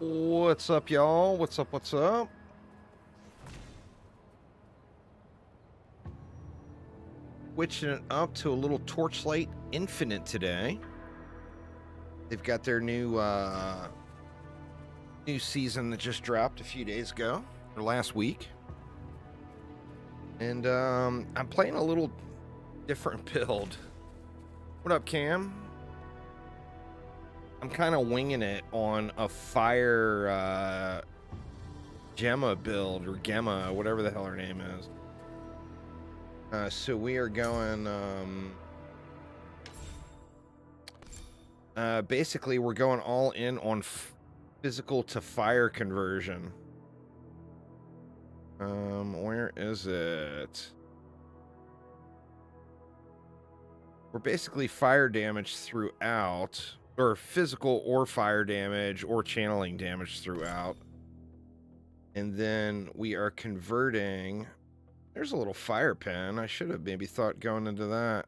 What's up, y'all? What's up? What's up? Switching it up to a little Torchlight Infinite today. They've got their new season that just dropped a few days ago, or last week. And I'm playing a little different build. What up, Cam? I'm kind of winging it on a fire Gemma build, or Gemma, whatever the hell her name is. So we are going, basically we're going all in on physical to fire conversion. Where is it? We're basically fire damage throughout, or physical or fire damage or channeling damage throughout. And then we are converting. There's a little fire pen. I should have maybe thought going into that.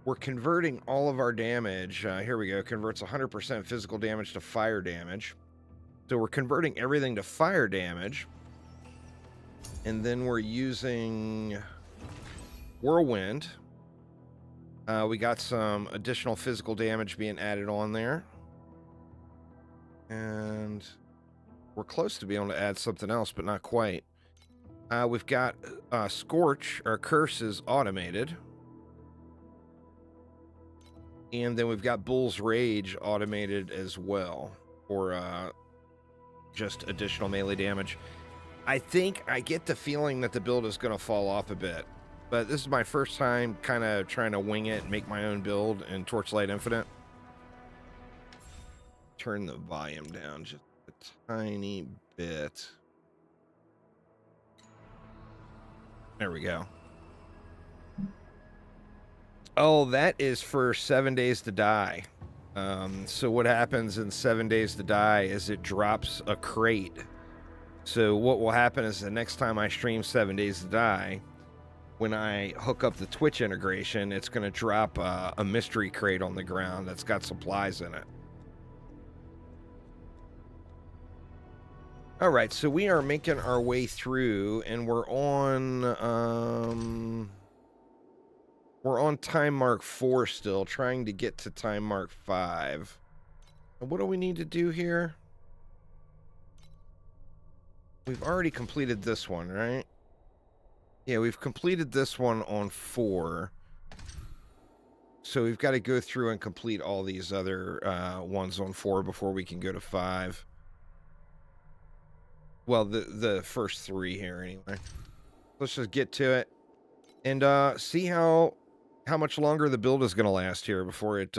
We're converting all of our damage. Here we go. Converts 100% physical damage to fire damage. So we're converting everything to fire damage. And then we're using Whirlwind. We got some additional physical damage being added on there. And we're close to being able to add something else, but not quite. We've got Scorch, or Curse is automated. And then we've got Bull's Rage automated as well, for just additional melee damage. I think I get the feeling that the build is going to fall off a bit. But this is my first time kind of trying to wing it and make my own build in Torchlight Infinite. Turn the volume down just a tiny bit. There we go. Oh, that is for 7 Days to Die. So what happens in 7 Days to Die is it drops a crate. So what will happen is the next time I stream 7 Days to Die, when I hook up the Twitch integration, it's going to drop a mystery crate on the ground that's got supplies in it. All right, so we are making our way through, and we're on time mark 4 still, trying to get to time mark 5. And what do we need to do here? We've already completed this one, right? Yeah, we've completed this one on 4. So we've got to go through and complete all these other ones on 4 before we can go to 5. Well, the first 3 here anyway. Let's just get to it and see how much longer the build is going to last here before it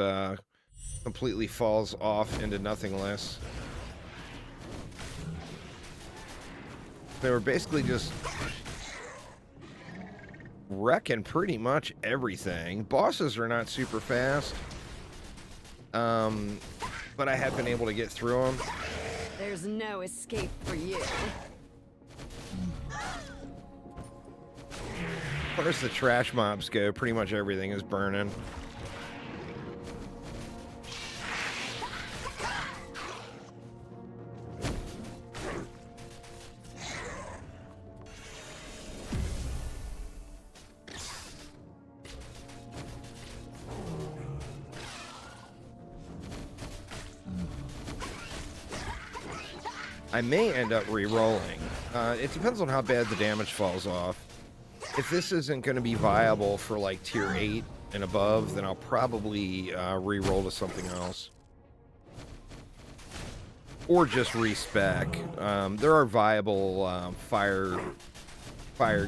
completely falls off into nothingness. They were basically just wrecking pretty much everything. Bosses are not super fast, but I have been able to get through them. There's no escape for you. As far as the trash mobs go, pretty much everything is burning. I may end up re-rolling. It depends on how bad the damage falls off. If this isn't going to be viable for like tier 8 and above, then I'll probably re-roll to something else. Or just respec. There are viable fire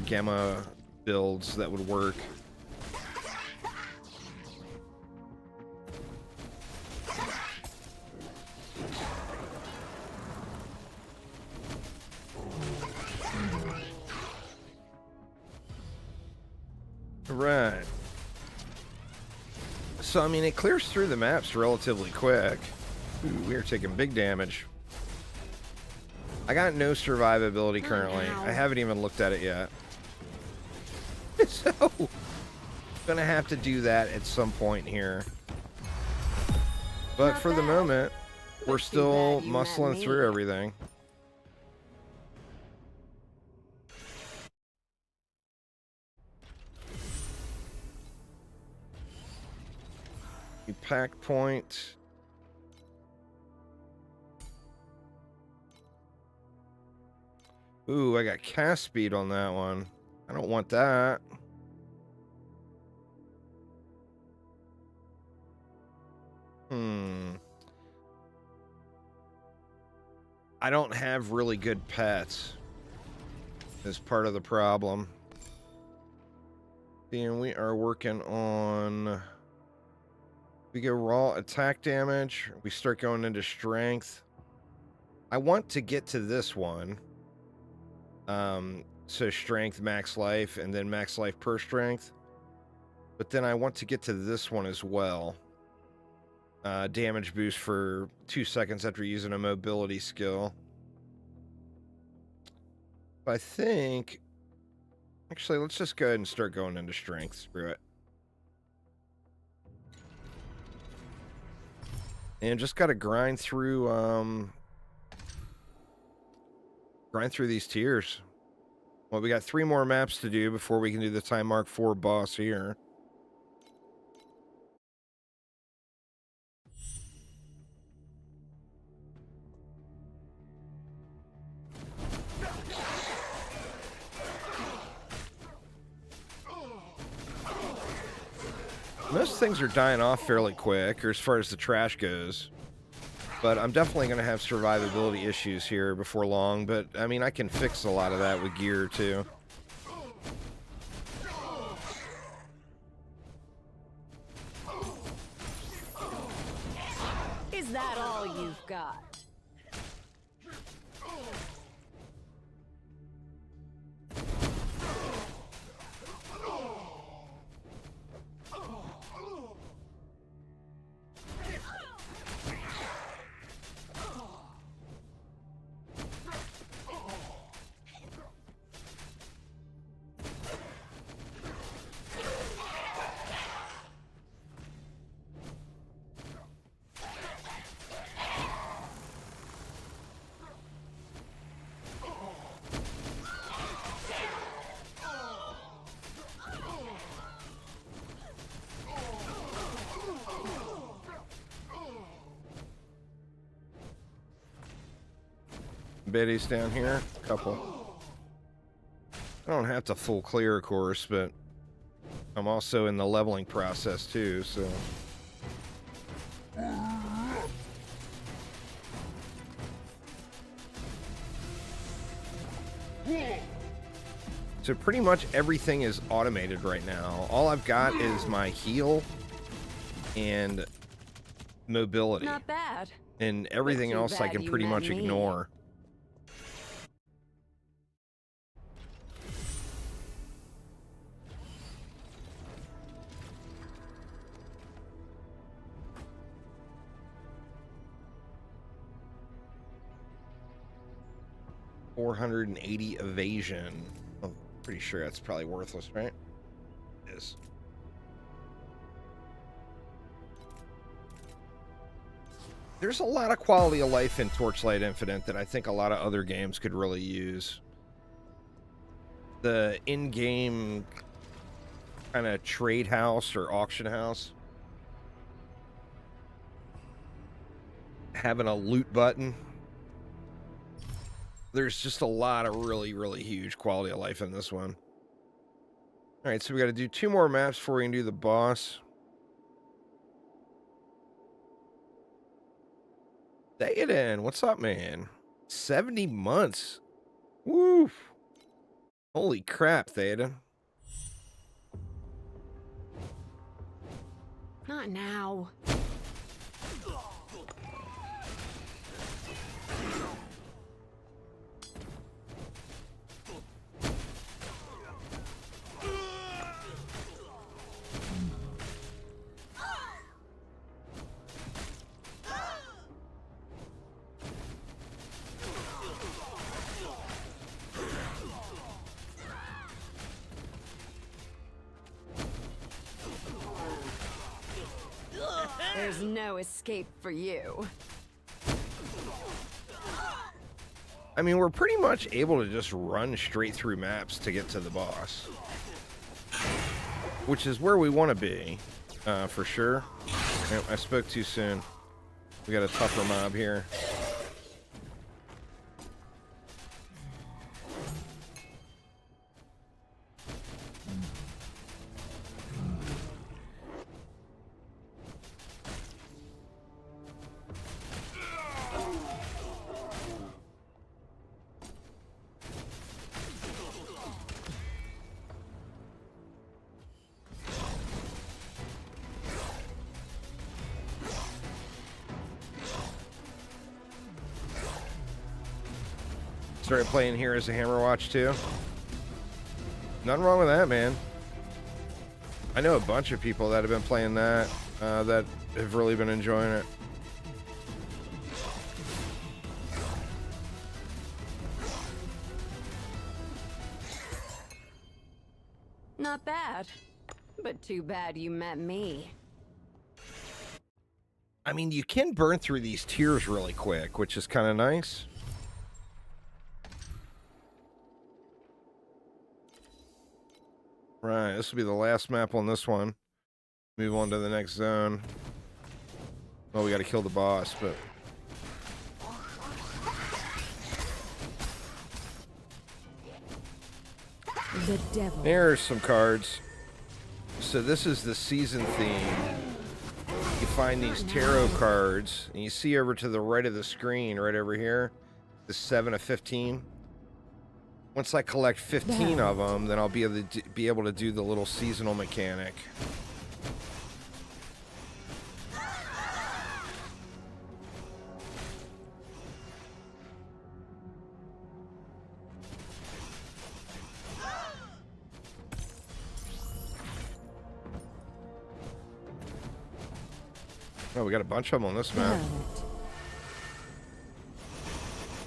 Gemma builds that would work. Right. So, I mean, it clears through the maps relatively quick. Ooh, we are taking big damage. I got no survivability currently. I haven't even looked at it yet. So, gonna have to do that at some point here. But for the moment, we're Too still bad you met muscling me. through everything. Pack point. Ooh, I got cast speed on that one. I don't want that. I don't have really good pets. Is part of the problem. And we are working on... We go raw attack damage. We start going into strength. I want to get to this one. So strength, max life, and then max life per strength. But then I want to get to this one as well. Damage boost for 2 seconds after using a mobility skill. I think... Actually, let's just go ahead and start going into strength. Screw it. And just got to grind through these tiers. Well, we got 3 more maps to do before we can do the Time Mark 4 boss here. Most things are dying off fairly quick, or as far as the trash goes. But I'm definitely going to have survivability issues here before long. But, I mean, I can fix a lot of that with gear, too. Is that all you've got? Biddies down here, a couple. I don't have to full clear, of course, but I'm also in the leveling process too, so. So pretty much everything is automated right now. All I've got is my heal and mobility. Not bad. And everything Too else I bad can you pretty met much me. ignore. $480 evasion. I'm pretty sure that's probably worthless, right? It is. There's a lot of quality of life in Torchlight Infinite that I think a lot of other games could really use. The in-game kind of trade house or auction house. Having a loot button. There's just a lot of really, really huge quality of life in this one. Alright, so we got to do 2 more maps before we can do the boss. Theoden, what's up, man? 70 months. Woo! Holy crap, Theoden. Not now. There's no escape for you. I mean, we're pretty much able to just run straight through maps to get to the boss, which is where we want to be, for sure. I spoke too soon. We got a tougher mob here. Started playing here as a Hammerwatch too. Nothing wrong with that, man. I know a bunch of people that have been playing that that have really been enjoying it. Not bad. But too bad you met me. I mean, you can burn through these tiers really quick, which is kind of nice. Right, this will be the last map on this one. Move on to the next zone. Well, we got to kill the boss, but... The devil. There's some cards. So this is the season theme. You find these tarot cards, and you see over to the right of the screen, right over here, the 7 of 15. Once I collect 15 of them, then I'll be able to do the little seasonal mechanic. Oh, we got a bunch of them on this map.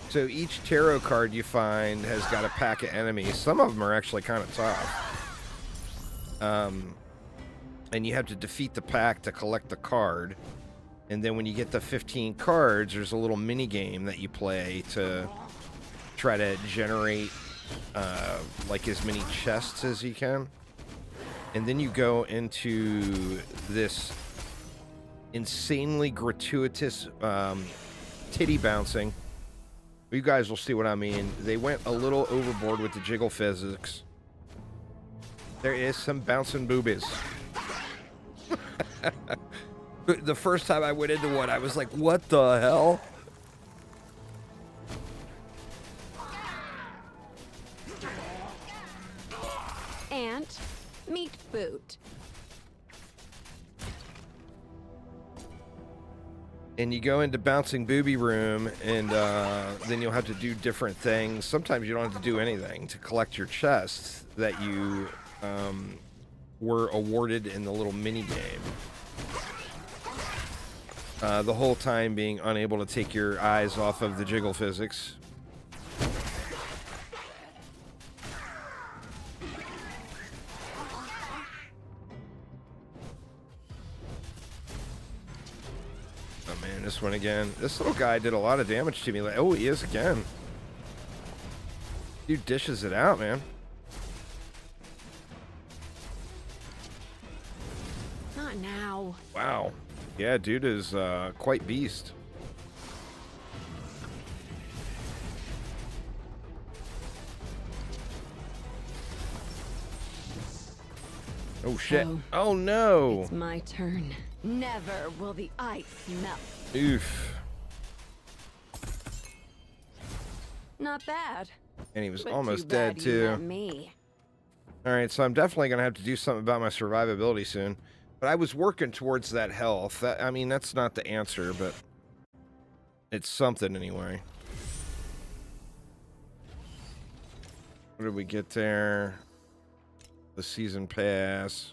So each tarot card you find has got a pack of enemies. Some of them are actually kind of tough. And you have to defeat the pack to collect the card. And then when you get the 15 cards, there's a little mini game that you play to try to generate like as many chests as you can. And then you go into this insanely gratuitous titty bouncing. You guys will see what I mean. They went a little overboard with the jiggle physics. There is some bouncing boobies. The first time I went into one, I was like, what the hell? Ant, meat boot. And you go into bouncing booby room, and then you'll have to do different things. Sometimes you don't have to do anything to collect your chests that you were awarded in the little mini game. The whole time being unable to take your eyes off of the jiggle physics. This one again. This little guy did a lot of damage to me. Like, oh, he is again. Dude dishes it out, man. Not now. Wow. Yeah, dude is quite beast. Oh shit. Oh no. It's my turn. Never will the ice melt. Oof. Not bad. And he was But almost too bad dead you too. met me. Alright, so I'm definitely going to have to do something about my survivability soon. But I was working towards that health. I mean, that's not the answer, but it's something anyway. What did we get there? The season pass.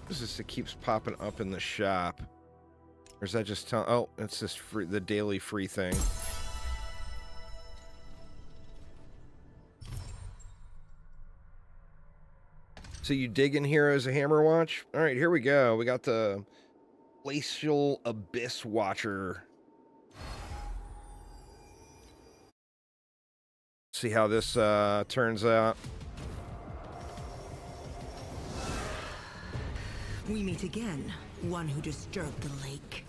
What is this that keeps popping up in the shop? Or is that just tell? Oh, it's just free, the daily free thing. So you digging Heroes of Hammer Watch? All right, here we go. We got the Glacial Abyss Watcher. See how this turns out. We meet again, one who disturbed the lake.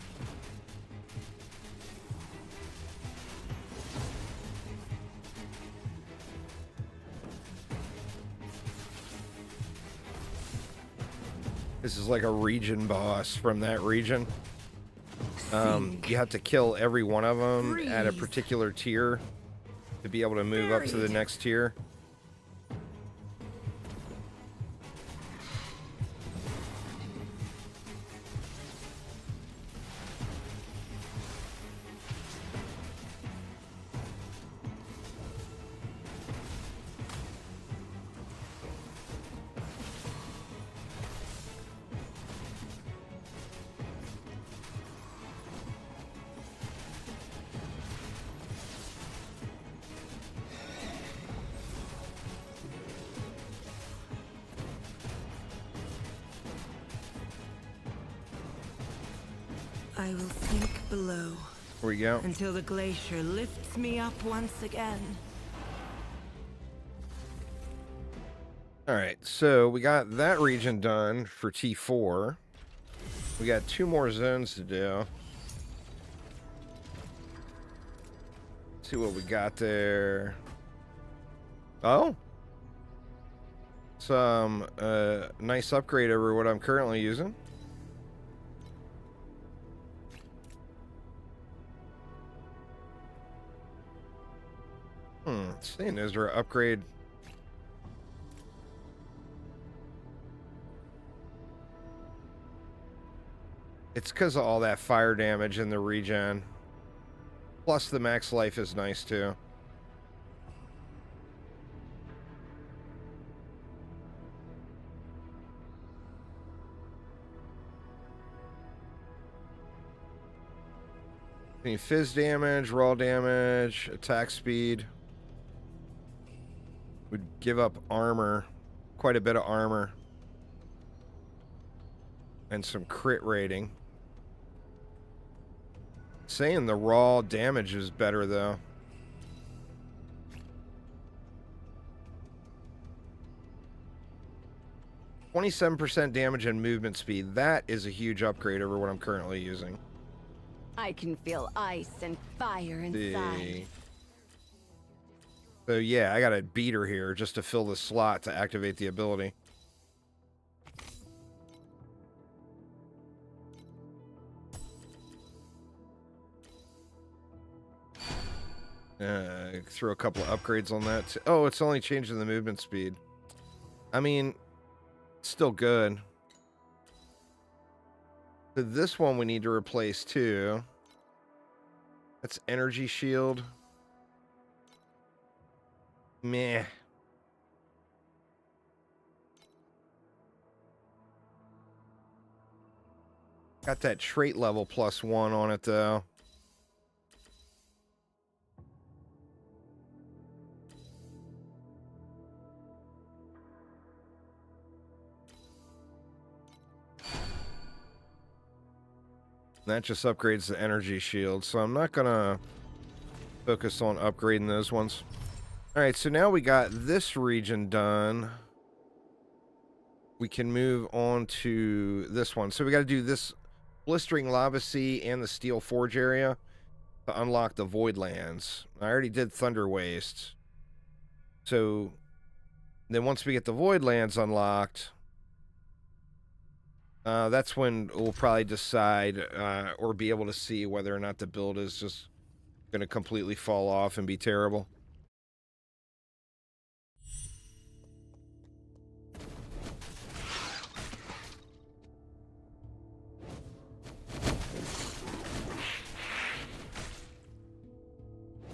This is like a region boss from that region. You have to kill every one of them at a particular tier to be able to move up to the next tier. I will sink below. Here we go. Until the glacier lifts me up once again. All right, so we got that region done for T4. We got 2 more zones to do. Let's see what we got there. Oh, some nice upgrade over what I'm currently using. Saying is there an upgrade? It's because of all that fire damage in the regen. Plus the max life is nice too. Any fizz damage, raw damage, attack speed. Would give up armor, quite a bit of armor. And some crit rating. Saying the raw damage is better though. %27% damage and movement speed. That is a huge upgrade over what I'm currently using. I can feel ice and fire inside. So yeah, I got a beater here just to fill the slot to activate the ability. Throw a couple of upgrades on that. Oh, it's only changing the movement speed. I mean, it's still good. So this one we need to replace too. That's energy shield. Meh. Got that trait level +1 on it though. That just upgrades the energy shield, so I'm not gonna focus on upgrading those ones. Alright, so now we got this region done. We can move on to this one. So we gotta do this Blistering Lava Sea and the Steel Forge area to unlock the Void Lands. I already did Thunder Waste. So then once we get the Void Lands unlocked, that's when we'll probably decide or be able to see whether or not the build is just going to completely fall off and be terrible.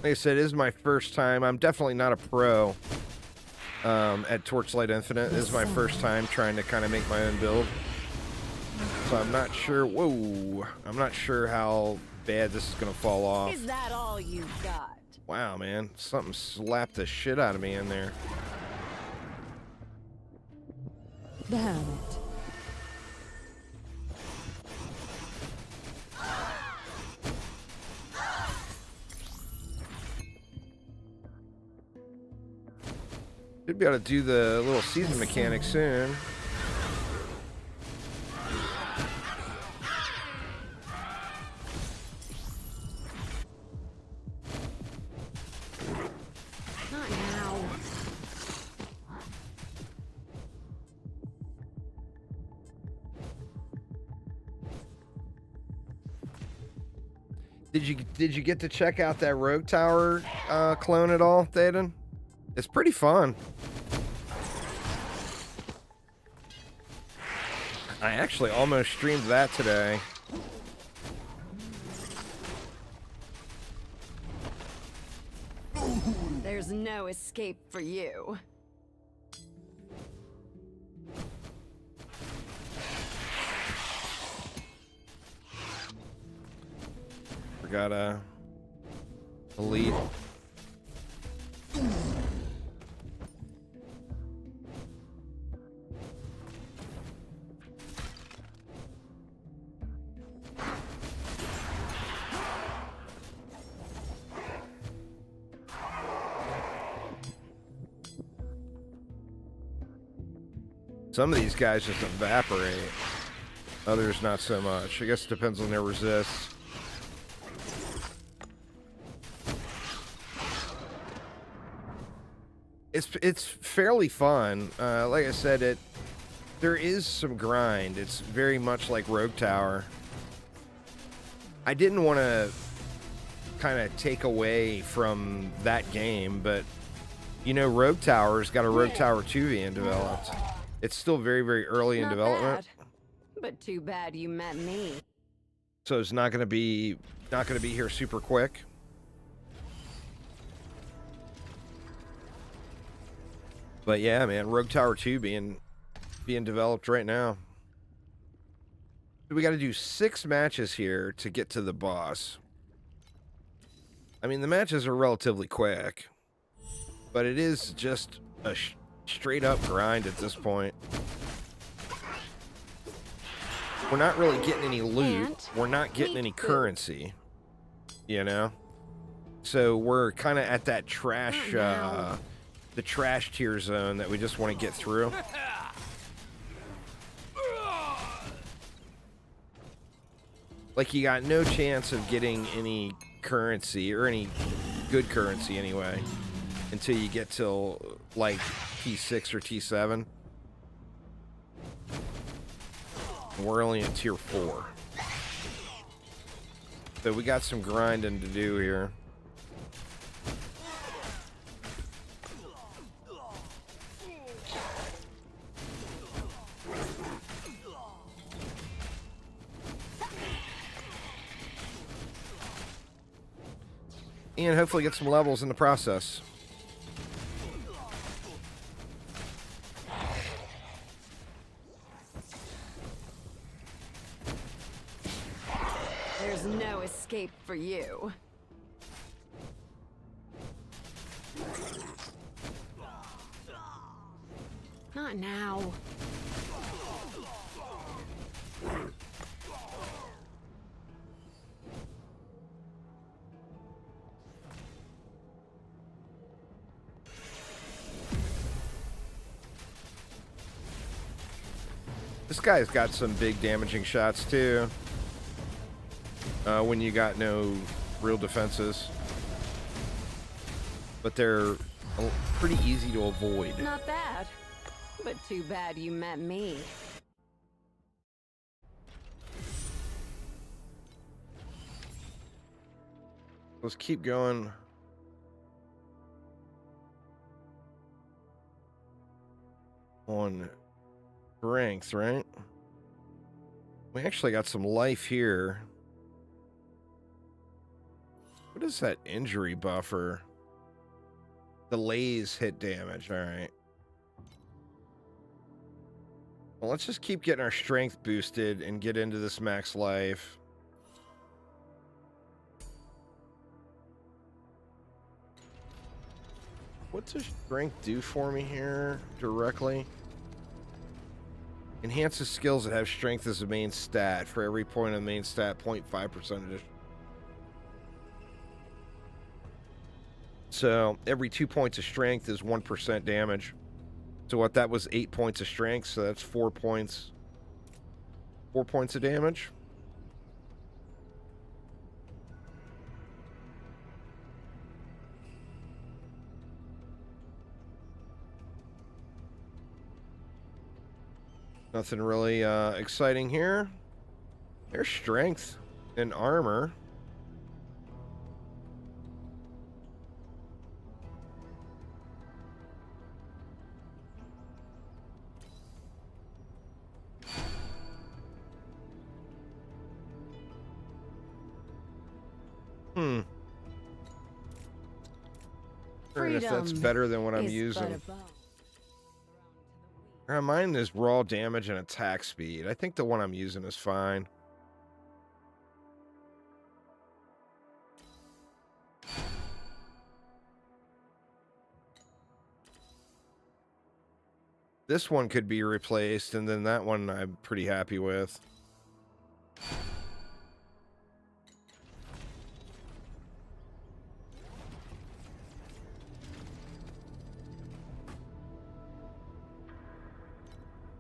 Like I said, it is my first time. I'm definitely not a pro at Torchlight Infinite. This is my first time trying to kind of make my own build. So I'm not sure. Whoa. I'm not sure how bad this is going to fall off. Is that all you got? Wow, man. Something slapped the shit out of me in there. Damn it. Should be able to do the little season mechanic soon. Not now. Did you get to check out that Rogue Tower clone at all, Thaden? It's pretty fun. I actually almost streamed that today. There's no escape for you. Forgot elite. Some of these guys just evaporate. Others not so much. I guess it depends on their resists. It's fairly fun. Like I said, there is some grind. It's very much like Rogue Tower. I didn't want to kind of take away from that game, but you know, Rogue Tower's got a Rogue Tower 2 being developed. It's still very, very early in development. Bad. But too bad you met me. So it's not gonna be here super quick. But yeah, man, Rogue Tower 2 being developed right now. We got to do 6 matches here to get to the boss. I mean, the matches are relatively quick, but it is just a straight up grind at this point. We're not really getting any loot. We're not getting any currency, you know? So we're kind of at that trash, the trash tier zone that we just want to get through. Like, you got no chance of getting any currency, or any good currency anyway, until you get till like T6 or T7. We're only in tier 4. So we got some grinding to do here. And hopefully get some levels in the process. There's no escape for you. Not now. This guy's got some big damaging shots too. When you got no real defenses. But they're pretty easy to avoid. Not bad. But too bad you met me. Let's keep going. On strength, right? We actually got some life here. What is that injury buffer? Delays hit damage. All right. Well, let's just keep getting our strength boosted and get into this max life. What does strength do for me here directly? Enhances skills that have strength as a main stat. For every point of the main stat, 0.5% addition. So every 2 points of strength is 1% damage. So what, that was 8 points of strength, so that's 4 points. 4 points of damage. Nothing really exciting here. There's strength and armor. I don't know if that's better than what I'm using. Mine is raw damage and attack speed. I think the one I'm using is fine. This one could be replaced, and then that one I'm pretty happy with.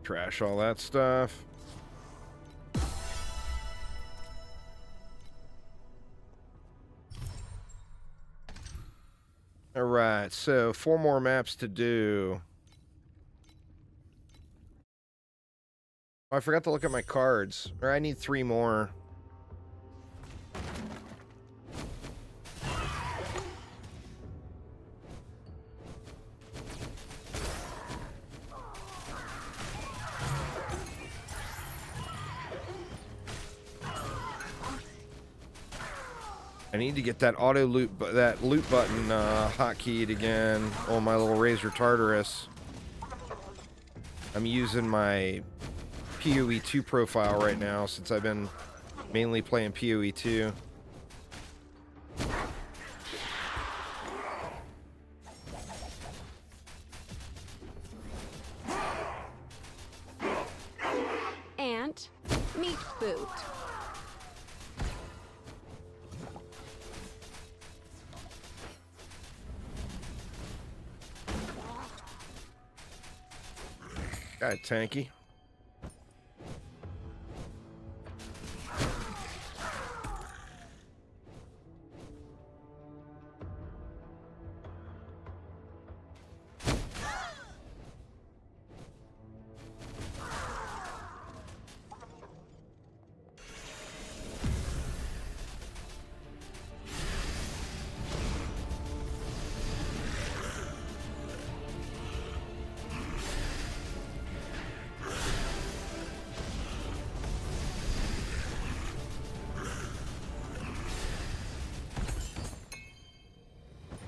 Trash all that stuff. All right, so 4 more maps to do. Oh, I forgot to look at my cards. Or I need 3 more. I need to get that auto loot, that loot button hotkeyed again on my little Razor Tartarus. I'm using my PoE 2 profile right now since I've been mainly playing PoE 2. Ant, meat boot. Got it, tanky.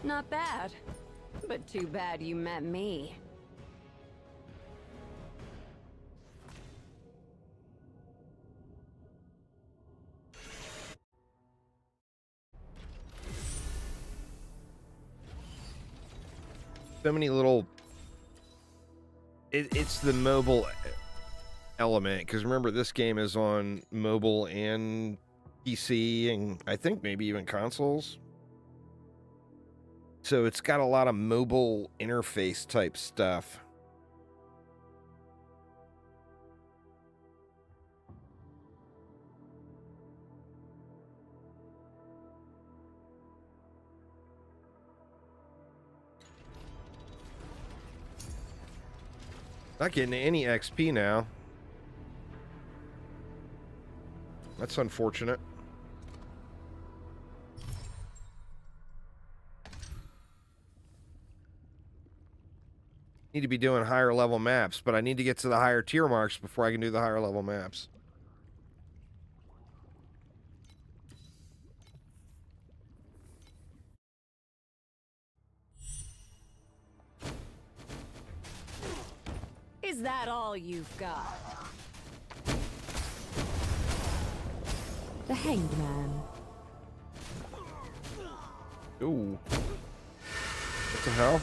Not bad, but too bad you met me. So many little... It's the mobile element, because remember, this game is on mobile and PC, and I think maybe even consoles. So it's got a lot of mobile interface type stuff. Not getting any XP now. That's unfortunate. Need to be doing higher level maps, but I need to get to the higher tier marks before I can do the higher level maps. Is that all you've got? The Hanged Man. Ooh. What the hell?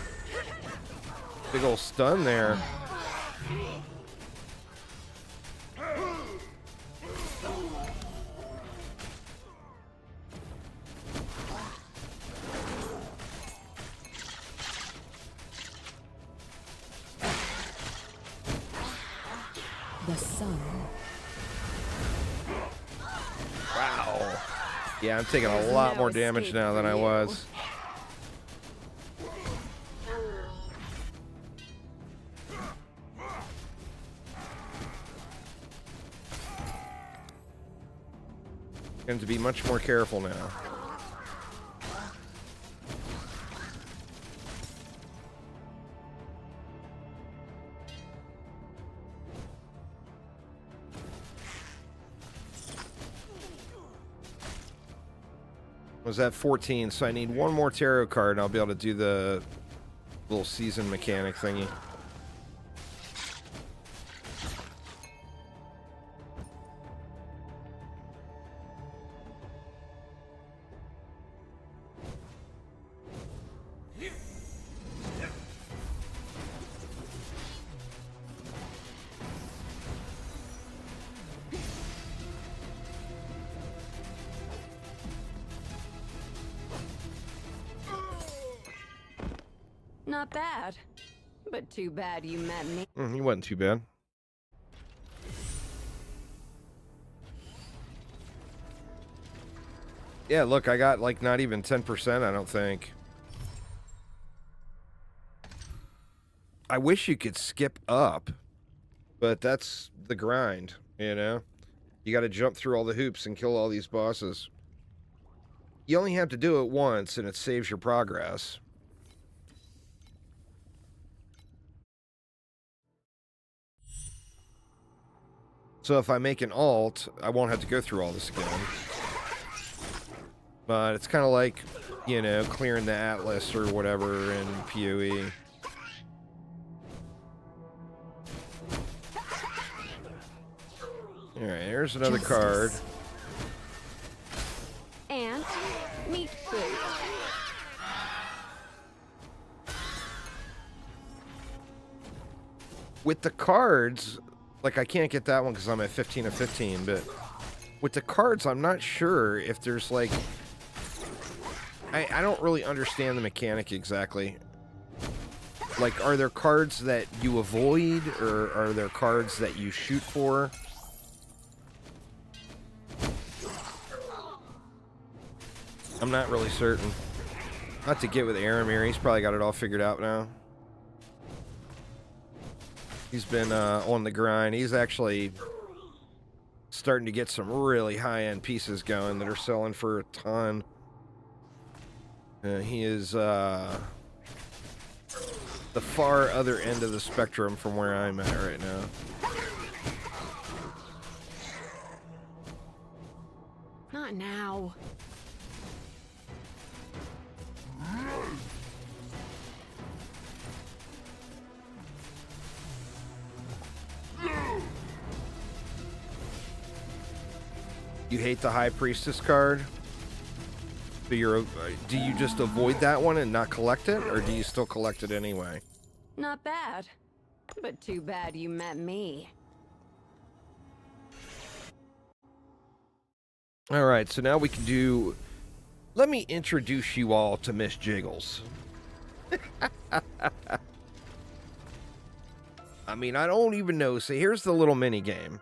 Big old stun there. sun. Wow. Yeah, I'm taking a There's lot no more damage escape now than for I you. was. Going to be much more careful now. Was at 14, so I need one more tarot card and I'll be able to do the little season mechanic thingy. Not bad. But too bad you met me. He wasn't too bad. Yeah, look, I got like not even 10%, I don't think. I wish you could skip up, but that's the grind, you know? You got to jump through all the hoops and kill all these bosses. You only have to do it once, and it saves your progress. So if I make an alt, I won't have to go through all this again. But it's kind of like, you know, clearing the Atlas or whatever in PoE. Alright, here's another card. And meat food. With the cards, like I can't get that one because I'm at 15 of 15, but with the cards, I'm not sure if there's like... I don't really understand the mechanic exactly. Like, are there cards that you avoid, or are there cards that you shoot for? I'm not really certain. Not to get with Aramir, he's probably got it all figured out now. He's been on the grind. He's actually starting to get some really high-end pieces going that are selling for a ton. He is the far other end of the spectrum from where I'm at right now. Not now. You hate the High Priestess card? So you're, do you just avoid that one and not collect it, or do you still collect it anyway? Not bad. But too bad you met me. Alright, so now we can do... Let me introduce you all to Miss Jiggles. I mean, I don't even know. So here's the little mini game.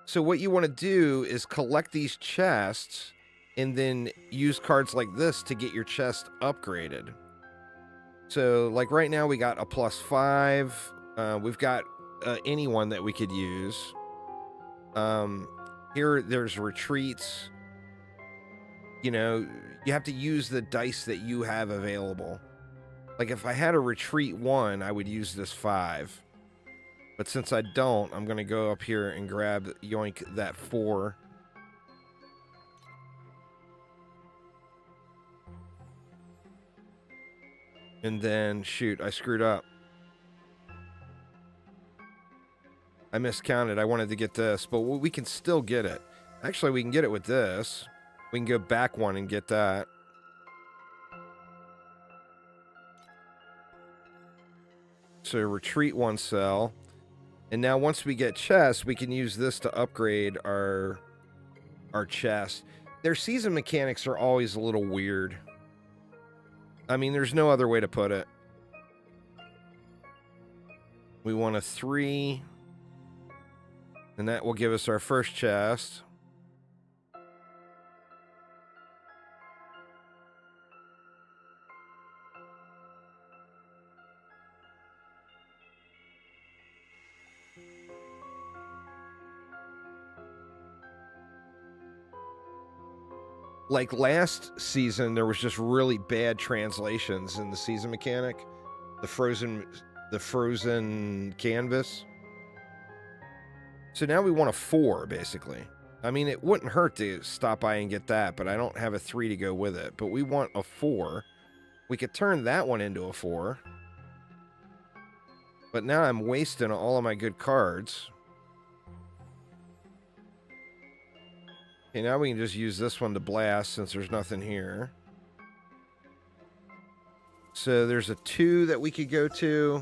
So what you want to do is collect these chests and then use cards like this to get your chest upgraded. So like right now we got a +5. We've got anyone that we could use. Here there's retreats. You know, you have to use the dice that you have available. Like if I had a retreat 1, I would use this 5. But since I don't, I'm going to go up here and grab, yoink, that 4. And then, shoot, I screwed up. I miscounted. I wanted to get this, but we can still get it. Actually, we can get it with this. We can go back 1 and get that. So retreat 1 cell. And now once we get chests, we can use this to upgrade our chest. Their season mechanics are always a little weird. I mean, there's no other way to put it. We want a 3. And that will give us our first chest. Like last season, there was just really bad translations in the season mechanic. The frozen canvas. So now we want a 4, basically. I mean, it wouldn't hurt to stop by and get that, but I don't have a 3 to go with it. But we want a 4. We could turn that one into a 4. But now I'm wasting all of my good cards. Okay, now we can just use this one to blast since there's nothing here. So there's a 2 that we could go to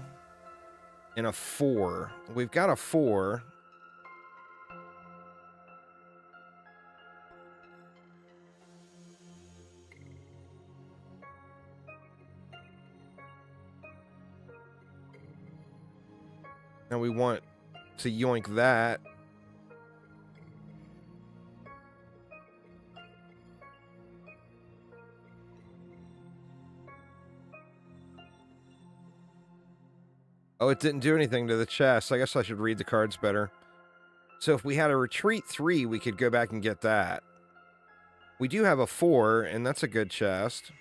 and a 4. We've got a 4. Now we want to yoink that. Oh, it didn't do anything to the chest. I guess I should read the cards better. So if we had a retreat 3, we could go back and get that. We do have a 4, and that's a good chest.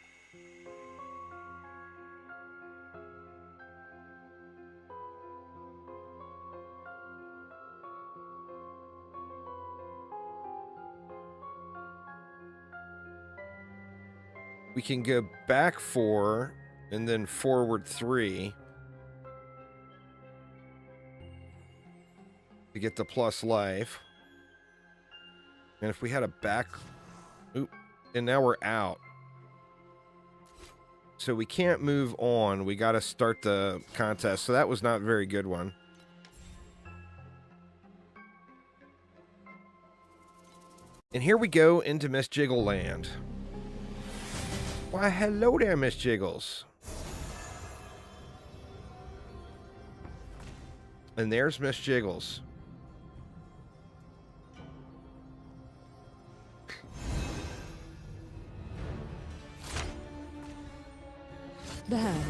We can go back 4 and then forward 3 to get the plus life. And if we had a back... Oop, and now we're out. So we can't move on. We got to start the contest. So that was not a very good one. And here we go into Miss Jiggle Land. Why, hello there, Miss Jiggles. And there's Miss Jiggles. The Hermit.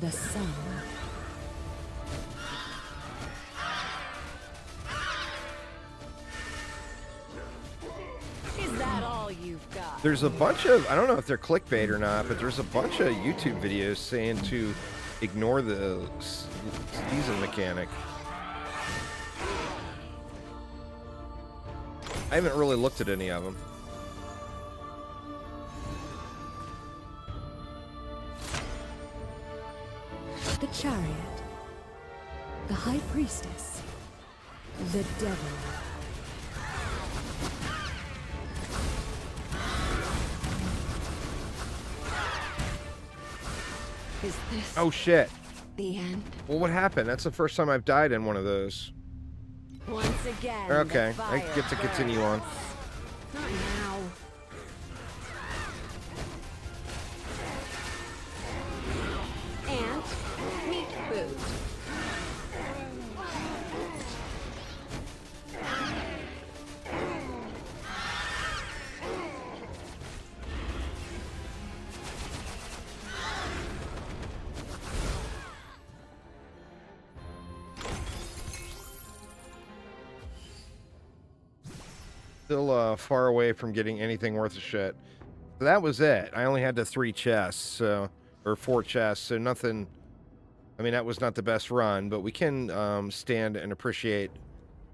The sun. Is that all you've got? There's a bunch of, I don't know if they're clickbait or not, but there's a bunch of YouTube videos saying to ignore the season mechanic. I haven't really looked at any of them. The Chariot. The High Priestess. The Devil. Is this Oh shit. the end? Well, what happened? That's the first time I've died in one of those. Once again. Okay, the I fire get to continue on. Not now. And meat food. Still far away from getting anything worth a shit. So that was it. I only had the 3 chests, so, or 4 chests, so nothing. I mean, that was not the best run, but we can stand and appreciate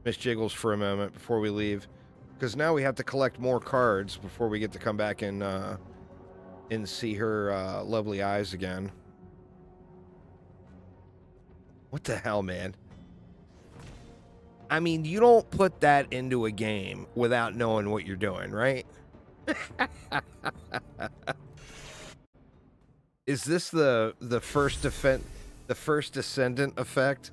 Miss Jiggles for a moment before we leave, because now we have to collect more cards before we get to come back and see her lovely eyes again. What the hell, man? I mean, you don't put that into a game without knowing what you're doing, right? Is this the first the first descendant effect?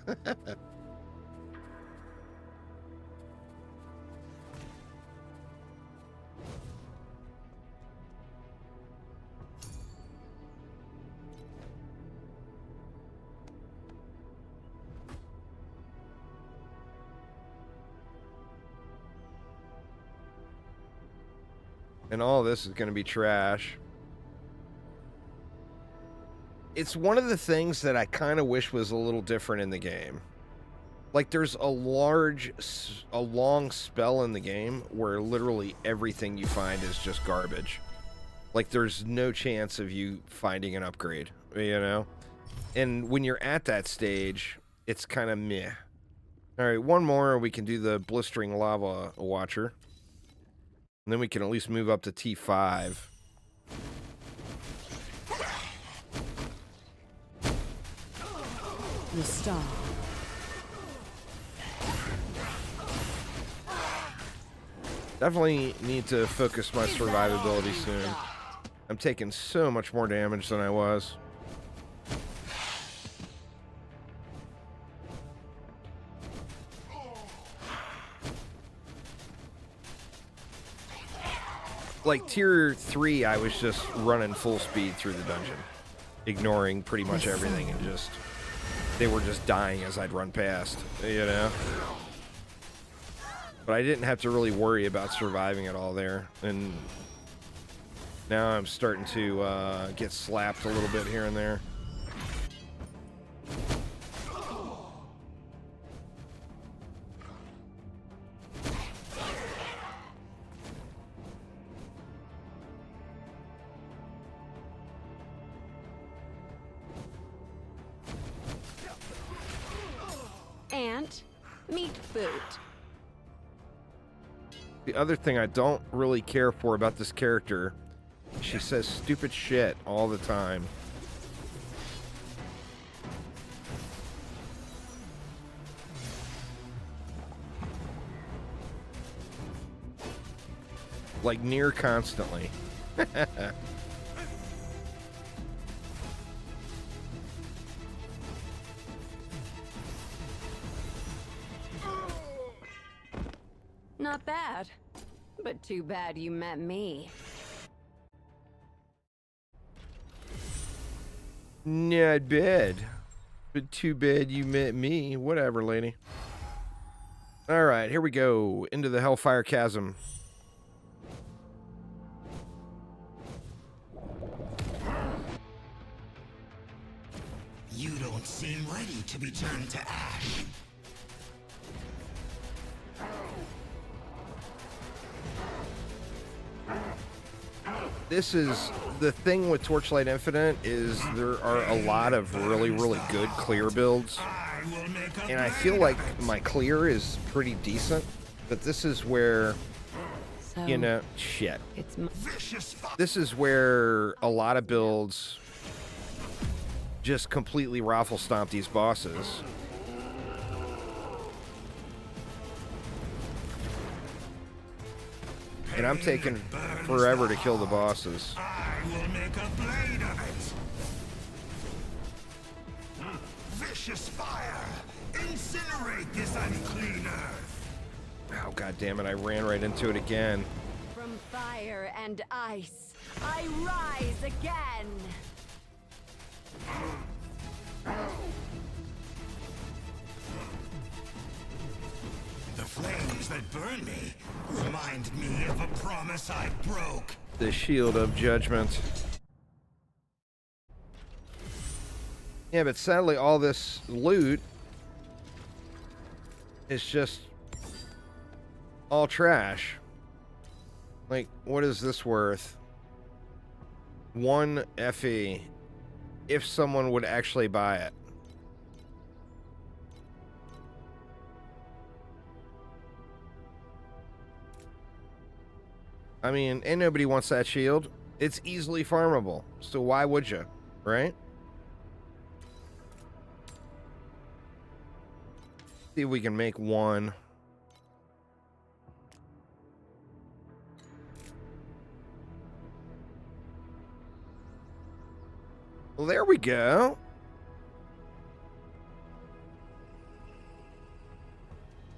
And all this is going to be trash. It's one of the things that I kind of wish was a little different in the game. Like, there's a long spell in the game where literally everything you find is just garbage. Like, there's no chance of you finding an upgrade, you know? And when you're at that stage, it's kind of meh. All right, one more, we can do the Blistering Lava Watcher. And then we can at least move up to T5. The star. Definitely need to focus my survivability soon. I'm taking so much more damage than I was. Like tier 3, I was just running full speed through the dungeon, ignoring pretty much everything, and just they were just dying as I'd run past, you know? But I didn't have to really worry about surviving at all there, and now I'm starting to get slapped a little bit here and there. And meat boot. The other thing I don't really care for about this character, she says stupid shit all the time. Like near constantly. Not bad. But too bad you met me. Not bad. But too bad you met me. Whatever, lady. Alright, here we go. Into the Hellfire Chasm. You don't seem ready to be turned to ash. This is the thing with Torchlight Infinite, is there are a lot of really good clear builds, and I feel like my clear is pretty decent, but this is where, you know, shit. This is where a lot of builds just completely raffle stomp these bosses. And I'm taking forever to kill the bosses. I will make a blade of it. Vicious fire! Incinerate this unclean earth! Oh, god damn it, I ran right into it again. From fire and ice, I rise again. The flames that burn me remind me of a promise I broke. The Shield of Judgment. Yeah, but sadly all this loot is just all trash. Like, what is this worth? 1 FE. If someone would actually buy it. I mean, ain't nobody wants that shield. It's easily farmable, so why would you, right? See if we can make one. Well, there we go.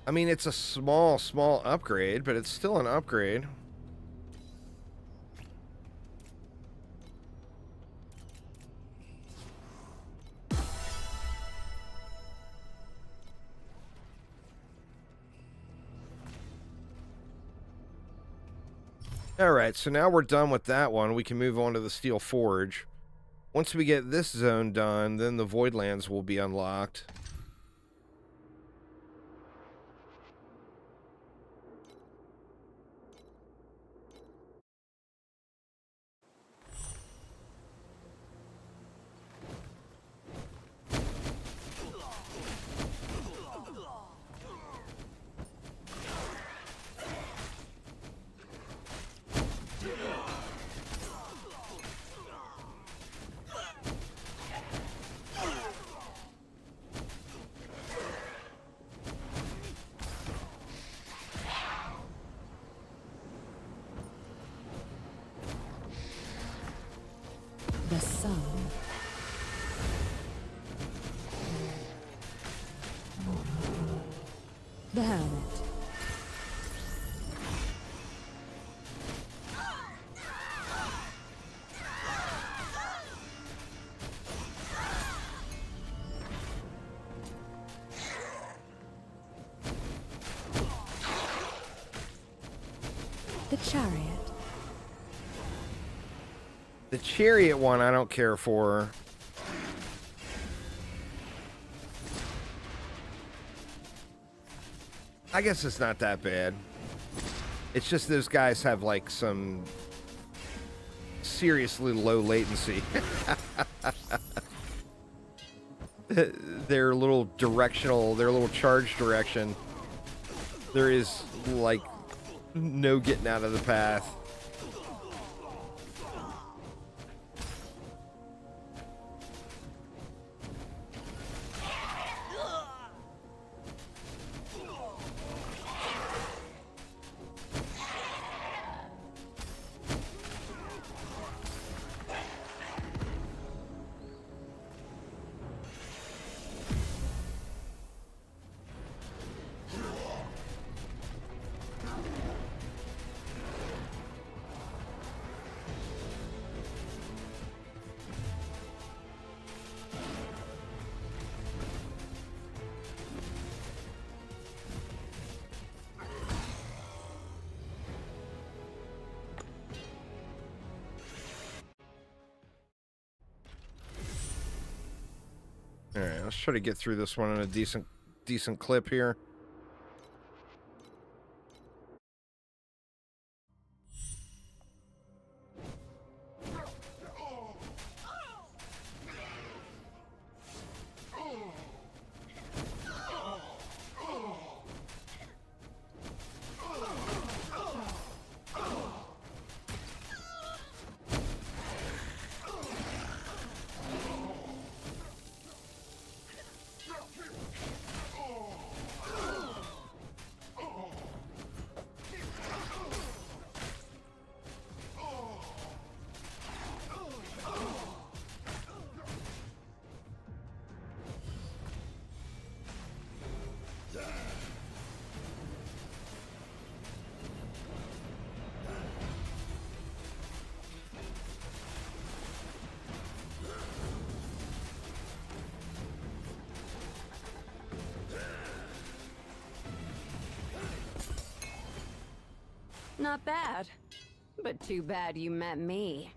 I mean, it's a small upgrade, but it's still an upgrade. All right, so now we're done with that one. We can move on to the Steel Forge. Once we get this zone done, then the Voidlands will be unlocked. The sun. The hermit. The chariot. The chariot one I don't care for. I guess it's not that bad. It's just those guys have like some seriously low latency. Their little directional, their little charge direction, there is like no getting out of the path. All right, let's try to get through this one in a decent clip here. Not bad. But too bad you met me.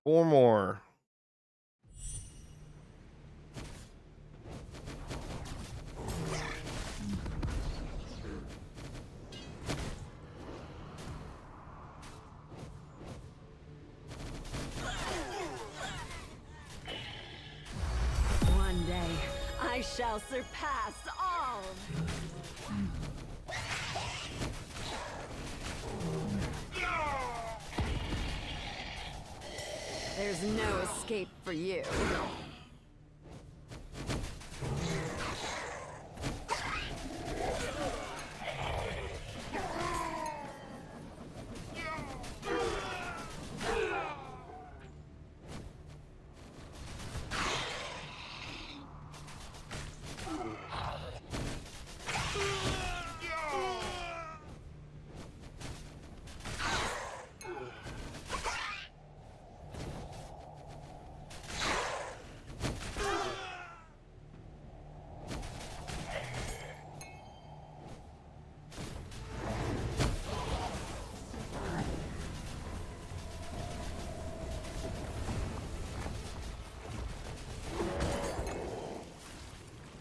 Four more. One day, I shall surpass all. There's no escape for you.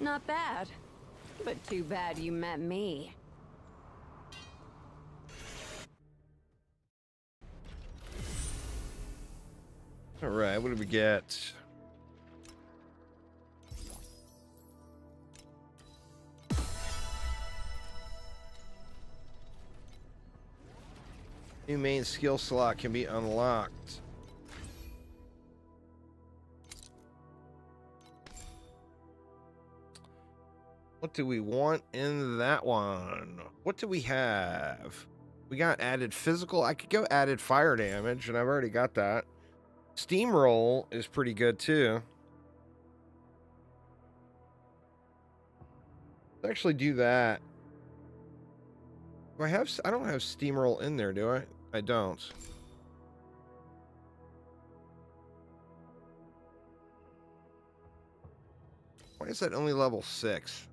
Not bad. But too bad you met me. All right, what did we get? New main skill slot can be unlocked. What do we want in that one? What do we have? We got added physical. I could go added fire damage, and I've already got that. Steamroll is pretty good too. Let's actually do that. Do I have? I don't have steamroll in there, do I? I don't. Why is that only level 6?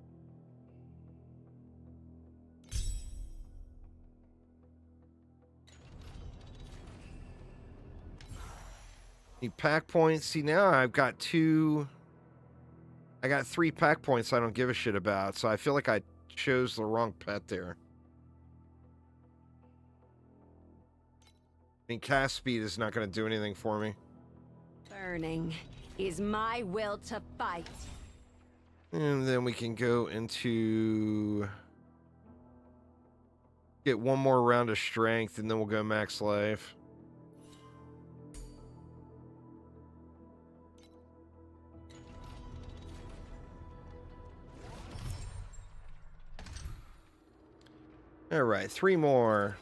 Need pack points. See, now I've got 2. I got 3 pack points I don't give a shit about, so I feel like I chose the wrong pet there. I mean, cast speed is not going to do anything for me. Burning is my will to fight. And then we can go into... Get one more round of strength, and then we'll go max life. All right, 3 more.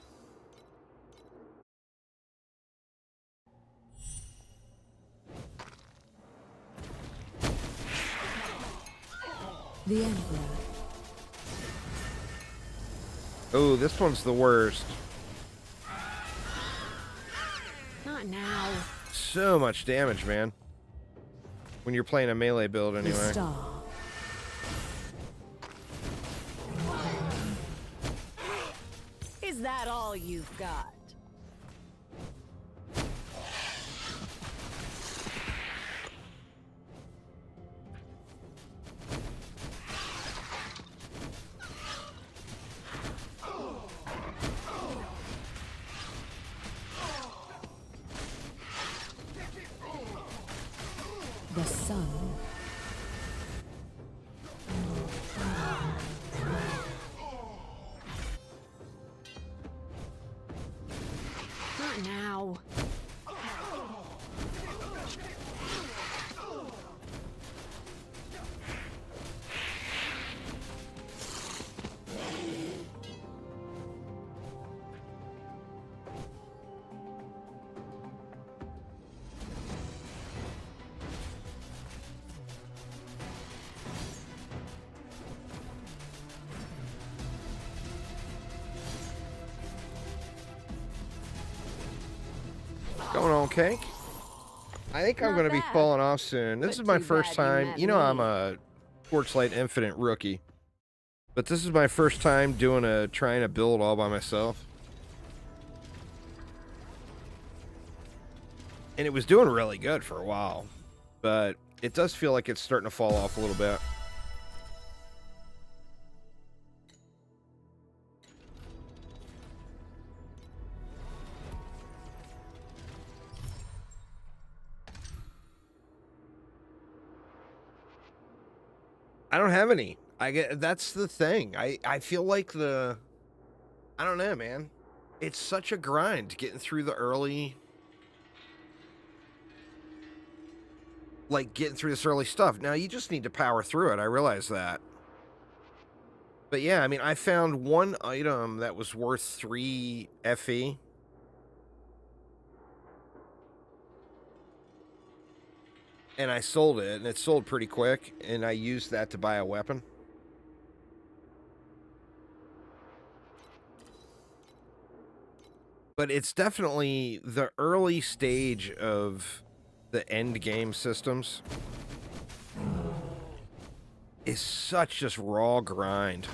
The Emperor. Oh, this one's the worst. Not now. So much damage, man. When you're playing a melee build, The anyway. Star. Is that all you've got? The Sun. Not now. Going on, Cake? I think I'm Not going to be bad, falling off soon. This but is my too first bad you time. met You know, I'm me. a Torchlight Infinite rookie. But this is my first time trying to build all by myself. And it was doing really good for a while. But it does feel like it's starting to fall off a little bit. I don't have any. That's the thing. I feel like I don't know, man. It's such a grind getting through the early, getting through this early stuff. Now you just need to power through it. I realize that. But yeah, I mean, I found one item that was worth 3 FE. And I sold it, and it sold pretty quick, and I used that to buy a weapon. But it's definitely the early stage of the end game systems is such just raw grind.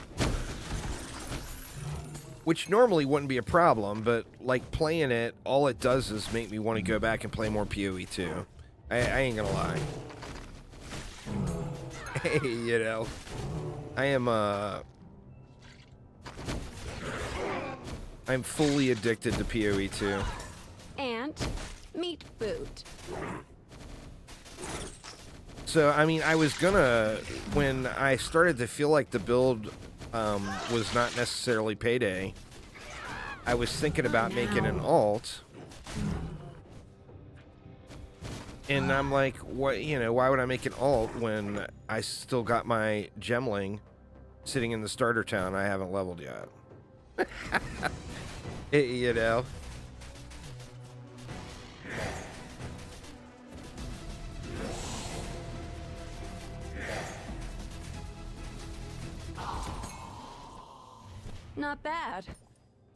Which normally wouldn't be a problem, but like playing it, all it does is make me want to go back and play more PoE 2. I ain't gonna lie. Hey, you know, I am I'm fully addicted to PoE 2. Ant, meat boot. So, I mean, I was gonna, when I started to feel like the build was not necessarily payday, I was thinking about making an alt. And I'm like, what, you know, why would I make an alt when I still got my gemling sitting in the starter town I haven't leveled yet? You know? Not bad.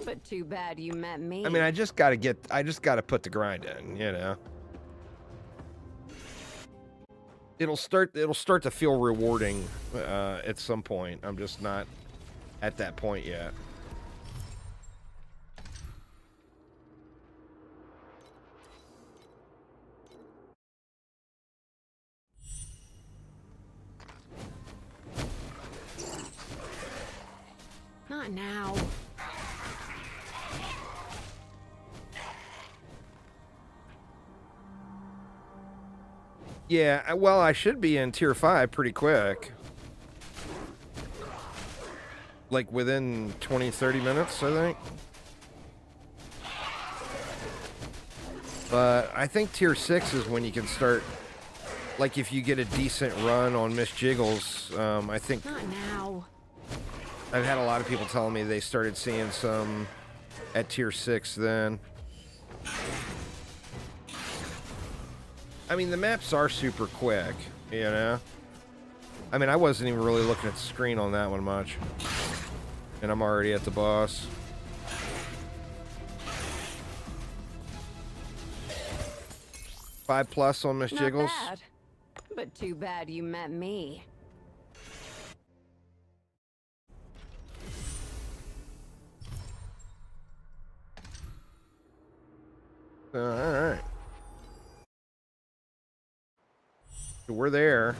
But too bad you met me. I mean, I just gotta put the grind in, you know? It'll start to feel rewarding at some point. I'm just not at that point yet. Not now. Yeah, well, I should be in tier 5 pretty quick. Like within 20-30 minutes, I think. But I think tier 6 is when you can start, like if you get a decent run on Miss Jiggles, I think... Not now. I've had a lot of people telling me they started seeing some at tier 6 then. I mean, the maps are super quick, you know? I mean, I wasn't even really looking at the screen on that one much. And I'm already at the boss. Five plus on Miss Jiggles. Not bad. But too bad you met me. Alright. So we're there.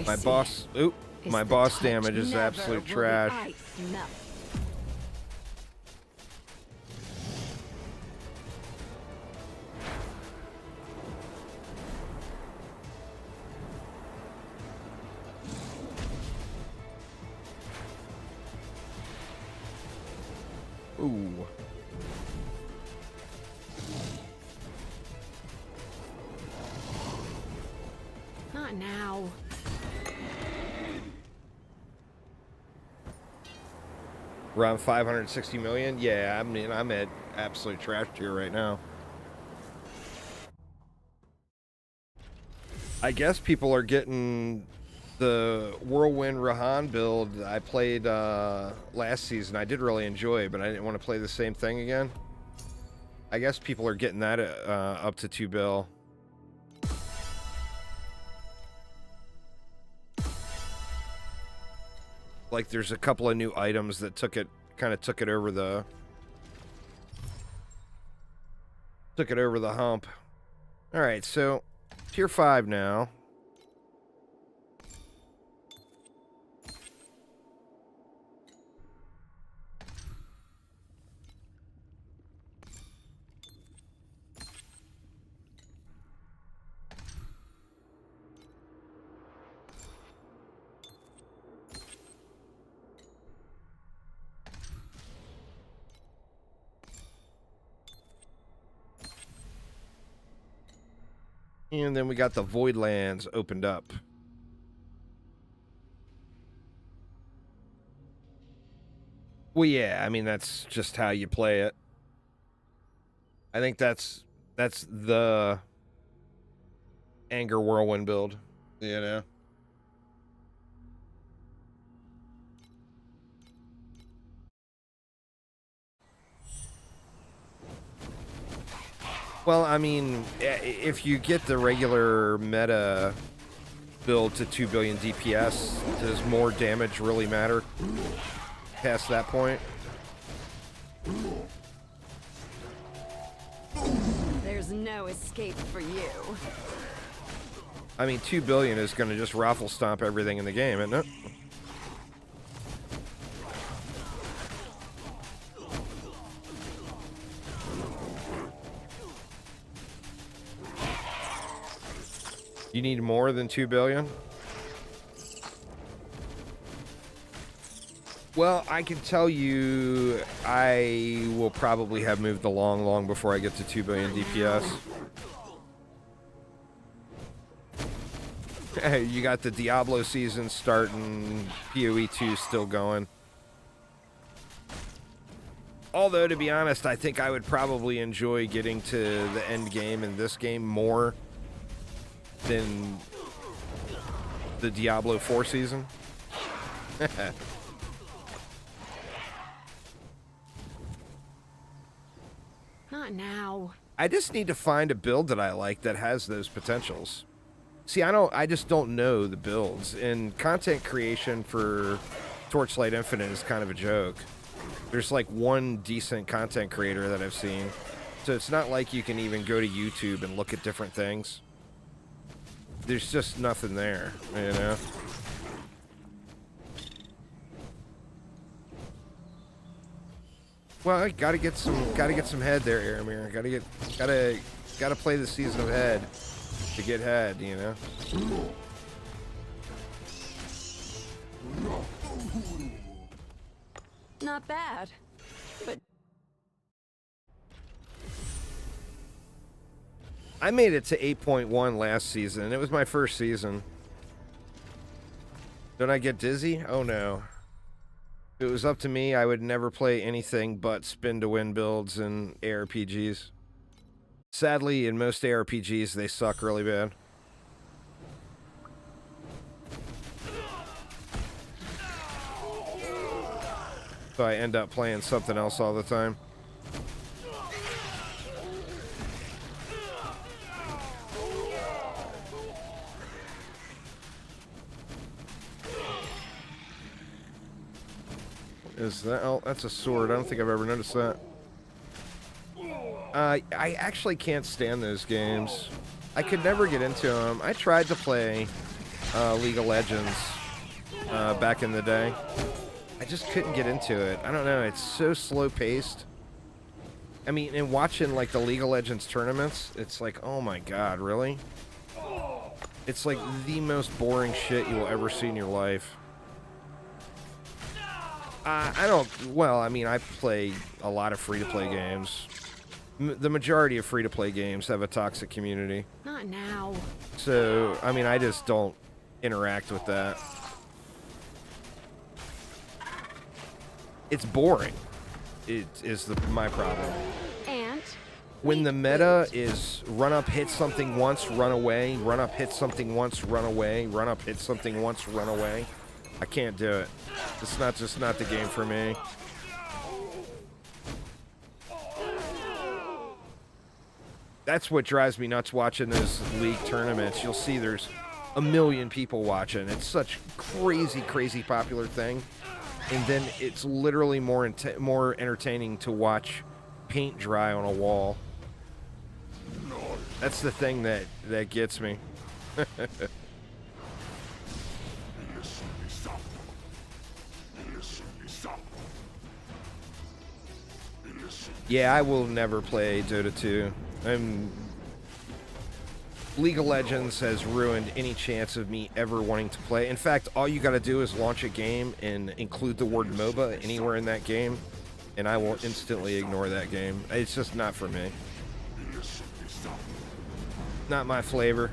My boss, oop, my boss damage is absolute trash. Ooh. Not now. Around 560 million? Yeah, I mean, I'm at absolute trash tier right now. I guess people are getting the Whirlwind Rahan build I played last season. I did really enjoy it, but I didn't want to play the same thing again. I guess people are getting that up to 2 bill. Like there's a couple of new items that kind of took it over the hump. All right, so tier 5 now. And then we got the Voidlands opened up. Well, yeah, I mean, that's just how you play it. I think that's the Anger Whirlwind build, you know? Well, I mean, if you get the regular meta build to 2 billion DPS, does more damage really matter past that point? There's no escape for you. I mean, 2 billion is going to just raffle stomp everything in the game, isn't it? You need more than 2 billion? Well, I can tell you I will probably have moved along long before I get to 2 billion DPS. Hey, you got the Diablo season starting, PoE 2 still going. Although, to be honest, I think I would probably enjoy getting to the end game in this game more than the Diablo 4 season. Not now. I just need to find a build that I like that has those potentials. See, I just don't know the builds, and content creation for Torchlight Infinite is kind of a joke. There's like one decent content creator that I've seen, so it's not like you can even go to YouTube and look at different things. There's just nothing there, you know? Well, I gotta get some head there, Aramir. Gotta play the season of head to get head, you know? Not bad. But I made it to 8.1 last season, and it was my first season. Don't I get dizzy? Oh no. If it was up to me, I would never play anything but spin-to-win builds in ARPGs. Sadly, in most ARPGs, they suck really bad. So I end up playing something else all the time. Is that? Oh, that's a sword. I don't think I've ever noticed that. I actually can't stand those games. I could never get into them. I tried to play League of Legends back in the day. I just couldn't get into it. I don't know. It's so slow-paced. I mean, and watching like the League of Legends tournaments, it's like, oh my god, really? It's like the most boring shit you will ever see in your life. Well, I mean, I play a lot of free-to-play games. The majority of free-to-play games have a toxic community. not now. So, I mean, I just don't interact with that. It's boring. It is my problem. And When the meta is run up, hit something once, run away, run up, hit something once, run away, run up, hit something once, run away. I can't do it. It's just not the game for me. That's what drives me nuts watching those league tournaments. You'll see there's a million people watching. It's such crazy, crazy popular thing. And then it's literally more entertaining to watch paint dry on a wall. That's the thing that gets me. Yeah, I will never play Dota 2. League of Legends has ruined any chance of me ever wanting to play. In fact, all you gotta do is launch a game and include the word MOBA anywhere in that game, and I will instantly ignore that game. It's just not for me. Not my flavor.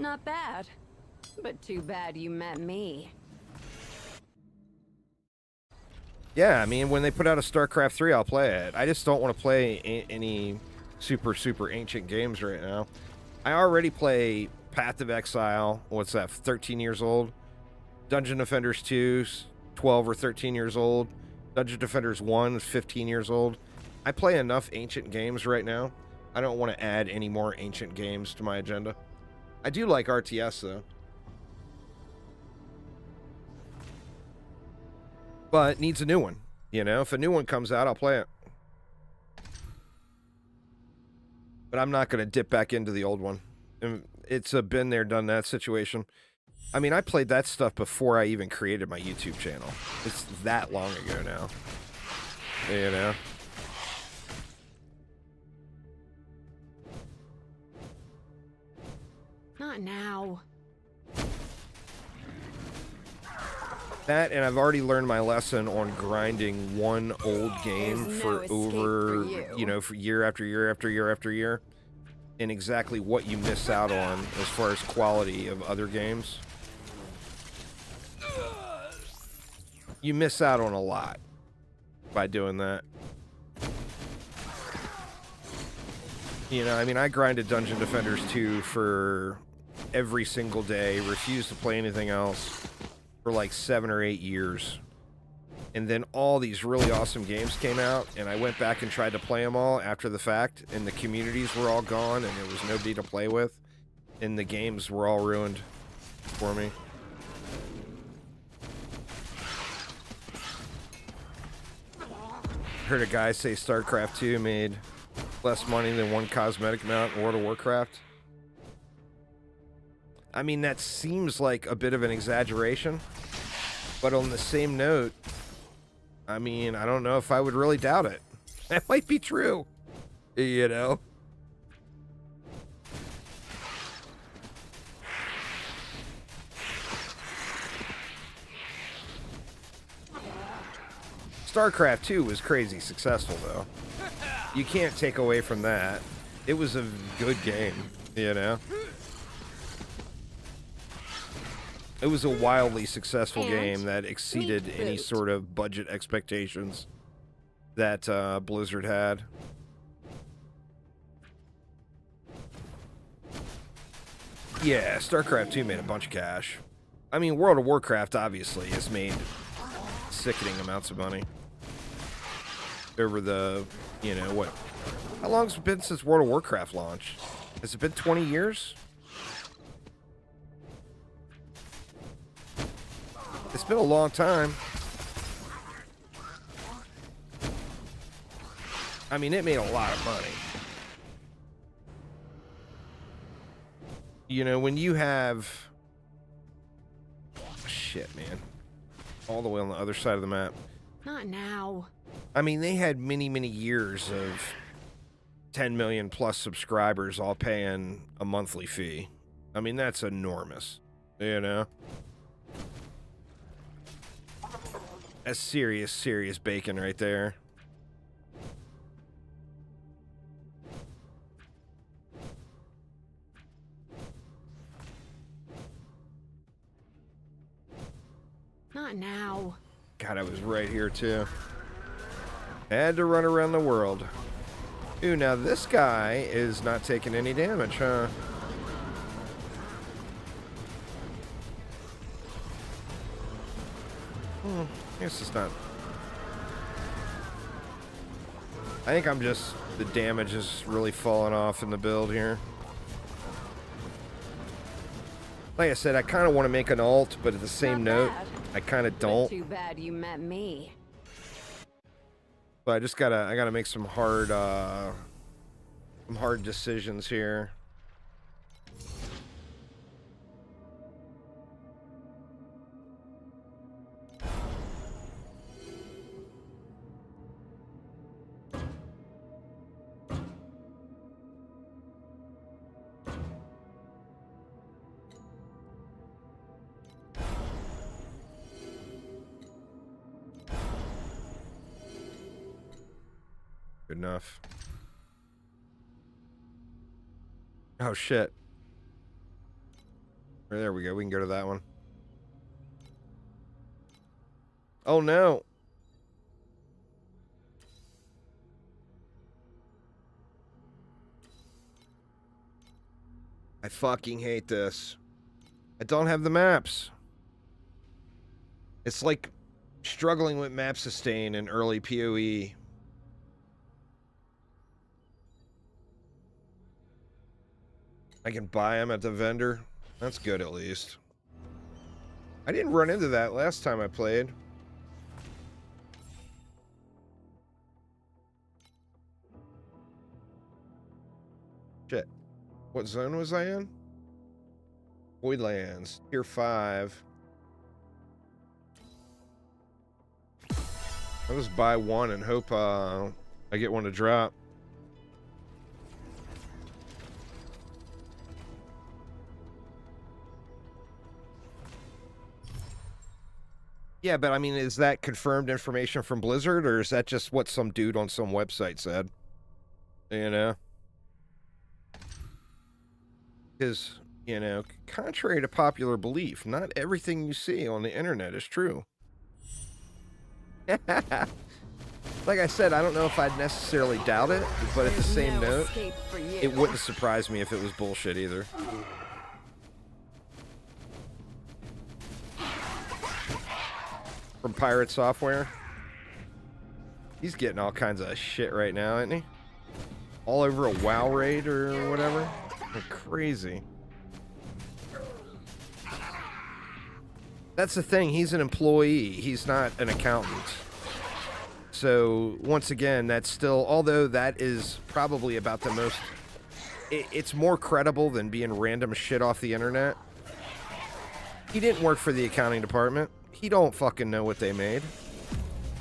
not bad. But too bad you met me. Yeah, I mean, when they put out a StarCraft 3, I'll play it. I just don't want to play any super ancient games right now. I already play Path of Exile. What's that, 13 years old? Dungeon Defenders 2 's 12 or 13 years old. Dungeon Defenders 1 is 15 years old. I play enough ancient games right now. I don't want to add any more ancient games to my agenda. I do like RTS, though. But needs a new one. You know, if a new one comes out, I'll play it. But I'm not going to dip back into the old one. It's a been there, done that situation. I mean, I played that stuff before I even created my YouTube channel. It's that long ago now. You know? Not now. That, and I've already learned my lesson on grinding one old game There's for no escape over, for you know, for year after year after year after year. And exactly what you miss out on as far as quality of other games. You miss out on a lot by doing that. You know, I mean, I grinded Dungeon Defenders 2 for every single day, refused to play anything else for like 7 or 8 years. And then all these really awesome games came out, and I went back and tried to play them all after the fact, and the communities were all gone, and there was nobody to play with, and the games were all ruined for me. Heard a guy say StarCraft 2 made less money than one cosmetic mount in World of Warcraft. I mean, that seems like a bit of an exaggeration, but on the same note, I mean, I don't know if I would really doubt it. That might be true, you know? StarCraft 2 was crazy successful, though. You can't take away from that. It was a good game, you know? It was a wildly successful game that exceeded any sort of budget expectations that Blizzard had. Yeah, StarCraft 2 made a bunch of cash. I mean, World of Warcraft obviously has made sickening amounts of money over the, you know, what? How long has it been since World of Warcraft launched? Has it been 20 years? It's been a long time. I mean, it made a lot of money. You know, when you have... Shit, man. All the way on the other side of the map. Not now. I mean, they had many, many years of 10 million plus subscribers all paying a monthly fee. I mean, that's enormous. You know? That's serious, serious bacon right there. Not now. God, I was right here too. Had to run around the world. Ooh, now this guy is not taking any damage, huh? I guess it's not. I think I'm just... The damage is really falling off in the build here. Like I said, I kind of want to make an ult, but at the same note, I kind of don't. Too bad you met me. But I just gotta make some hard decisions here. Good enough. Oh, shit. There we go. We can go to that one. Oh, no. I fucking hate this. I don't have the maps. It's like struggling with map sustain in early PoE. I can buy them at the vendor. That's good, at least. I didn't run into that last time I played. Shit. What zone was I in? Voidlands. Tier 5. I'll just buy one and hope I get one to drop. Yeah, but I mean, is that confirmed information from Blizzard, or is that just what some dude on some website said? You know? Because, you know, contrary to popular belief, not everything you see on the internet is true. Like I said, I don't know if I'd necessarily doubt it, but at the same note, it wouldn't surprise me if it was bullshit either. From Pirate Software. He's getting all kinds of shit right now, isn't he? All over a WoW raid or whatever. Like crazy. That's the thing, he's an employee. He's not an accountant. So, once again, that's still, although that is probably about the most, it's more credible than being random shit off the internet. He didn't work for the accounting department. He don't fucking know what they made.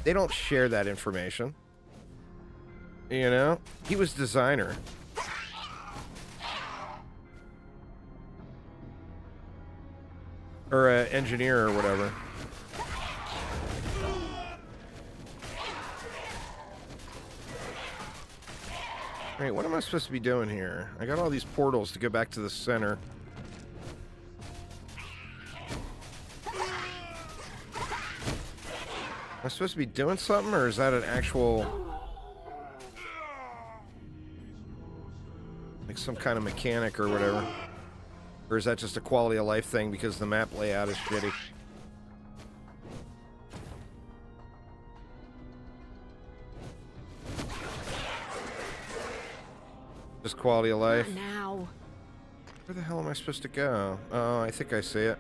They don't share that information. You know? He was designer. Or engineer or whatever. Alright, what am I supposed to be doing here? I got all these portals to go back to the center. Am I supposed to be doing something, or is that an actual... like some kind of mechanic or whatever? Or is that just a quality of life thing because the map layout is shitty? Just quality of life? Not now. Where the hell am I supposed to go? Oh, I think I see it.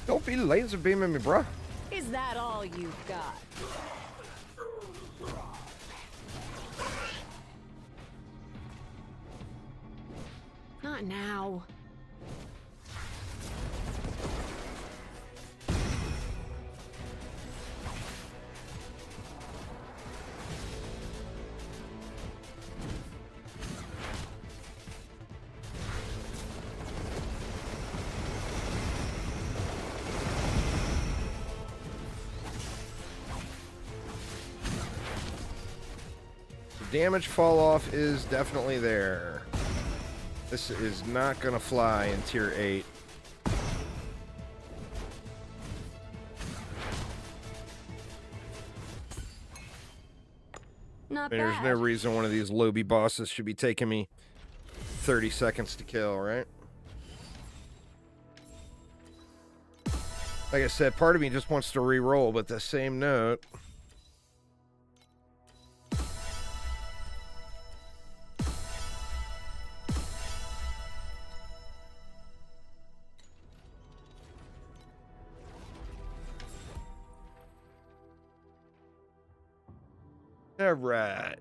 Don't be laser beaming me, bruh. Is that all you've got? Not now. Damage fall off is definitely there. This is not gonna fly in tier 8. Not There's bad. no reason one of these lobby bosses should be taking me 30 seconds to kill, right? Like I said, part of me just wants to re-roll, but the same note... All right.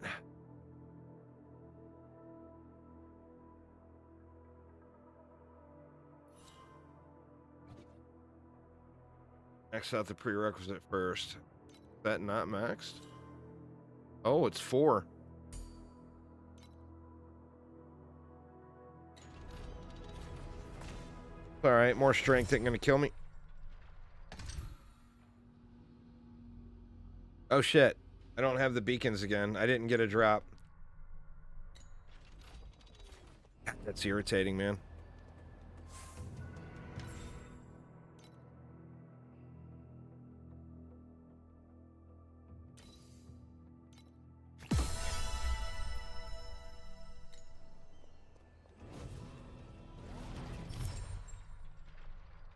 Max out the prerequisite first. Is that not maxed? Oh, it's 4. All right, more strength ain't gonna kill me. Oh shit. I don't have the beacons again. I didn't get a drop. That's irritating, man.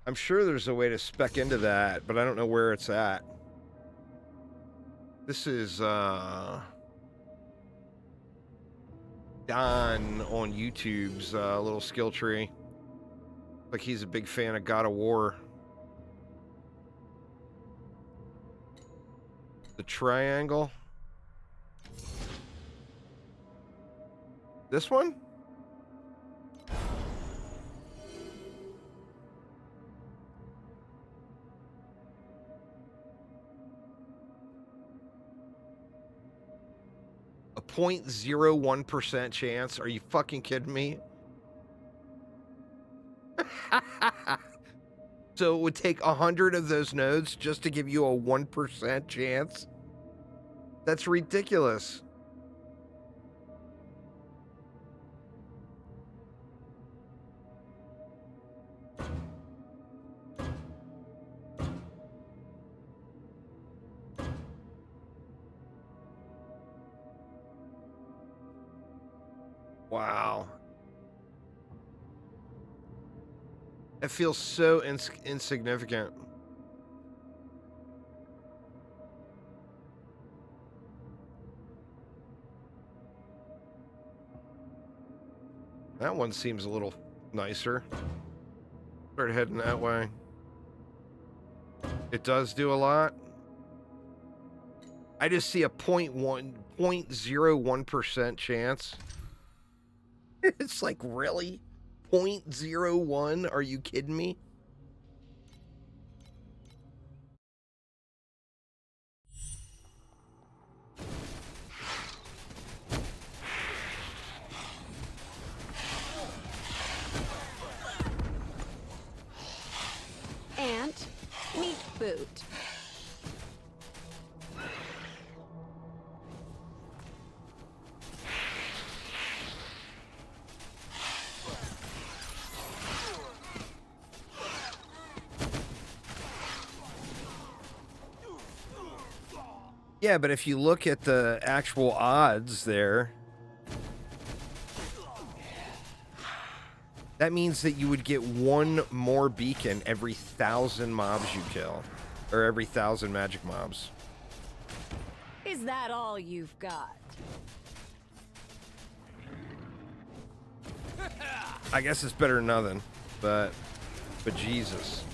I'm sure there's a way to spec into that, but I don't know where it's at. This is Don on YouTube's little skill tree. Like he's a big fan of God of War. The triangle. This one? A 0.01% chance? Are you fucking kidding me? So it would take 100 of those nodes just to give you a 1% chance? That's ridiculous. Wow. It feels so insignificant. That one seems a little nicer. Start heading that way. It does do a lot. I just see a 0.01% chance. It's like, really? 0.01? Are you kidding me? Ant, meat boot. Yeah, but if you look at the actual odds there, that means that you would get one more beacon every 1,000 mobs you kill, or every 1,000 magic mobs. Is that all you've got? I guess it's better than nothing, but Jesus.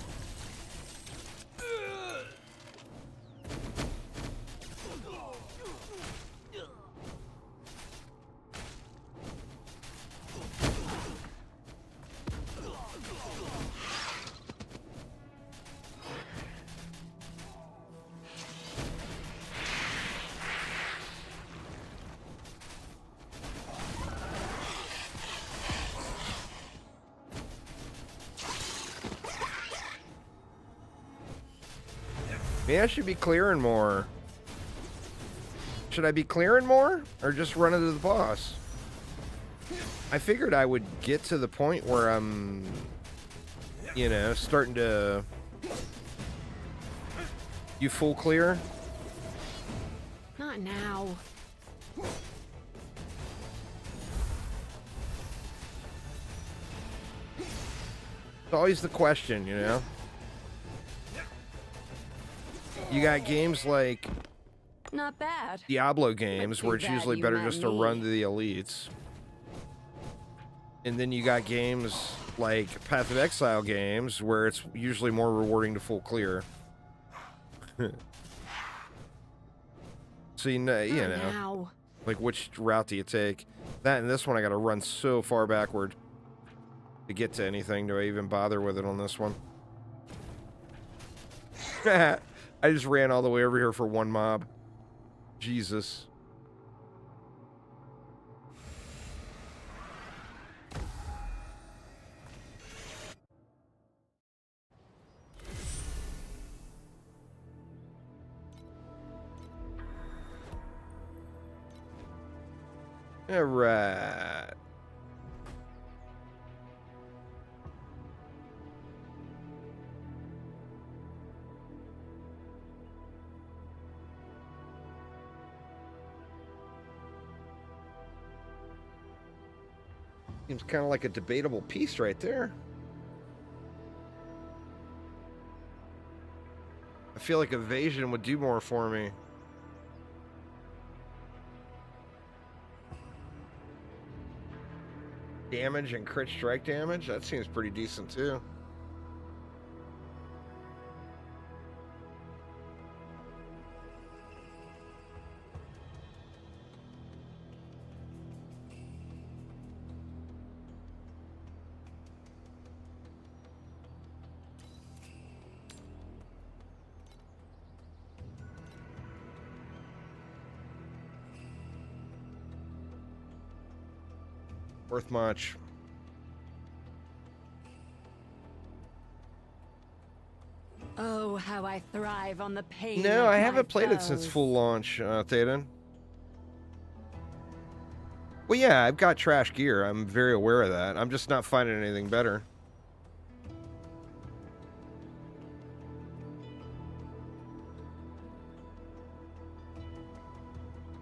Maybe I should be clearing more. Should I be clearing more or just run into the boss? I figured I would get to the point where I'm, you know, starting to... You full clear? Not now. It's always the question, you know? You got games like Not bad. Diablo games But too where it's bad usually you better met just to me. run to the elites. And then you got games like Path of Exile games where it's usually more rewarding to full clear. So you know, Now. like which route do you take? That and this one I got to run so far backward to get to anything. Do I even bother with it on this one? I just ran all the way over here for one mob. Jesus. All right. Seems kind of like a debatable piece right there. I feel like evasion would do more for me. Damage and crit strike damage? That seems pretty decent too. Worth much. Oh, how I thrive on the pain. No, of I my haven't played it since foes. full launch, Theoden. Well, yeah, I've got trash gear. I'm very aware of that. I'm just not finding anything better.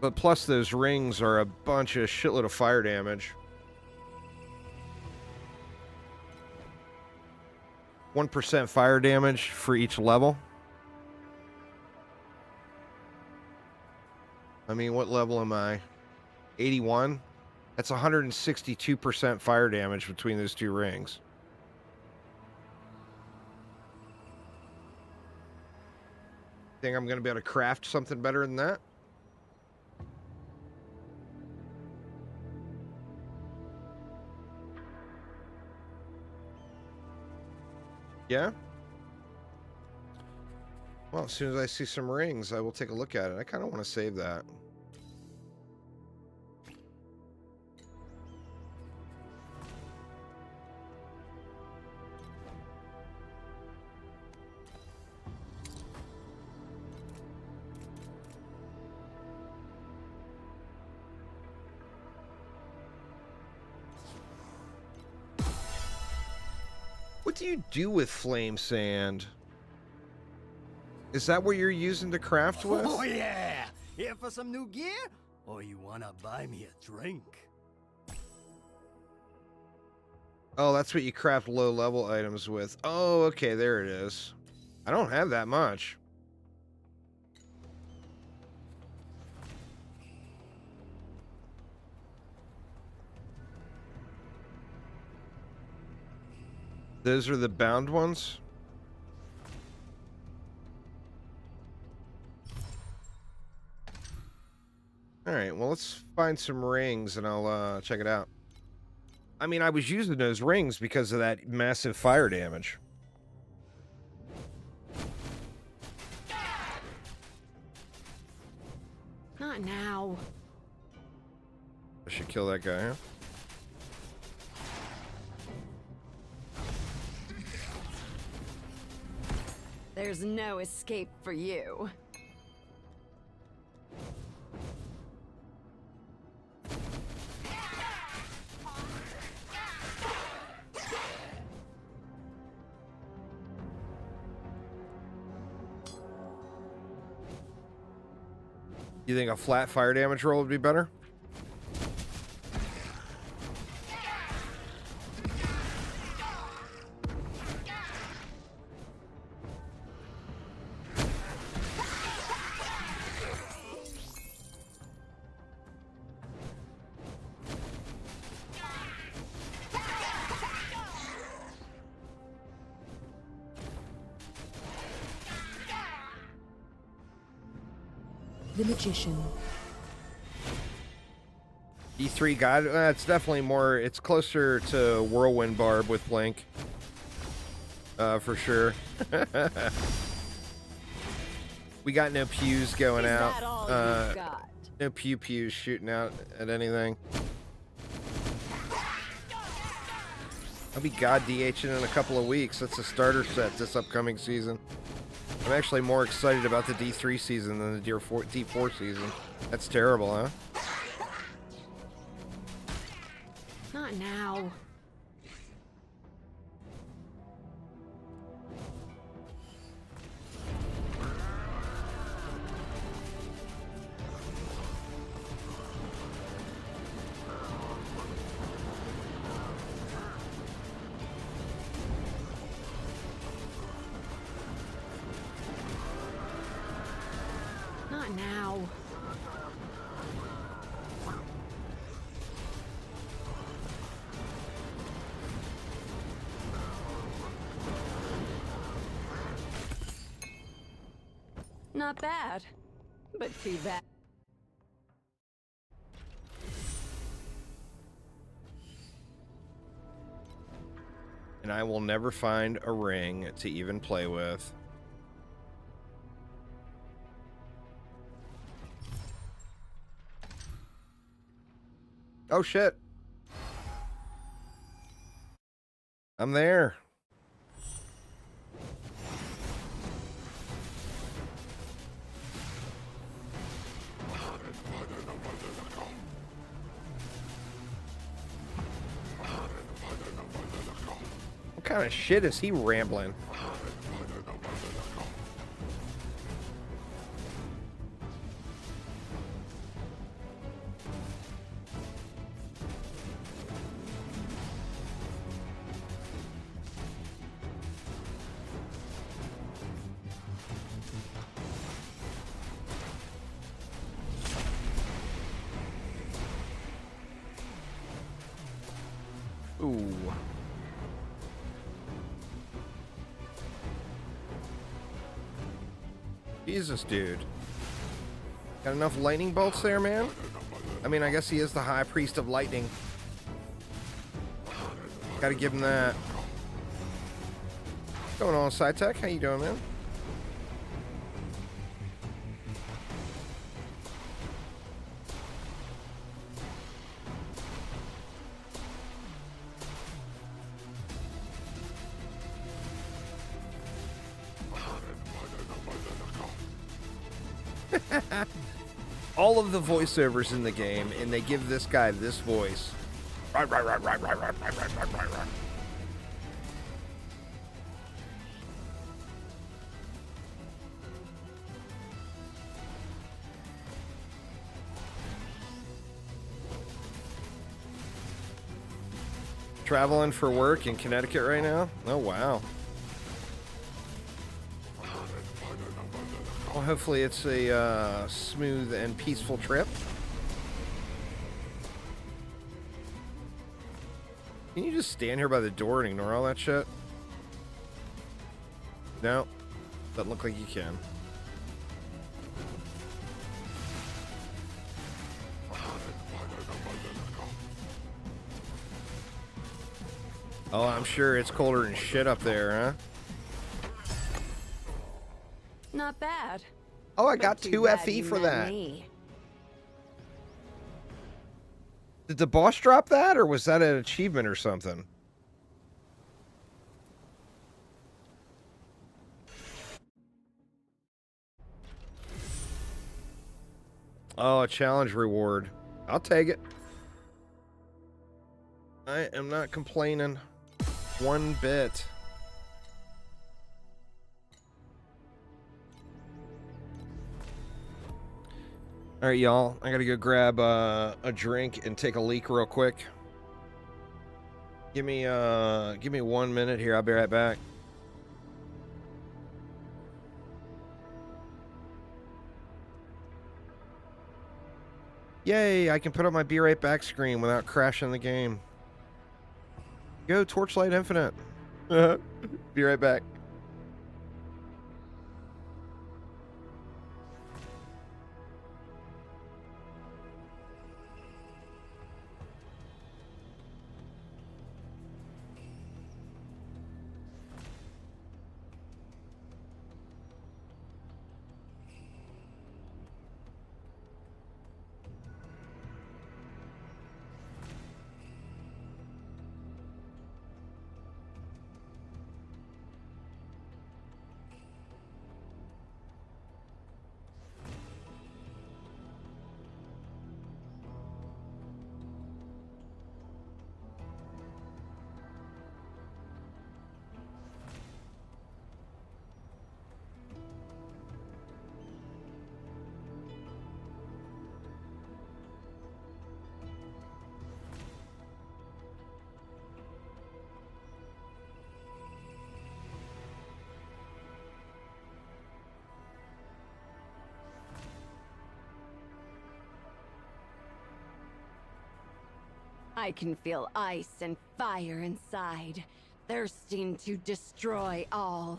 But plus those rings are a bunch of shitload of fire damage. 1% fire damage for each level. I mean, what level am I? 81? That's 162% fire damage between those two rings. Think I'm going to be able to craft something better than that? Yeah? Well, as soon as I see some rings, I will take a look at it. I kind of want to save that. What do you do with flame sand? Is that what you're using to craft with? Oh yeah! Here for some new gear? Or you wanna buy me a drink? Oh, that's what you craft low level items with. Oh, okay, there it is. I don't have that much. Those are the bound ones? Alright, well, let's find some rings and I'll check it out. I mean, I was using those rings because of that massive fire damage. Not now. I should kill that guy, huh? There's no escape for you. You think a flat fire damage roll would be better? The Magician. E3 God, it's definitely more, it's closer to Whirlwind Barb with Blink. For sure. We got no pews going Is out. that all you've got? No pews shooting out at anything. I'll be God DHing in a couple of weeks. That's a starter set this upcoming season. I'm actually more excited about the D3 season than the D4 season. That's terrible, huh? Not now. Not now. Not bad, but too bad. And I will never find a ring to even play with. Oh shit. I'm there. What kind of shit is he rambling? Ooh. Jesus, dude. Got enough lightning bolts there, man? I mean, I guess he is the high priest of lightning. Gotta give him that. What's going on, SciTech? How you doing, man? All of the voiceovers in the game, and they give this guy this voice. Right. Traveling for work in Connecticut right now? Oh, wow. Well, hopefully it's a smooth and peaceful trip. Can you just stand here by the door and ignore all that shit? No, doesn't look like you can. Oh, I'm sure it's colder than shit up there, huh? Not bad. Oh, I but got too 2 bad FE you for met that. me. Did the boss drop that, or was that an achievement or something? Oh, a challenge reward. I'll take it. I am not complaining one bit. All right, y'all. I gotta go grab a drink and take a leak real quick. Give me 1 minute here. I'll be right back. Yay! I can put up my be right back screen without crashing the game. Go Torchlight Infinite. Be right back. I can feel ice and fire inside, thirsting to destroy all.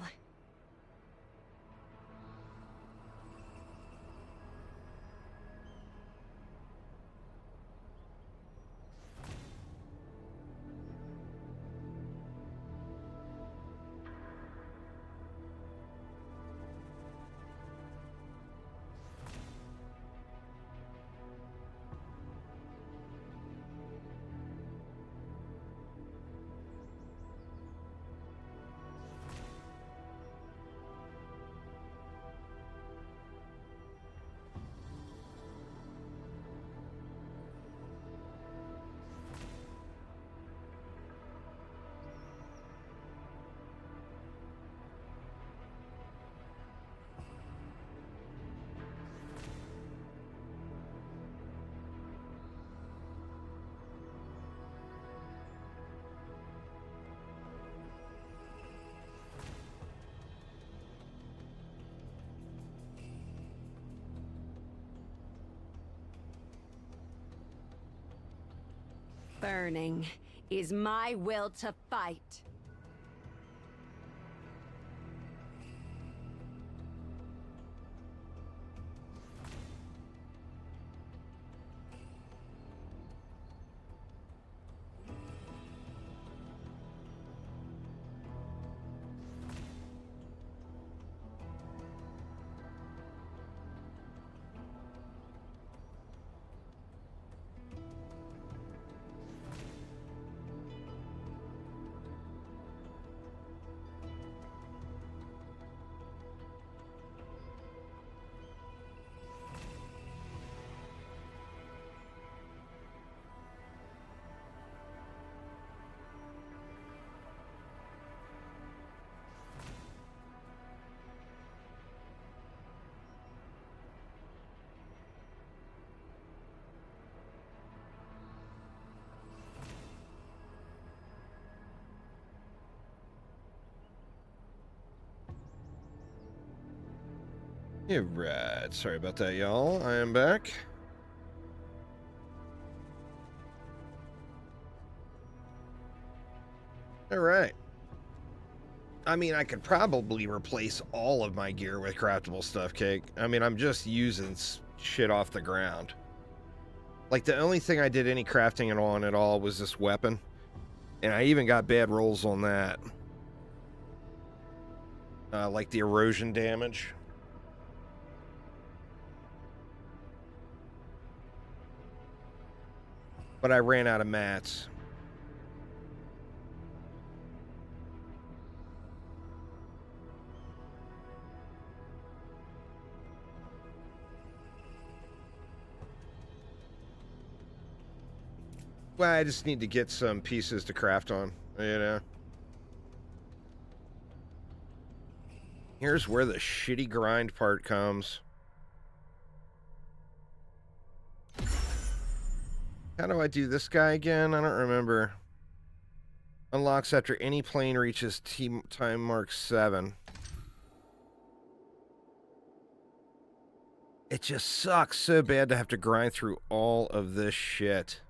Burning is my will to fight. Yeah, right. Sorry about that, y'all. I am back. All right. I mean, I could probably replace all of my gear with craftable stuff, Cake. I mean, I'm just using shit off the ground. Like, the only thing I did any crafting on at all was this weapon. And I even got bad rolls on that. Like the erosion damage. But I ran out of mats. Well, I just need to get some pieces to craft on, you know. Here's where the shitty grind part comes. How do I do this guy again? I don't remember. Unlocks after any plane reaches time mark 7. It just sucks so bad to have to grind through all of this shit.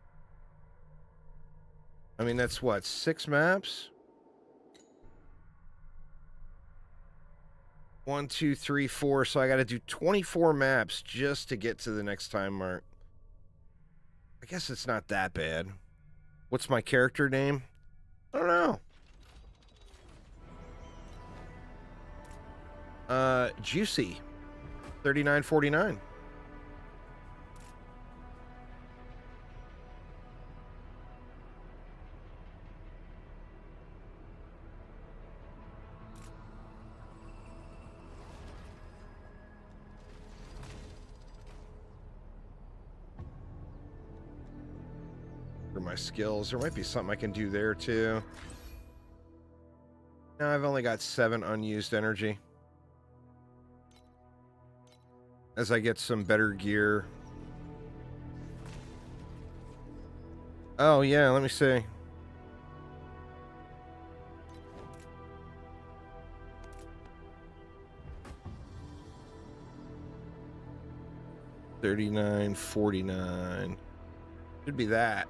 I mean, that's what, 6 maps? 1, 2, 3, 4. So I got to do 24 maps just to get to the next time mark. I guess it's not that bad. What's my character name? I don't know. Juicy. 3949. For my skills, there might be something I can do there too. Now I've only got 7 unused energy. As I get some better gear. Oh yeah, let me see. $39.49. Should be that.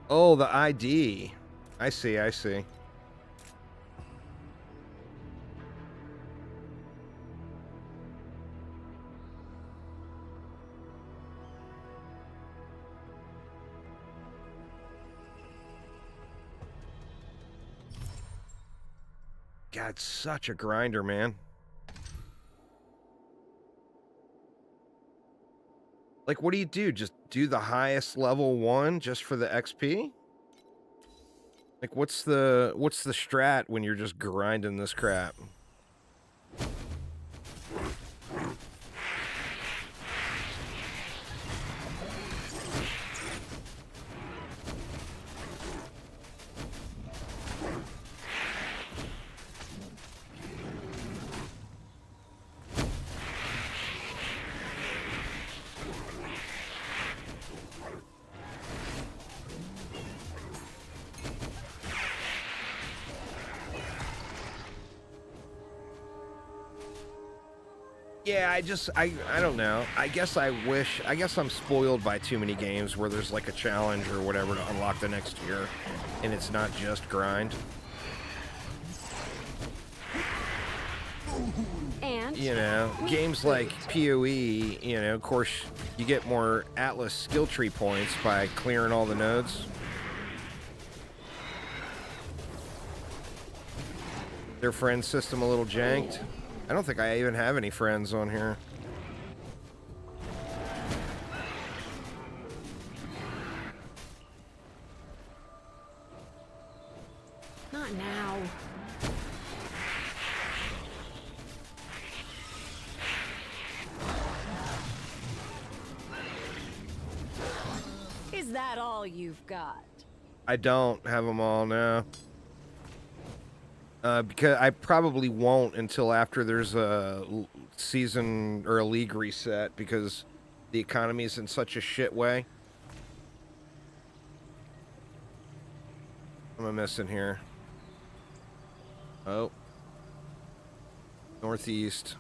Oh, the ID. I see, I see. God, such a grinder, man. Like, what do you do? Just do the highest level one just for the XP? Like, what's the strat when you're just grinding this crap? Yeah, I don't know. I guess I'm spoiled by too many games where there's like a challenge or whatever to unlock the next tier, and it's not just grind. And You know, games like PoE, you know, of course, you get more Atlas skill tree points by clearing all the nodes. Their friend system a little janked. I don't think I even have any friends on here. not now. Is that all you've got? I don't have them all now. Because I probably won't until after there's a season or a league reset because the economy is in such a shit way. What am I missing here? Oh. Northeast.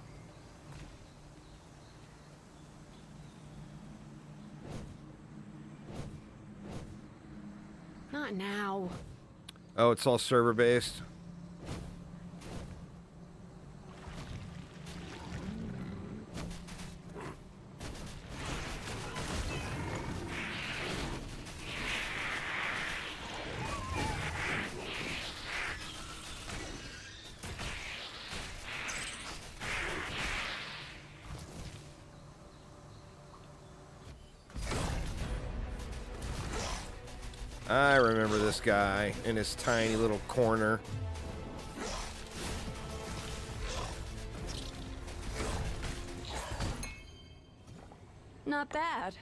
Not now. Oh, it's all server based. I remember this guy in his tiny little corner. Not bad.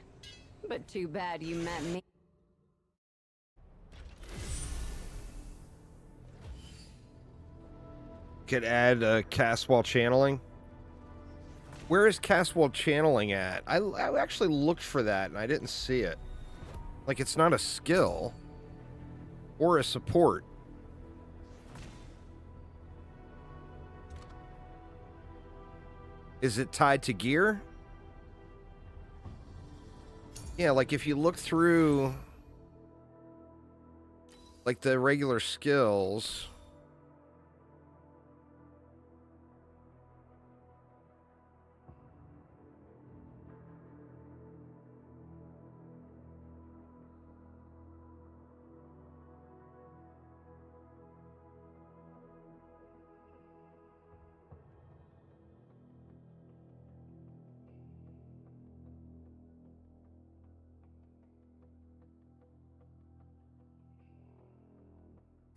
But too bad you met me. Could add cast while channeling. Where is cast while channeling at? I actually looked for that and I didn't see it. Like, it's not a skill or a support. Is it tied to gear? Yeah, like if you look through like the regular skills.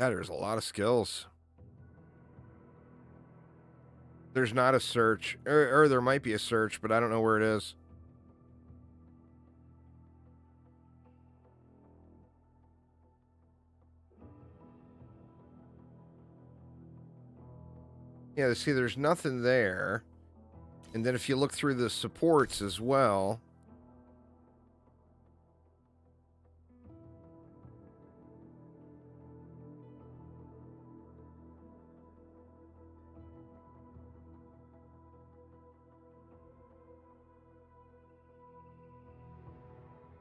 Yeah, there's a lot of skills. There's not a search, or there might be a search, but I don't know where it is. Yeah, see, there's nothing there. And then if you look through the supports as well.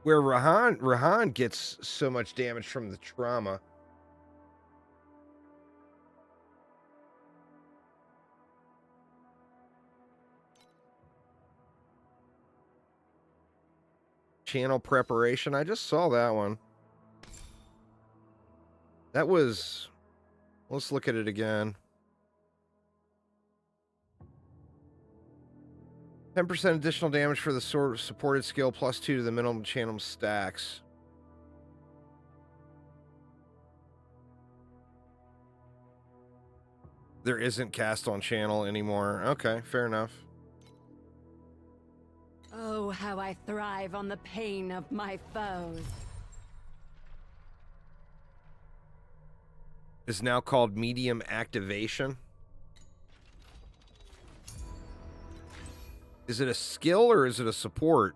Where Rahan gets so much damage from the trauma. Channel preparation. I just saw that one. That was... Let's look at it again. 10% additional damage for the supported skill, +2 to the minimum channel stacks. There isn't cast on channel anymore. Okay, fair enough. Oh, how I thrive on the pain of my foes. Is now called medium activation. Is it a skill or is it a support?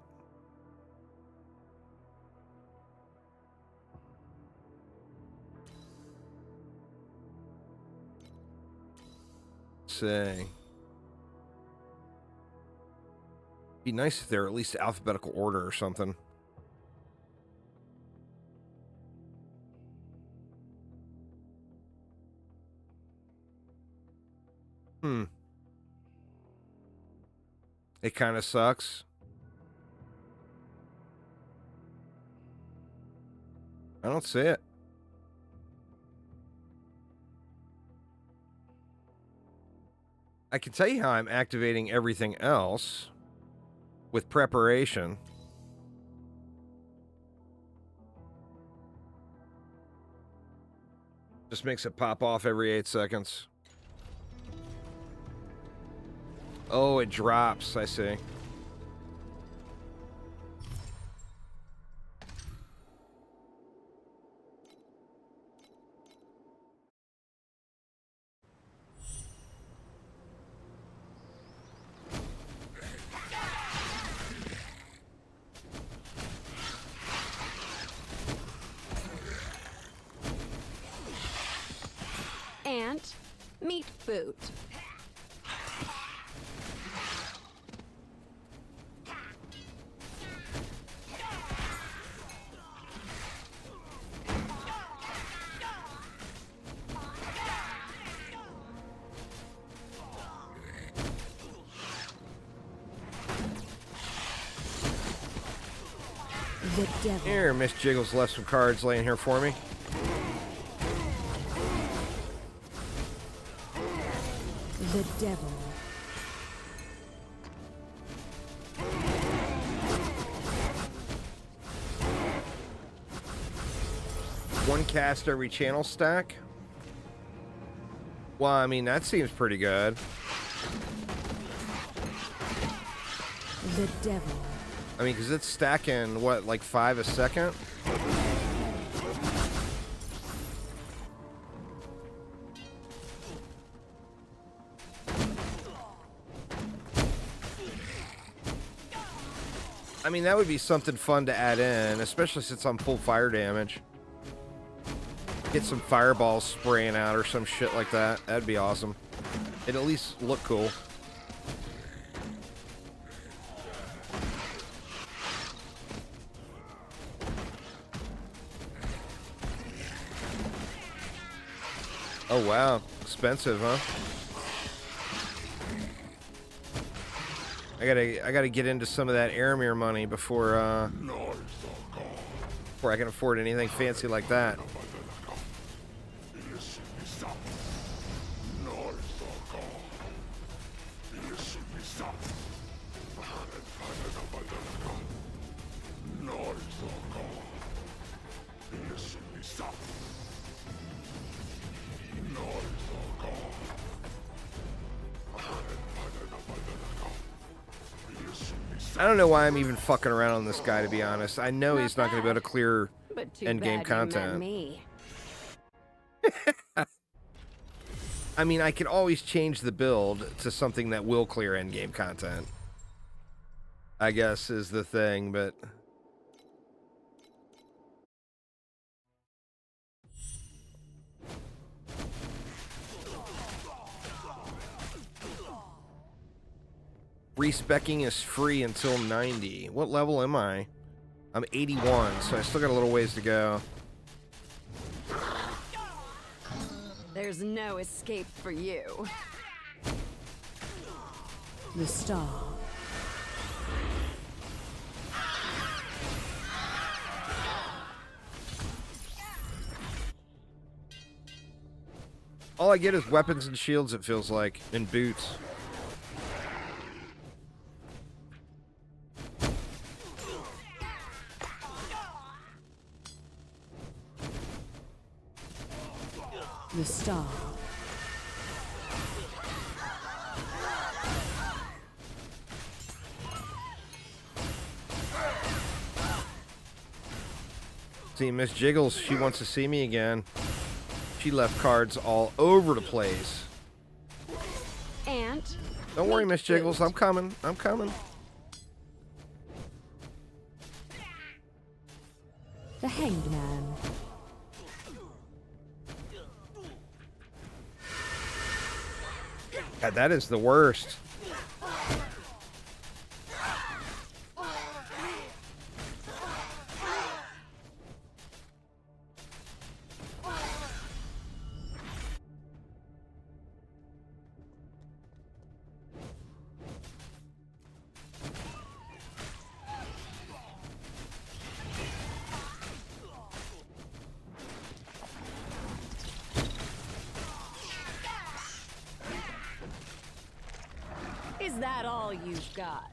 Let's see. Be nice if they're at least alphabetical order or something. It kind of sucks. I don't see it. I can tell you how I'm activating everything else with preparation. Just makes it pop off every 8 seconds. Oh, it drops, I see. Ant, meat boot. The devil. Here, Miss Jiggles left some cards laying here for me. The devil. One cast every channel stack? Well, I mean, that seems pretty good. The devil. I mean, because it's stacking, what, like 5 a second? I mean, that would be something fun to add in, especially since I'm full fire damage. Get some fireballs spraying out or some shit like that. That'd be awesome. It'd at least look cool. Oh wow, expensive, huh? I gotta get into some of that Aramir money before I can afford anything fancy like that. I don't know why I'm even fucking around on this guy, to be honest. I know he's not going to be able to clear But too endgame bad you met content. me. I mean, I can always change the build to something that will clear endgame content, I guess, is the thing, but... Respecking is free until 90. What level am I? I'm 81, so I still got a little ways to go. There's no escape for you. The star. All I get is weapons and shields, it feels like, and boots. The star. See, Miss Jiggles, she wants to see me again. She left cards all over the place. And Don't worry, Miss Jiggles, I'm coming. I'm coming. The Hanged Man. God, that is the worst. is that all you've got?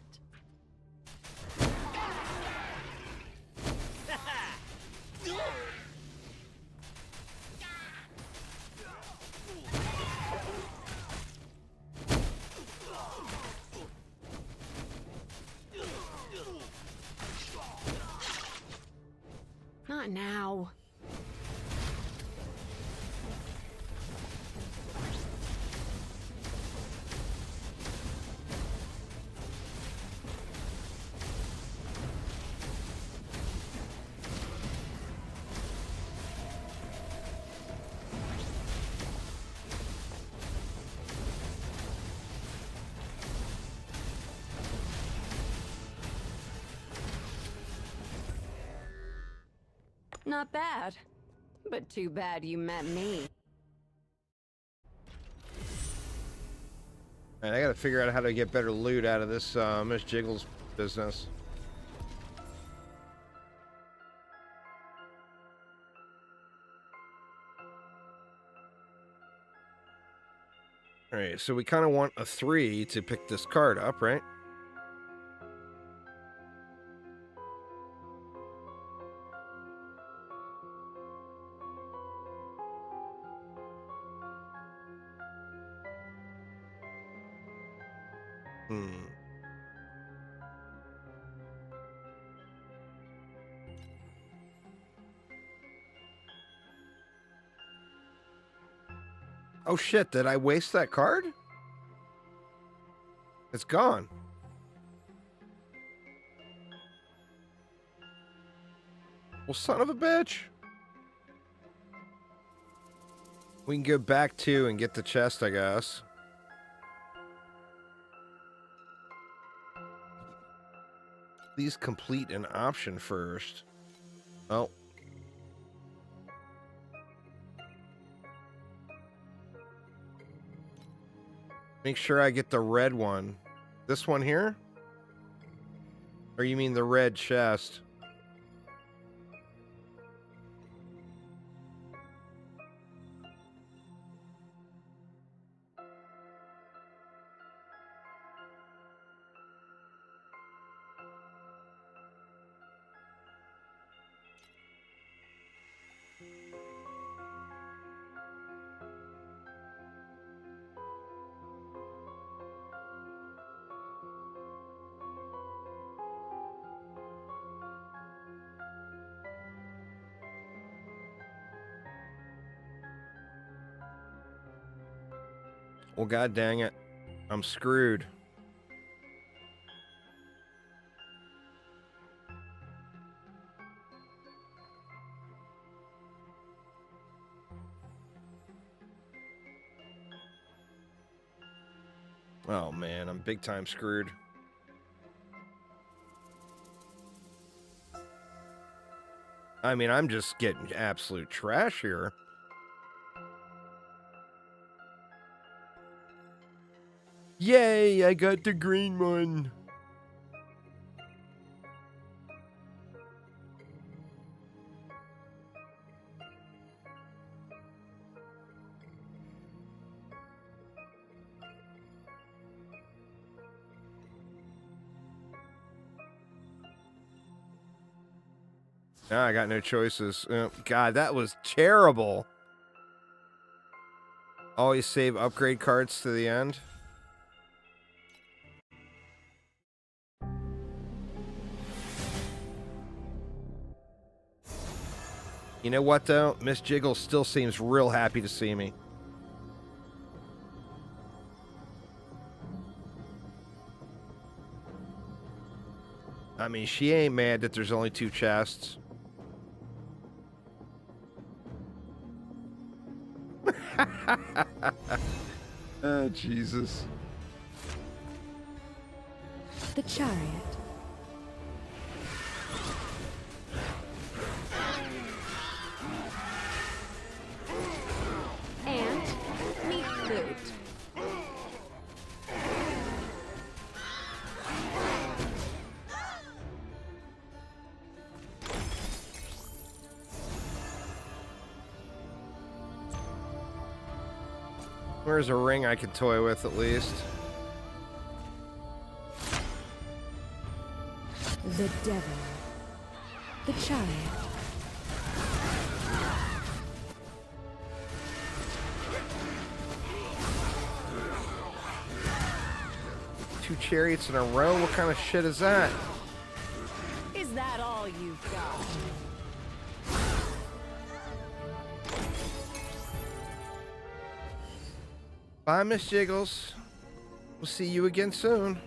Not now. Not bad. But too bad you met me. Alright, I gotta figure out how to get better loot out of this Miss Jiggles business. Alright, so we kind of want a 3 to pick this card up, right? Oh shit, did I waste that card? It's gone. Well, son of a bitch. We can go back to and get the chest, I guess. Please complete an option first. Oh. Make sure I get the red one. This one here? Or you mean the red chest? Well, god dang it. I'm screwed. Oh man, I'm big time screwed. I mean, I'm just getting absolute trash here. Yay, I got the green one. Now I got no choices. God, that was terrible. Always save upgrade cards to the end. You know what, though? Miss Jiggle still seems real happy to see me. I mean, she ain't mad that there's only 2 chests. Oh, Jesus. The chariot. And meat flute. Where's a ring I can toy with at least? The devil. The chariot. Two chariots in a row? What kind of shit is that? Is that all you've got? Bye, Miss Jiggles. We'll see you again soon.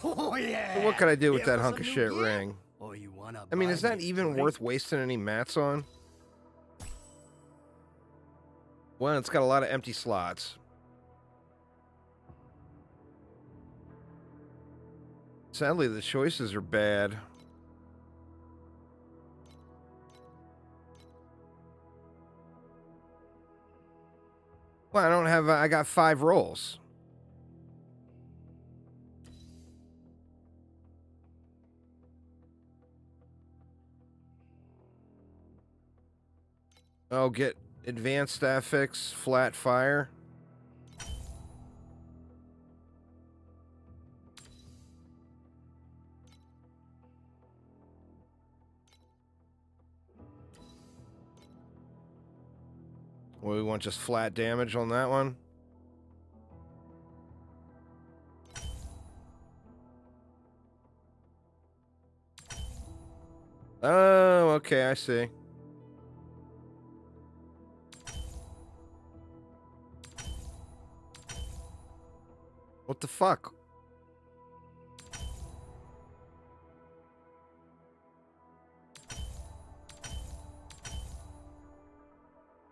Oh yeah. So what could I do with Here that for hunk some of new shit gear? ring? Or you wanna I mean, buy is that me a even drink? worth wasting any mats on? Well, it's got a lot of empty slots. Sadly, the choices are bad. Well, I don't have. I got 5 rolls. Oh, get advanced affix, flat fire. Well, we want just flat damage on that one. Oh, okay, I see. What the fuck?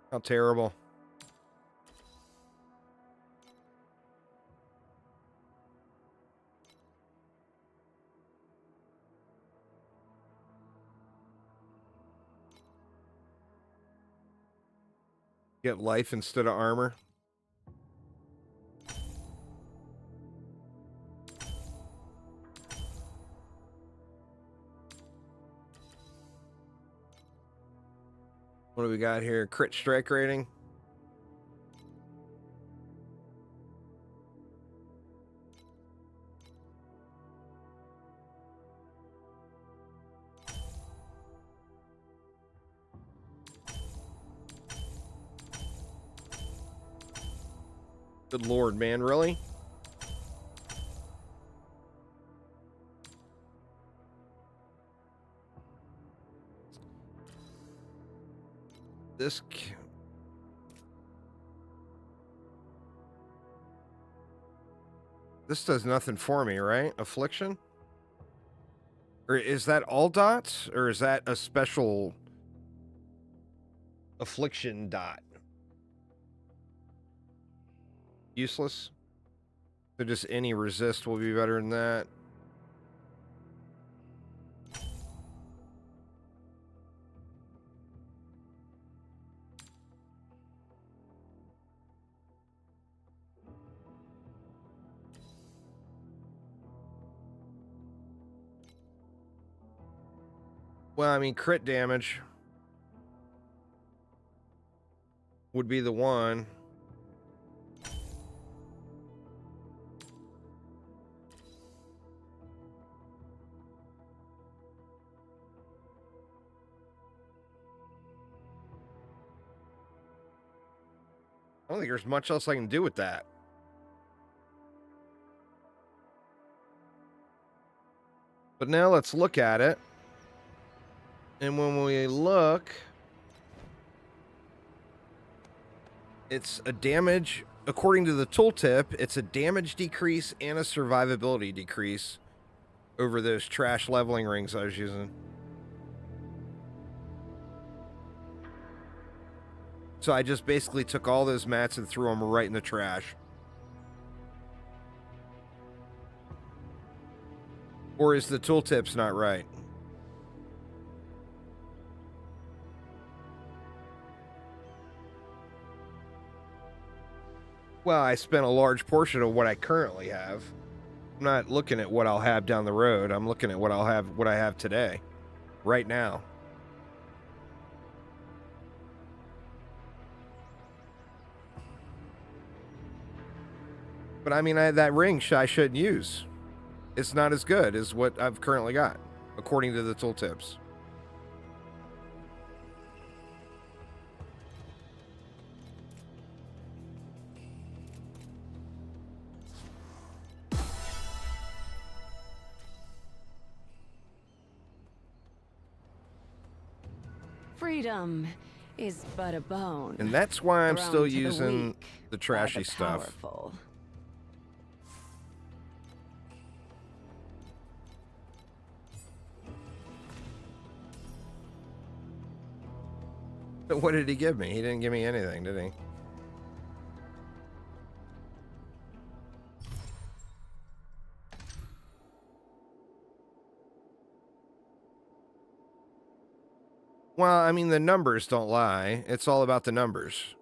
How terrible. Get life instead of armor. What do we got here? Crit strike rating. Good lord, man, really? This does nothing for me, right? Affliction? Or is that all dots? Or is that a special affliction dot? Useless? So just any resist will be better than that. Well, I mean, crit damage would be the one. I don't think there's much else I can do with that. But now let's look at it. And when we look, it's a damage, according to the tooltip, it's a damage decrease and a survivability decrease over those trash leveling rings I was using. So I just basically took all those mats and threw them right in the trash. Or is the tooltips not right? Well, I spent a large portion of what I currently have. I'm not looking at what I'll have down the road. I'm looking at what I have today, right now. But I mean, that ring I shouldn't use. It's not as good as what I've currently got, according to the tooltips. Freedom is but a bone. And that's why I'm thrown still to the using weak the by trashy the stuff. powerful. But what did he give me? He didn't give me anything, did he? Well, I mean, the numbers don't lie. It's all about the numbers.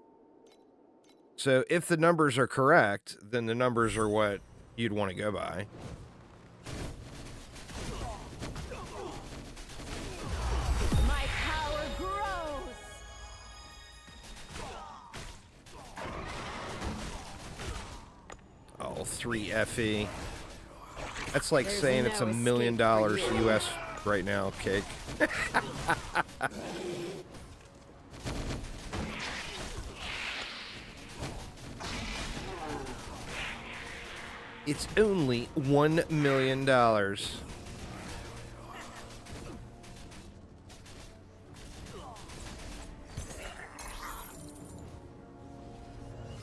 So if the numbers are correct, then the numbers are what you'd want to go by. My power grows. Oh, 3 FE. That's like There's saying it's no $1 million escape for you. US right now, cake. It's only $1 million.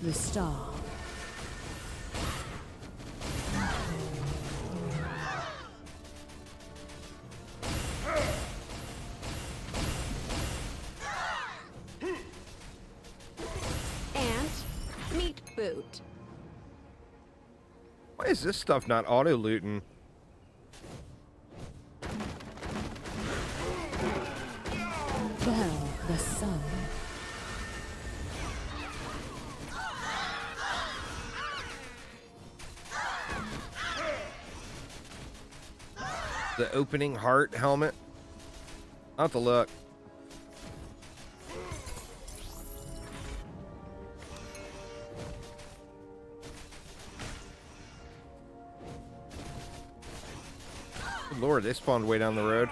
The star. And meat boot. Why is this stuff not auto-looting? Well, the sun. The opening heart helmet? I'll have to look. Good Lord, they spawned way down the road.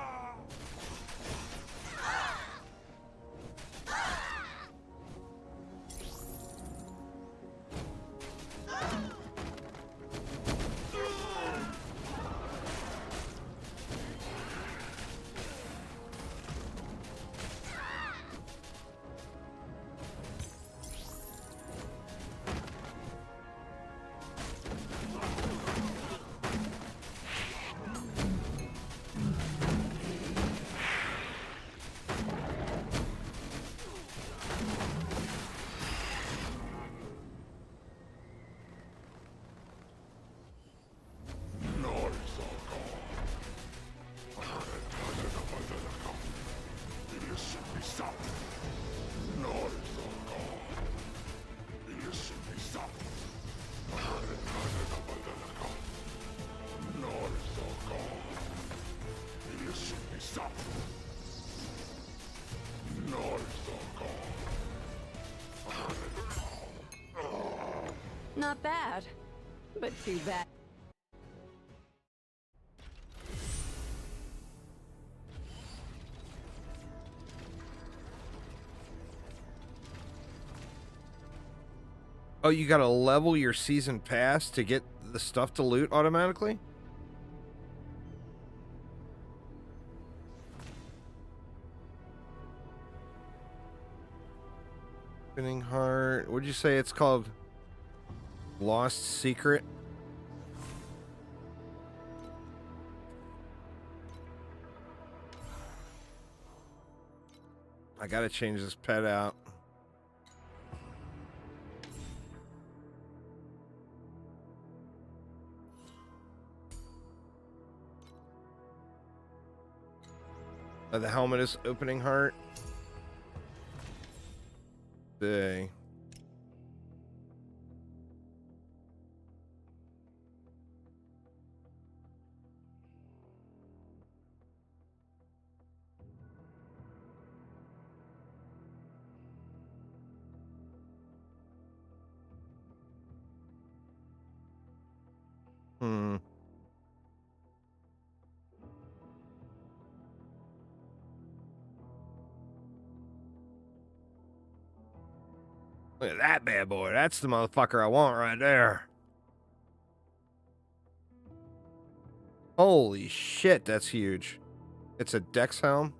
but too bad. Oh, you gotta level your season pass to get the stuff to loot automatically? Spinning Heart. What'd you say it's called? Lost Secret? I gotta change this pet out. The helmet is Opening Heart. Day. Look at that bad boy. That's the motherfucker I want right there. Holy shit, that's huge. It's a Dex helm.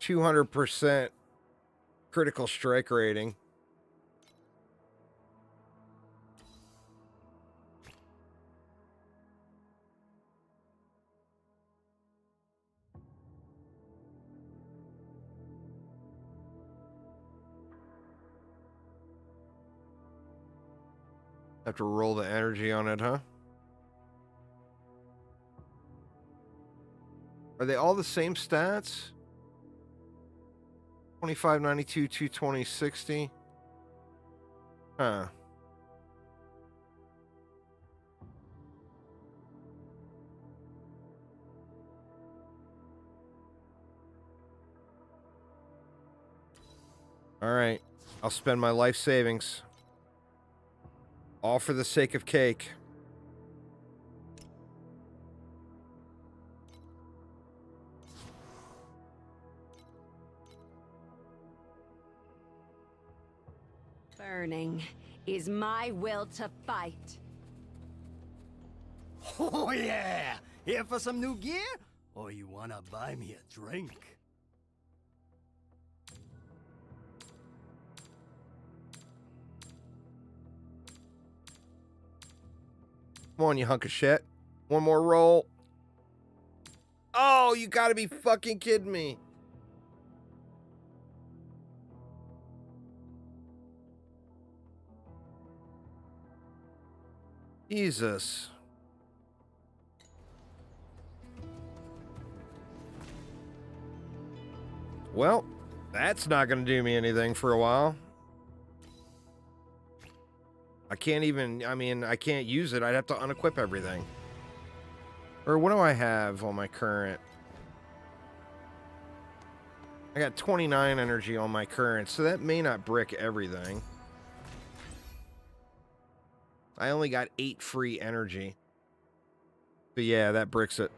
%200 critical strike rating. Have to roll the energy on it, huh? Are they all the same stats? 25, 92, 220, 60. Huh. All right. I'll spend my life savings. All for the sake of cake. Burning is my will to fight. Oh yeah! Here for some new gear? Or you wanna buy me a drink? Come on, you hunk of shit. One more roll. Oh, you gotta be fucking kidding me. Jesus. Well, that's not going to do me anything for a while. I can't even, I mean, I can't use it. I'd have to unequip everything. Or what do I have on my current? I got 29 energy on my current, so that may not brick everything. I only got 8 free energy. But yeah, that bricks it.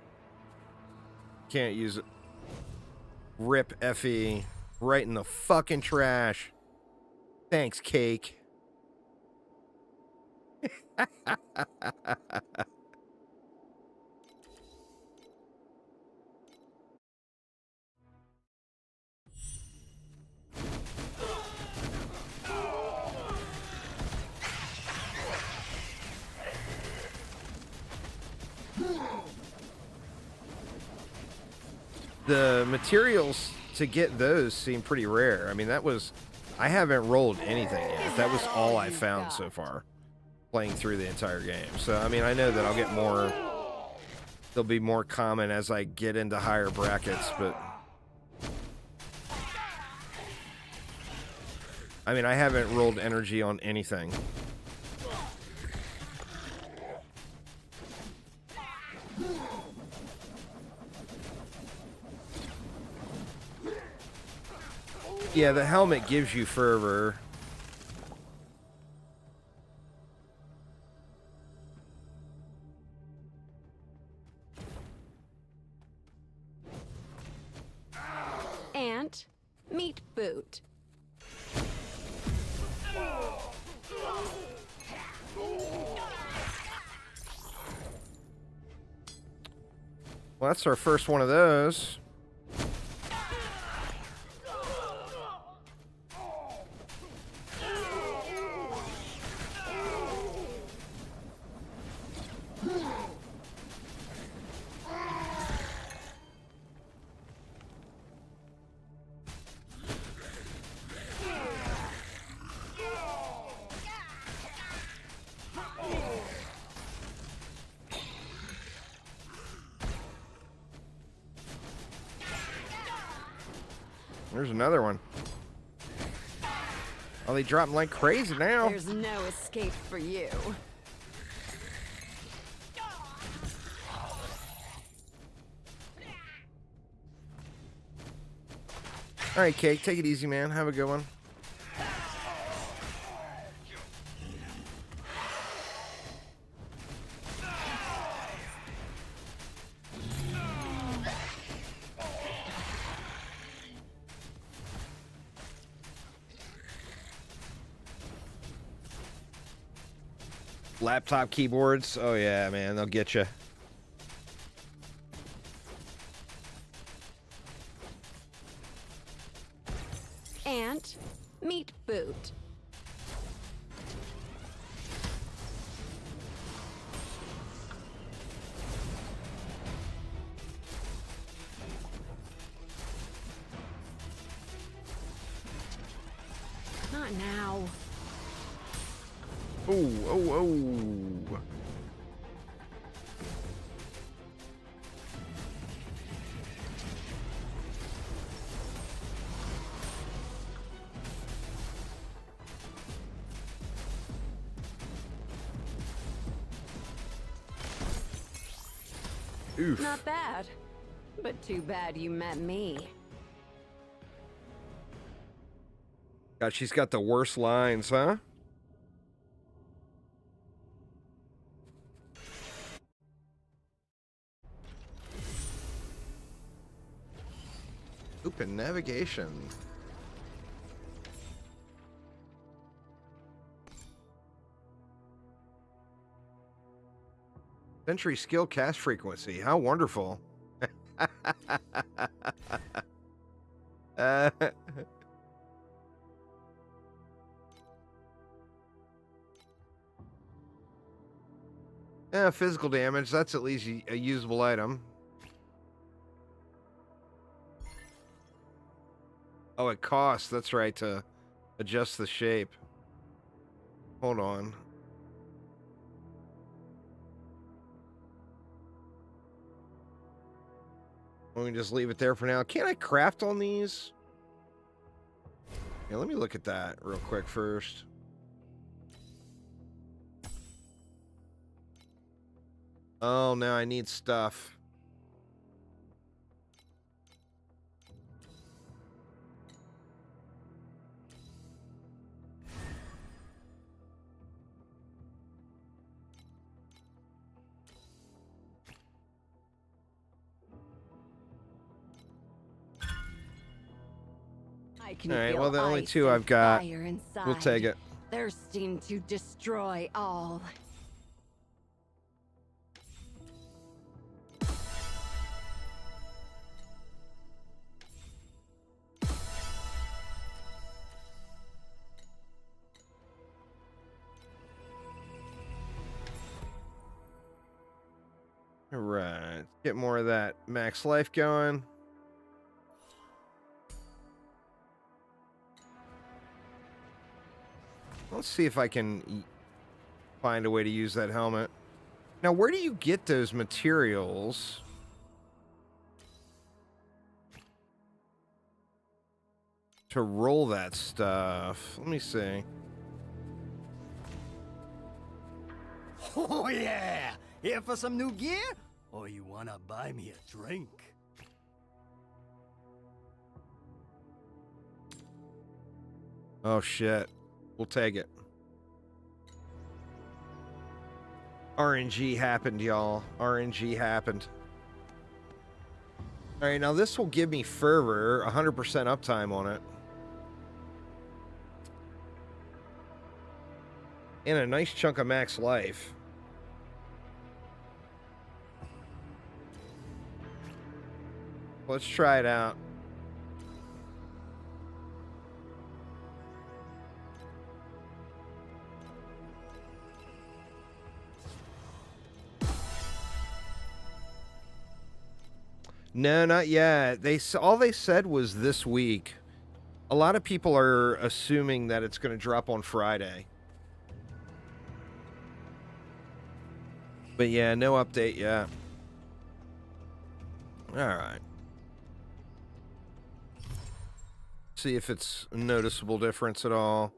Can't use it. Rip FE. Right in the fucking trash. Thanks, cake. The materials to get those seem pretty rare. I mean, that was... I haven't rolled anything yet. That was all I found so far, playing through the entire game. So, I mean, I know that I'll get more... They'll be more common as I get into higher brackets, but... I mean, I haven't rolled energy on anything. Yeah, the helmet gives you fervor. Ant, meat boot. Well, that's our first one of those. There's another one. Oh, they drop them like crazy now. There's no escape for you. All right, Cake, take it easy, man. Have a good one. Laptop keyboards. Oh, yeah, man. They'll get you. Ant, meat boot. Not now. Oh, oh, oh. Oof. Not bad. But too bad you met me. God, she's got the worst lines, huh? Open navigation. Sentry skill cast frequency. How wonderful. Yeah, physical damage. That's at least a usable item. Oh, it costs. That's right, to adjust the shape. Hold on. Let me just leave it there for now. Can't I craft on these? Yeah, let me look at that real quick first. Oh, now I need stuff. I can All right, feel well, the only ice two and I've got. fire inside, We'll take it. thirsting to destroy all. All right, get more of that max life going. Let's see if I can find a way to use that helmet. Now, where do you get those materials? to roll that stuff. Let me see. Oh yeah! Here for some new gear? Or you wanna buy me a drink? Oh shit. We'll take it. RNG happened, y'all. RNG happened. Alright, now this will give me fervor, 100% uptime on it. And a nice chunk of max life. Let's try it out. No, not yet. All they said was this week. A lot of people are assuming that it's going to drop on Friday. But yeah, no update yet. All right. See if it's a noticeable difference at all.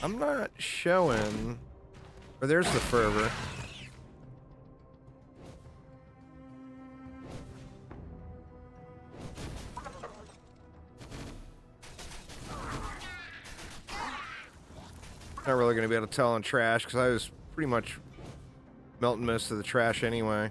I'm not showing. Or there's the fervor. Not really going to be able to tell on trash because I was pretty much melting most of the trash anyway.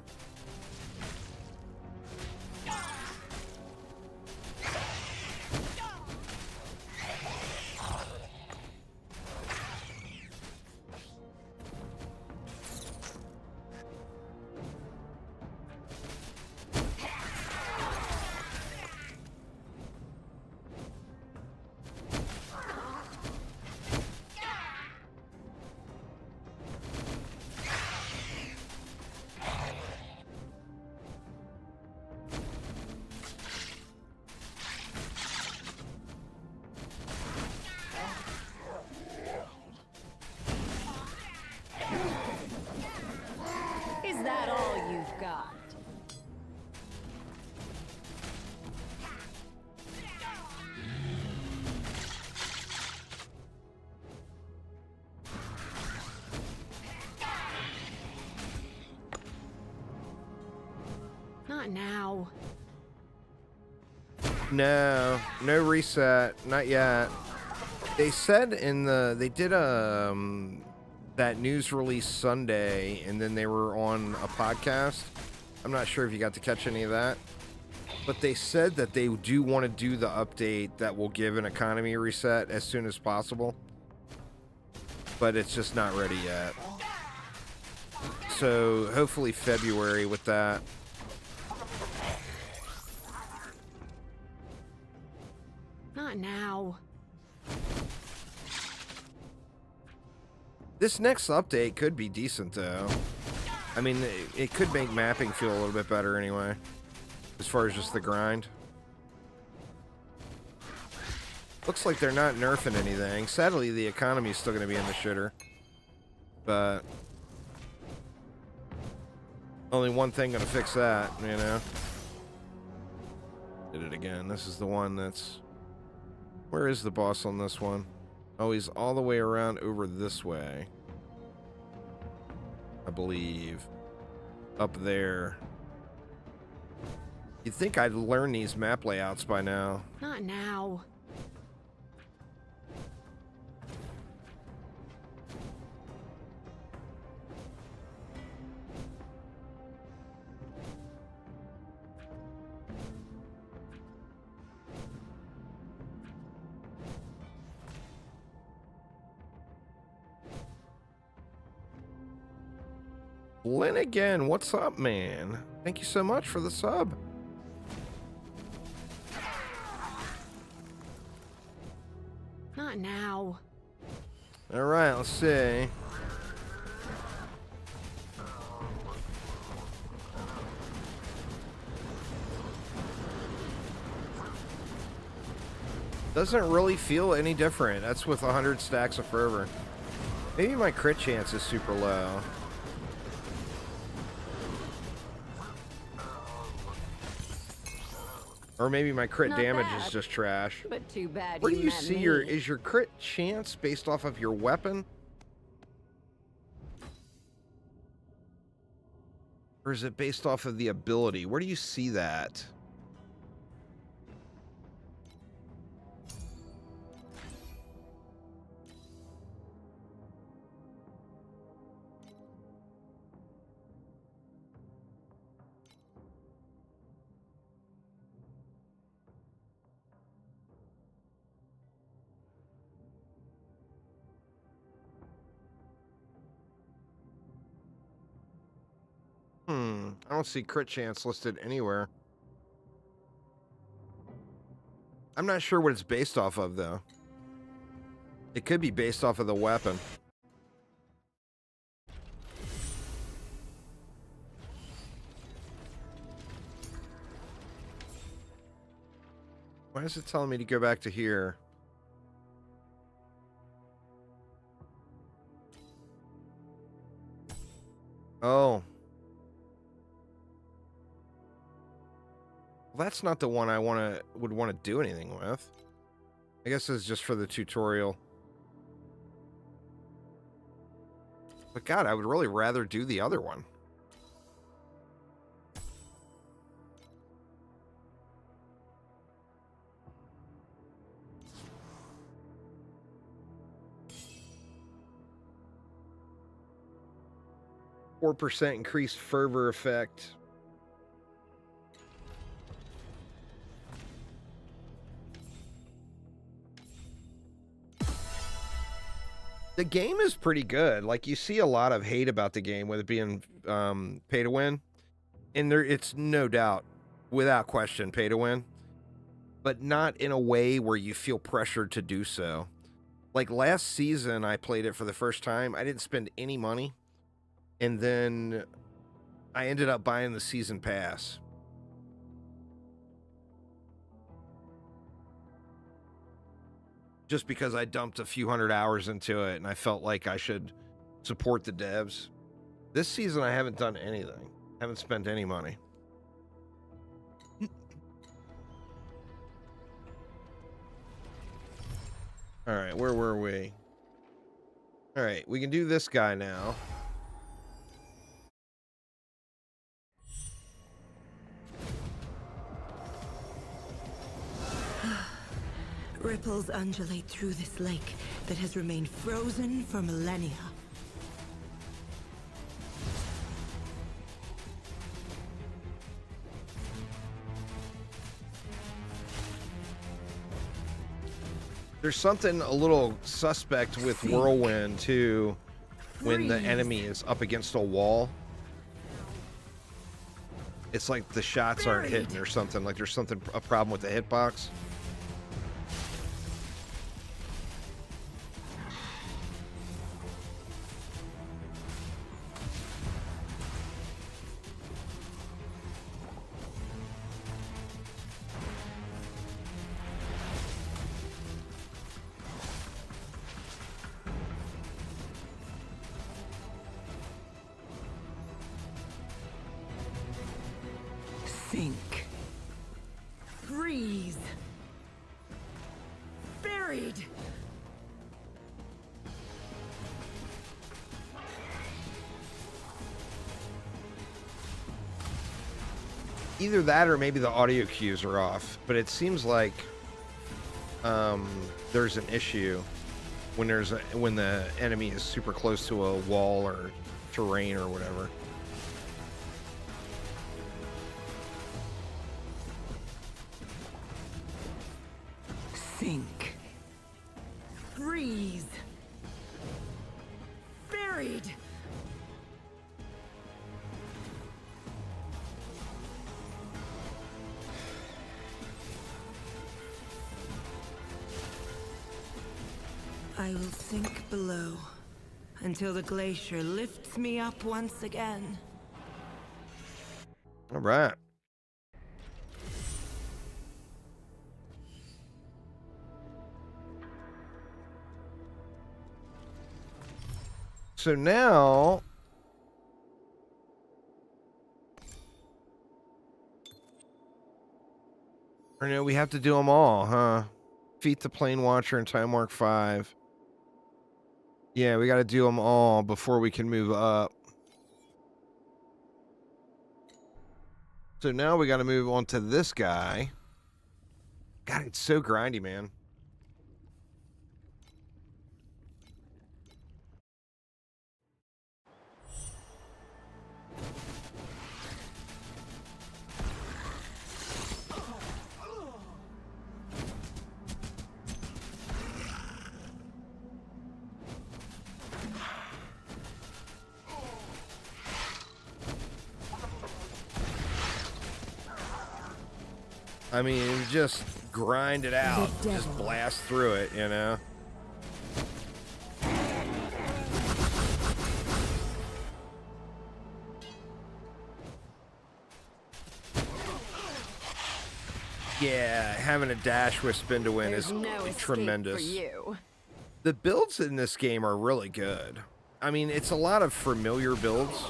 Is that all you've got? Not now. No reset, not yet. They said they did that news release Sunday, and then they were on a podcast. I'm not sure if you got to catch any of that, but they said that they do want to do the update that will give an economy reset as soon as possible, but it's just not ready yet. So hopefully February with that. Not now. This next update could be decent, though. I mean, it could make mapping feel a little bit better anyway, as far as just the grind. Looks like they're not nerfing anything. Sadly, the economy is still going to be in the shitter. But only one thing going to fix that, you know? Did it again. This is the one that's... Where is the boss on this one? Oh, he's all the way around over this way. I believe. Up there. You'd think I'd learn these map layouts by now. Not now. Lynn again, what's up, man? Thank you so much for the sub. Not now. All right, let's see. Doesn't really feel any different. That's with 100 stacks of fervor. Maybe my crit chance is super low. Or maybe my crit Not damage bad. is just trash. But too bad Where do you met see me. is your crit chance based off of your weapon? Or is it based off of the ability? Where do you see that? I don't see crit chance listed anywhere. I'm not sure what it's based off of, though. It could be based off of the weapon. Why is it telling me to go back to here? Oh. Well, that's not the one I would want to do anything with. I guess it's just for the tutorial. But God, I would really rather do the other one. %4 increased fervor effect. The game is pretty good. Like, you see a lot of hate about the game with it being pay to win. And it's no doubt, without question, pay to win. But not in a way where you feel pressured to do so. Like, last season, I played it for the first time. I didn't spend any money. And then I ended up buying the season pass. Just because I dumped a few hundred hours into it and I felt like I should support the devs. This season I haven't done anything. Haven't spent any money. All right, where were we? All right, we can do this guy now. Ripples undulate through this lake that has remained frozen for millennia. There's something a little suspect with Whirlwind, too, when the enemy is up against a wall. It's like the shots aren't hitting or something. Like there's a problem with the hitbox. Sink. Freeze. Buried. Either that or maybe the audio cues are off, but it seems like there's an issue when the enemy is super close to a wall or terrain or whatever. Sink. Freeze. Buried. I will sink below until the glacier lifts me up once again. All right. So now... Or no, we have to do them all, huh? Defeat the Plane Watcher in Time Warp 5. Yeah, we got to do them all before we can move up. So now we got to move on to this guy. God, it's so grindy, man. I mean, just grind it out. Just blast through it, you know? Yeah, having a dash with spin to win is tremendous. For you. The builds in this game are really good. I mean, it's a lot of familiar builds.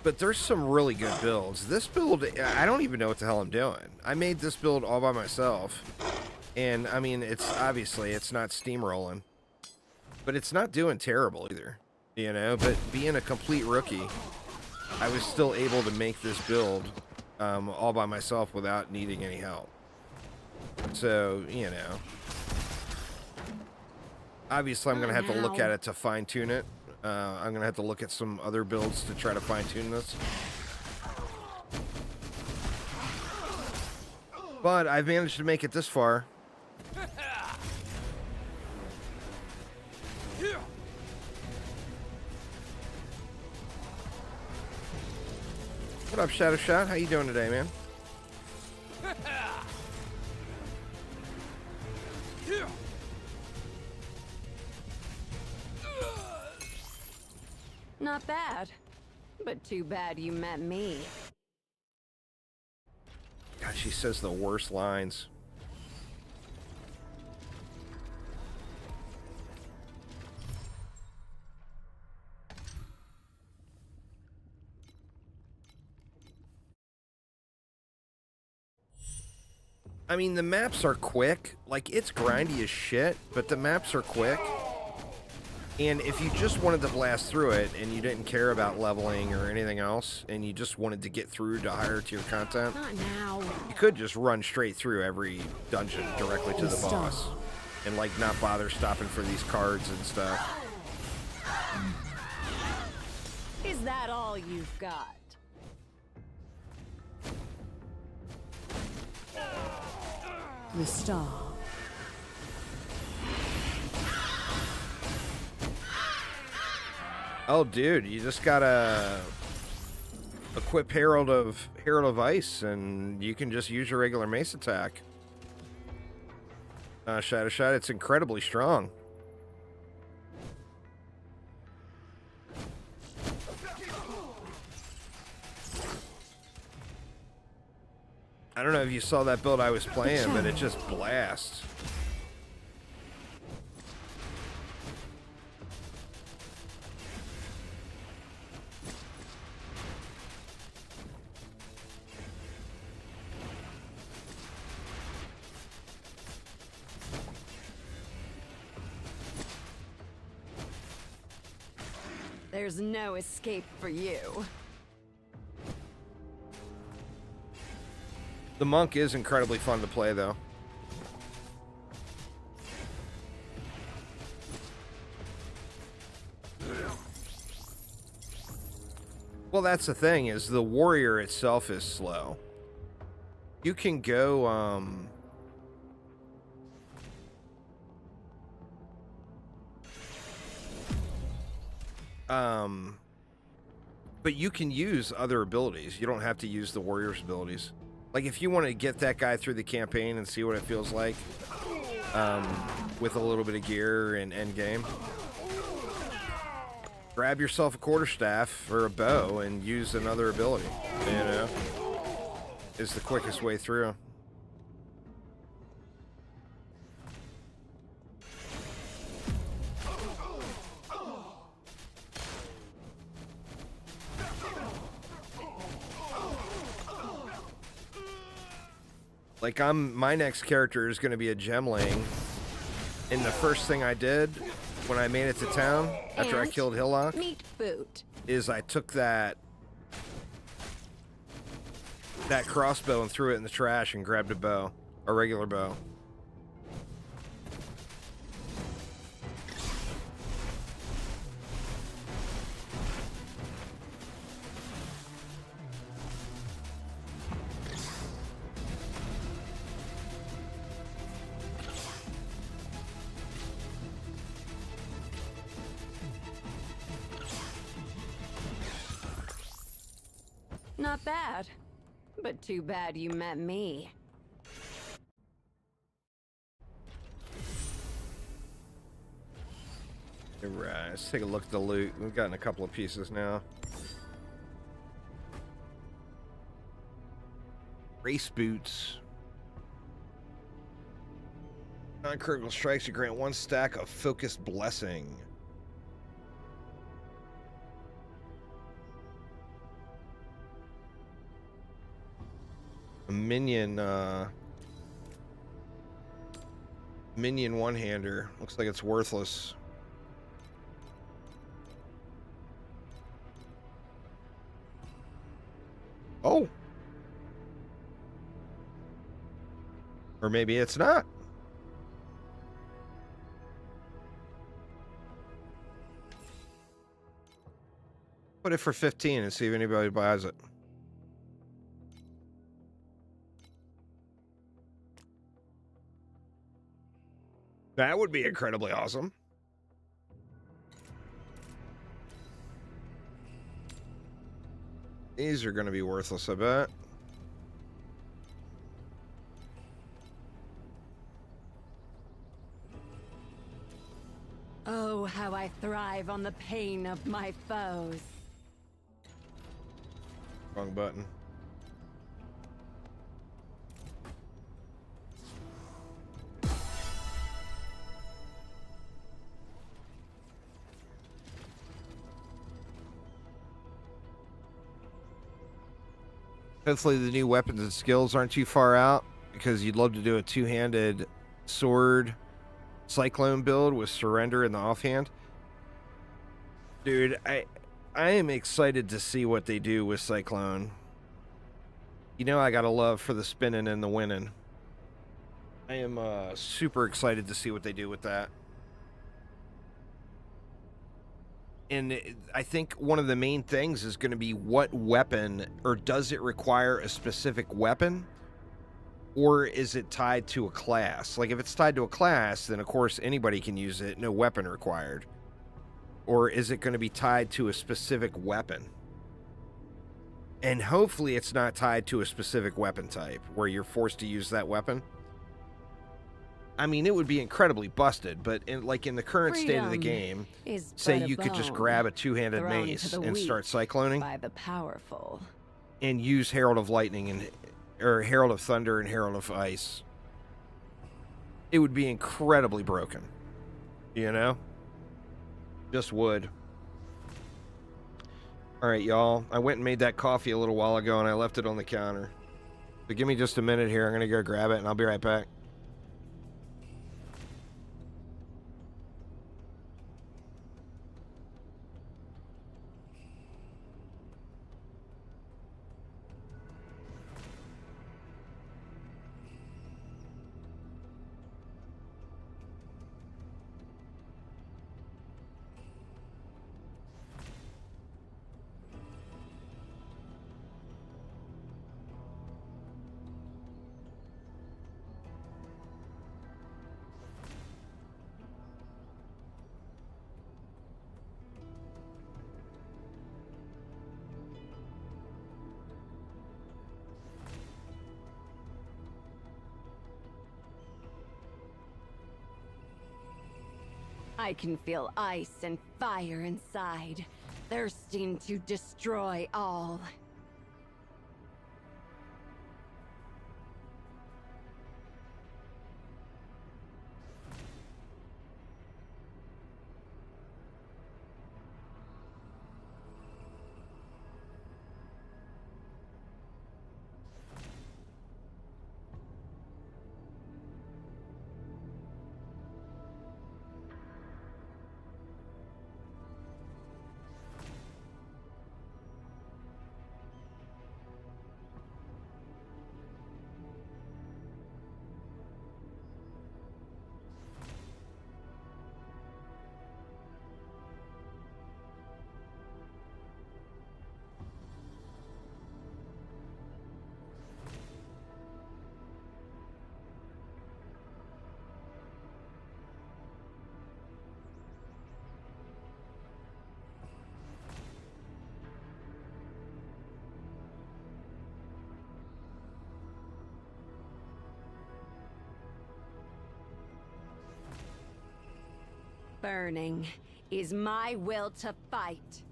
But there's some really good builds. This build, I don't even know what the hell I'm doing. I made this build all by myself. And, I mean, it's obviously, it's not steamrolling. But it's not doing terrible either. You know, but being a complete rookie, I was still able to make this build all by myself without needing any help. So, you know. Obviously, I'm going to have to look at it to fine-tune it. I'm going to have to look at some other builds to try to fine-tune this. But I've managed to make it this far. What up, Shadow Shot? How you doing today, man? Not bad. But too bad you met me. God, she says the worst lines. I mean, the maps are quick. Like, it's grindy as shit, but the maps are quick. And if you just wanted to blast through it and you didn't care about leveling or anything else, and you just wanted to get through to higher tier content, Not now. you could just run straight through every dungeon directly to the boss. And, like, not bother stopping for these cards and stuff. Is that all you've got? The star. Oh, dude, you just gotta equip Herald of Ice, and you can just use your regular mace attack. Shadow Shot, it's incredibly strong. I don't know if you saw that build I was playing, but it just blasts. There's no escape for you. The monk is incredibly fun to play, though. Well, that's the thing, is the warrior itself is slow. You can go, but you can use other abilities. You don't have to use the warrior's abilities. Like, if you want to get that guy through the campaign and see what it feels like, with a little bit of gear and end game, grab yourself a quarterstaff or a bow and use another ability, you know, is the quickest way through. Like, my next character is going to be a gemling. And the first thing I did when I made it to town, after I killed Hillock, meat food. is I took that crossbow and threw it in the trash and grabbed a bow. A regular bow. Not bad. But too bad you met me. Alright, let's take a look at the loot. We've gotten a couple of pieces now. Race boots. Non-critical strikes, you grant 1 stack of focused blessing. A minion one-hander. Looks like it's worthless. Oh. Or maybe it's not. Put it for 15 and see if anybody buys it. That would be incredibly awesome. These are going to be worthless, I bet. Oh, how I thrive on the pain of my foes. Wrong button. Hopefully the new weapons and skills aren't too far out, because you'd love to do a two-handed sword Cyclone build with surrender in the offhand. Dude, I am excited to see what they do with Cyclone. You know I got a love for the spinning and the winning. I am super excited to see what they do with that. And I think one of the main things is going to be what weapon, or does it require a specific weapon? Or is it tied to a class? Like, if it's tied to a class, then of course anybody can use it, no weapon required. Or is it going to be tied to a specific weapon? And hopefully it's not tied to a specific weapon type, where you're forced to use that weapon. I mean, it would be incredibly busted, but in the current state of the game, say you could just grab a two-handed mace and start cycloning by the powerful, and use Herald of Lightning or Herald of Thunder and Herald of Ice. It would be incredibly broken, you know? Just would. All right, y'all. I went and made that coffee a little while ago, and I left it on the counter. So give me just a minute here. I'm going to go grab it, and I'll be right back. I can feel ice and fire inside, thirsting to destroy all. burning is my will to fight.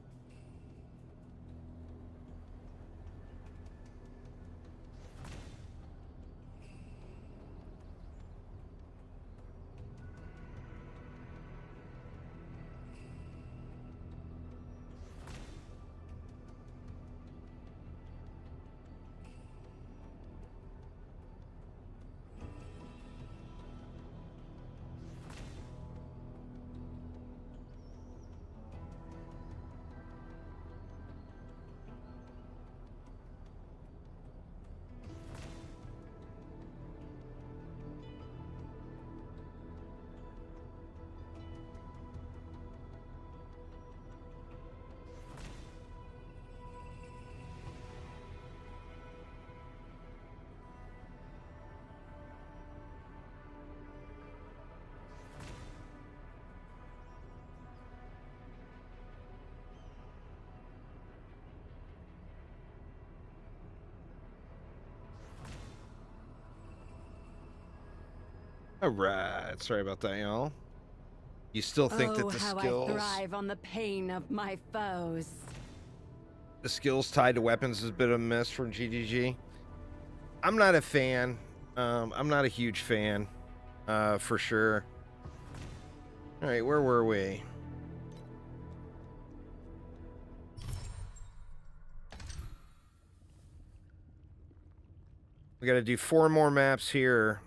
All right. Sorry about that, y'all. You still think that the how skills, I thrive on the pain of my foes. the skills tied to weapons is a bit of a miss from GGG? I'm not a fan. I'm not a huge fan, for sure. All right, where were we? We got to do 4 more maps here.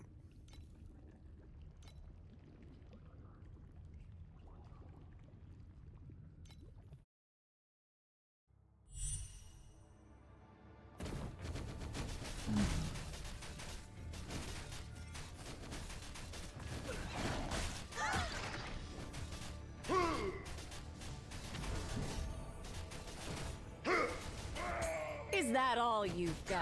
Is that all you've got?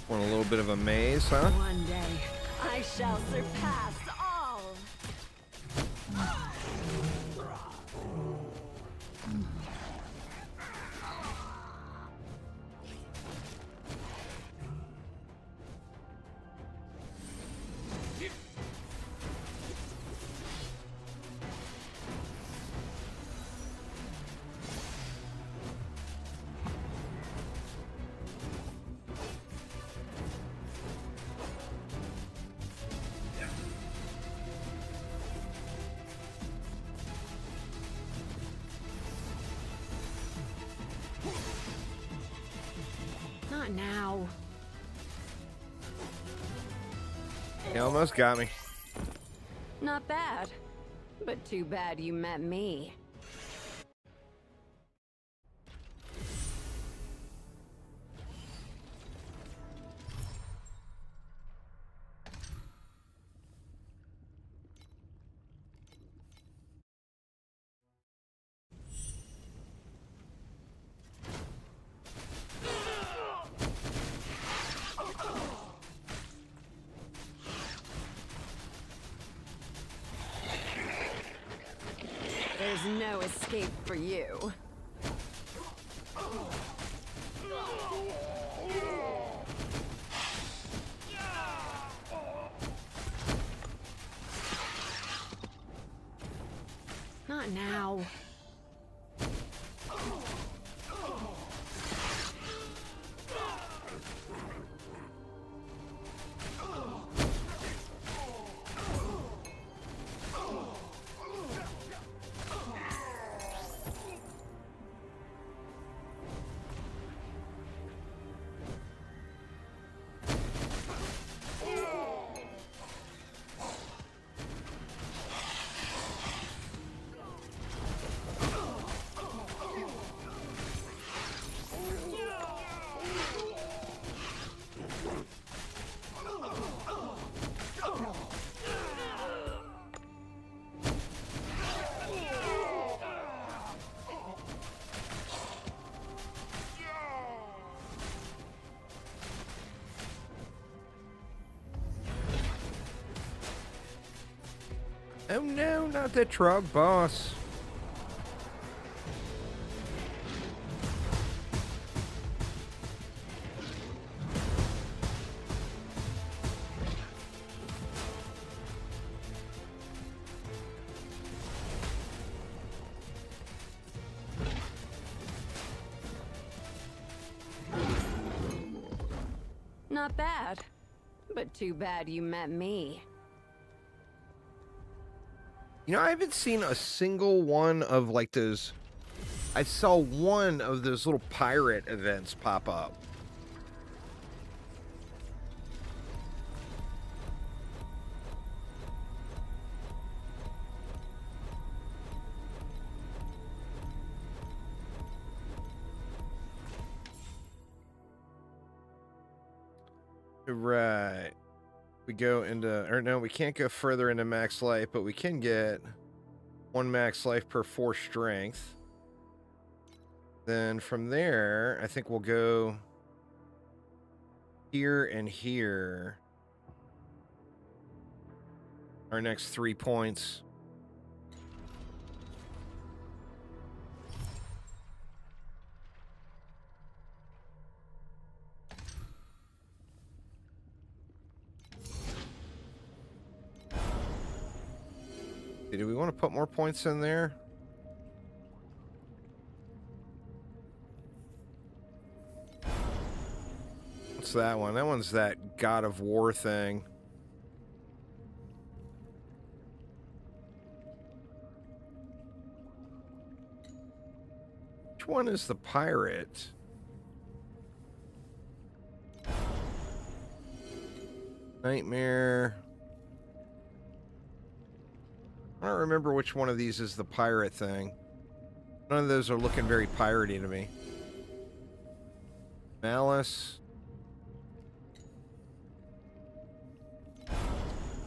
Want a little bit of a maze, huh? One day, I shall surpass all. Not now. You almost got me. Not bad. But too bad you met me. There's no escape for you. Not now. Oh no, not the truck boss. Not bad. But too bad you met me. You know, I haven't seen a single one of like those. I saw one of those little pirate events pop up. Right. We go into, or no, we can't go further into max life, but we can get 1 max life per 4 strength. Then from there, I think we'll go here and here. Our next 3 points. Do we want to put more points in there? What's that one? That one's that God of War thing. Which one is the pirate? Nightmare. I don't remember which one of these is the pirate thing. None of those are looking very piratey to me. Malice.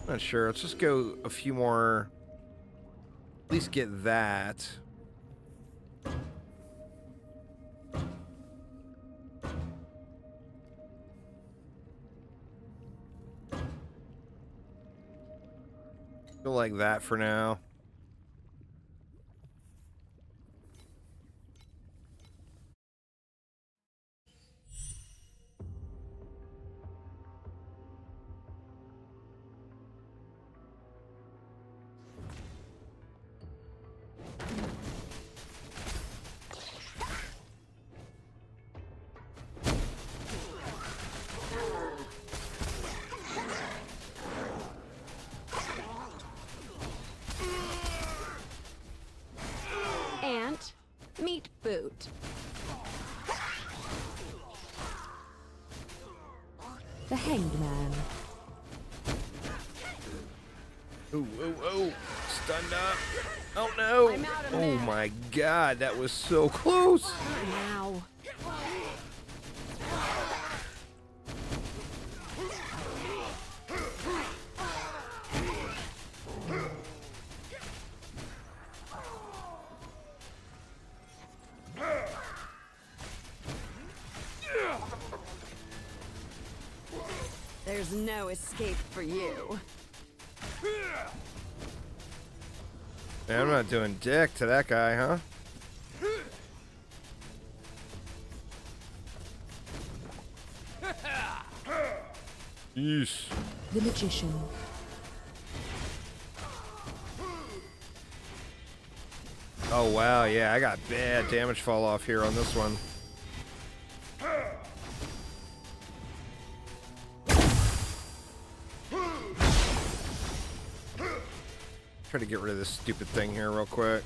Not sure. Let's just go a few more. At least get that. Feel like that for now. Meat boot. The Hanged Man. Ooh, ooh, ooh. Stunned up. Oh no. I'm out of Oh map. my god, that was so close. Now. There's no escape for you. Man, I'm not doing dick to that guy, huh? Yeesh. The Magician. Oh wow, yeah, I got bad damage fall off here on this one. Try to get rid of this stupid thing here real quick.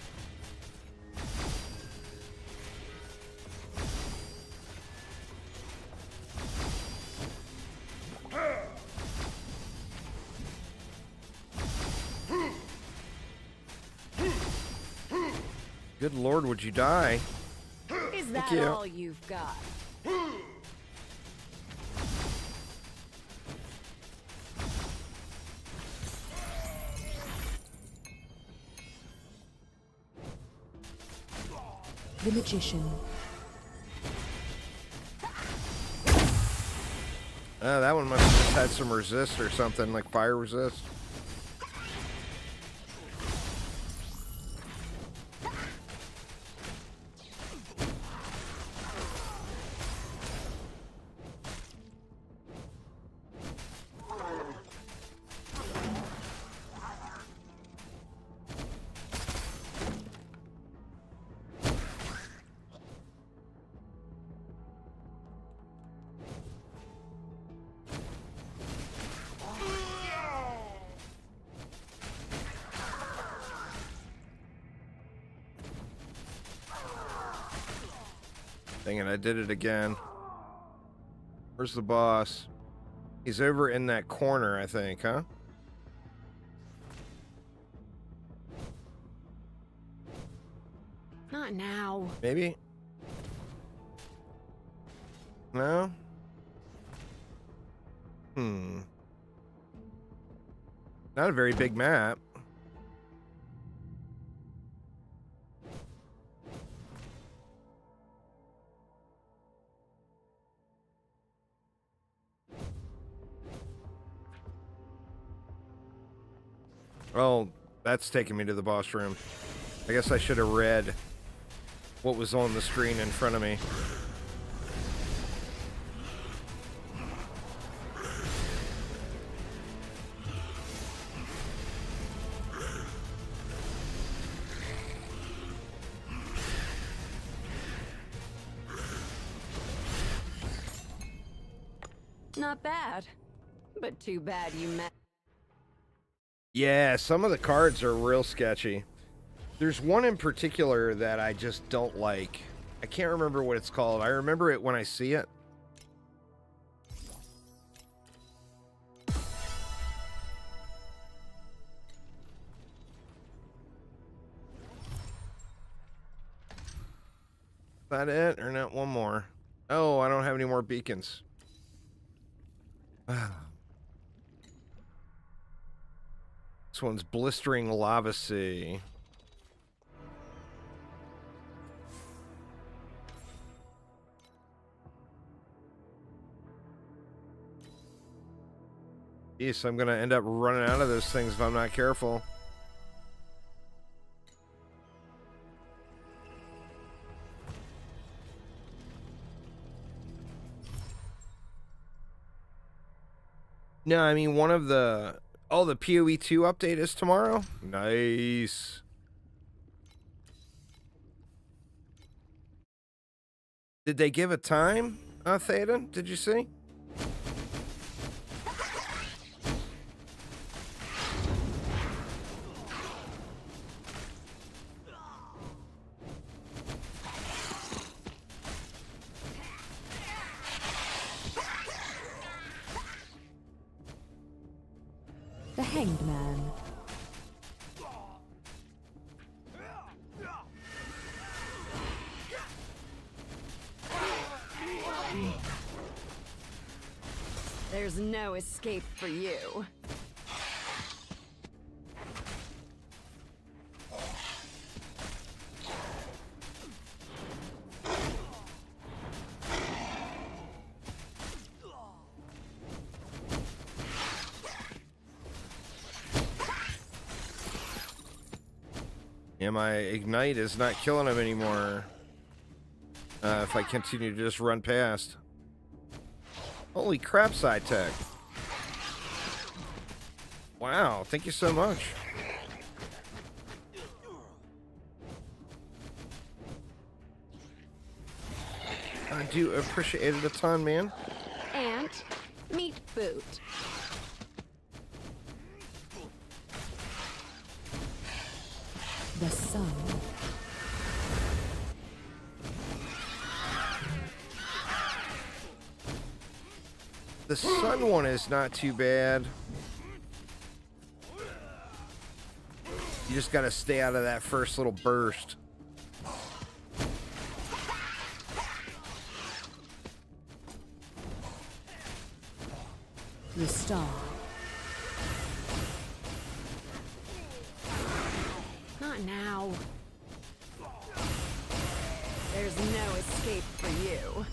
Good lord, would you die? Is that you. all you've got? The Magician. That one must have just had some resist or something, like fire resist. Dang it, I did it again. Where's the boss? He's over in that corner, I think, huh? Not now. Maybe? No? Not a very big map. Oh, that's taking me to the boss room. I guess I should have read what was on the screen in front of me. Not bad. But too bad you met. Yeah, some of the cards are real sketchy. There's one in particular that I just don't like. I can't remember what it's called. I remember it when I see it. Is that it? Or not one more? Oh, I don't have any more beacons. This one's Blistering Lava Sea. Jeez, I'm gonna end up running out of those things if I'm not careful. No, I mean one of the... Oh, the PoE 2 update is tomorrow? Nice. Did they give a time, Theoden? Did you see? The Hanged Man. There's no escape for you. Yeah, my Ignite is not killing him anymore. If I continue to just run past. Holy crap, side tech. Wow, thank you so much. I do appreciate it a ton, man. And meat boot. The Sun. The sun one is not too bad. You just gotta stay out of that first little burst. The Star. Not now. There's no escape for you.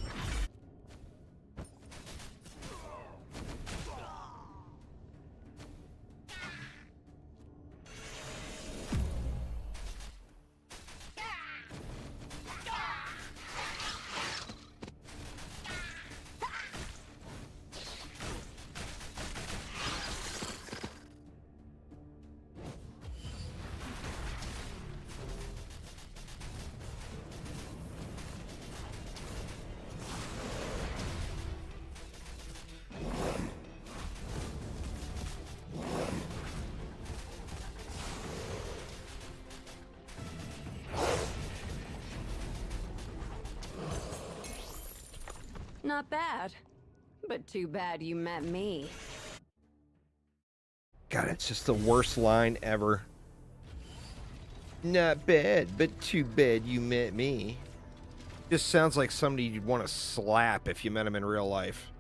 Not bad. But too bad you met me. God, it's just the worst line ever. Not bad, but too bad you met me. Just sounds like somebody you'd want to slap if you met him in real life.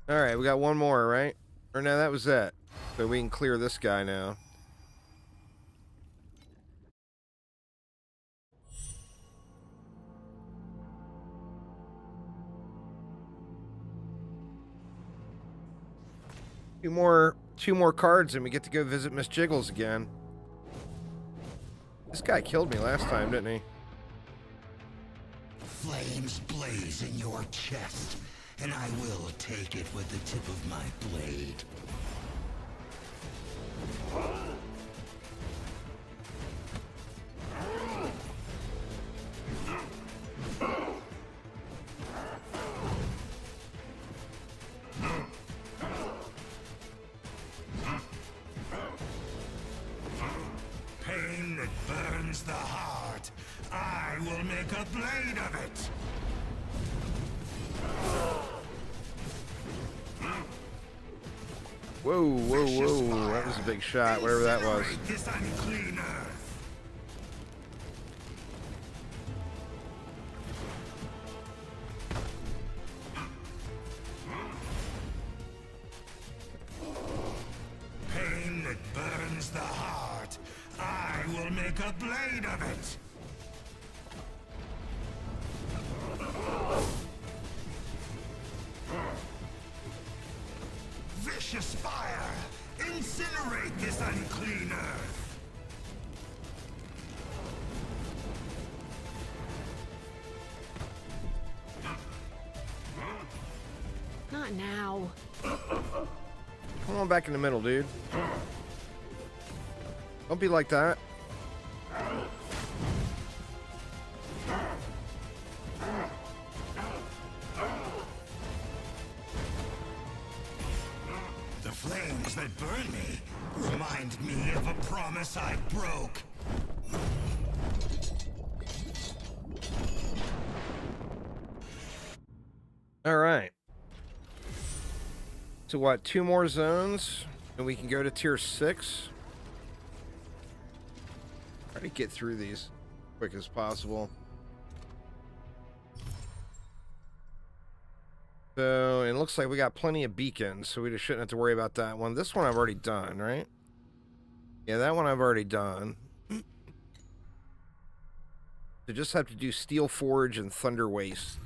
All right, we got one more, right? Or no, that was it. So we can clear this guy now. Two more cards and we get to go visit Miss Jiggles again. This guy killed me last time, didn't he? Flames blaze in your chest, and I will take it with the tip of my blade. Pain that burns the heart. I will make a blade of it. Whoa, whoa, whoa. That was a big shot, whatever that was. Incinerate this unclean earth. Pain that burns the heart. I will make a blade of it. Vicious fire! Incinerate this unclean earth! Not now. Come on back in the middle, dude. Don't be like that. The flames that burn me remind me of a promise I broke. All right. So what, 2 more zones and we can go to tier 6? Try to get through these as quick as possible. So it looks like we got plenty of beacons, so we just shouldn't have to worry about that one. This one I've already done, right? Yeah, that one I've already done. So just have to do Steel Forge and Thunder Waste.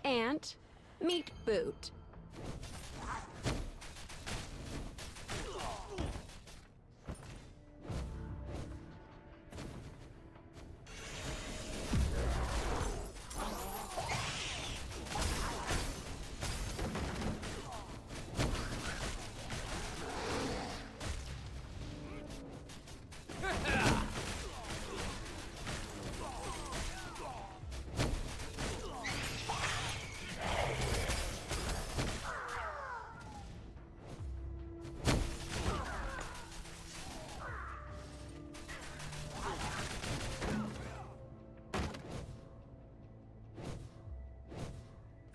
Ant, meat boot.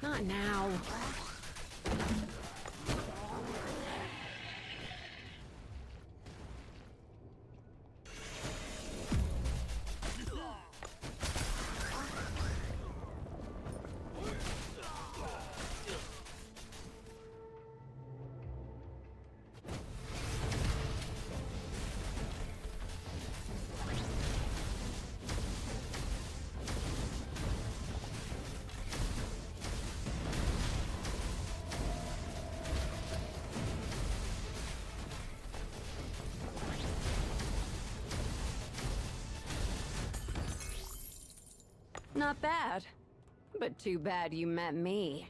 Not now. Not bad. But too bad you met me.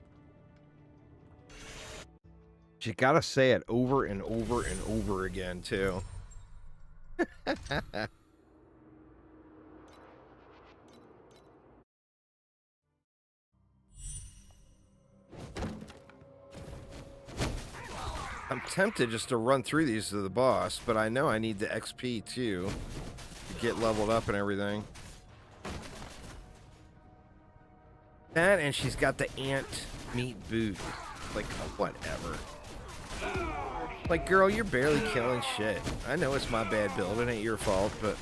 You gotta say it over and over and over again, too. I'm tempted just to run through these to the boss, but I know I need the XP, too, to get leveled up and everything. That, and she's got the ant meat boot. Like, whatever. Like, girl, you're barely killing shit. I know it's my bad build. It ain't your fault, but...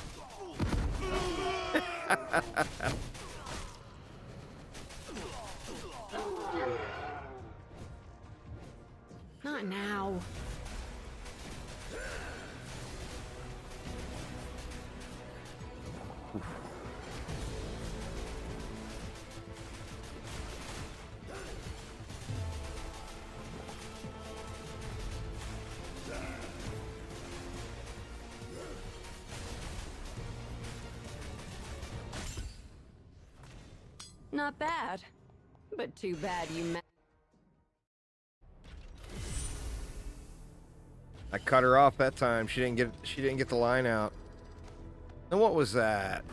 Not now. Not bad, but too bad you met. I cut her off that time. She didn't get the line out. And what was that?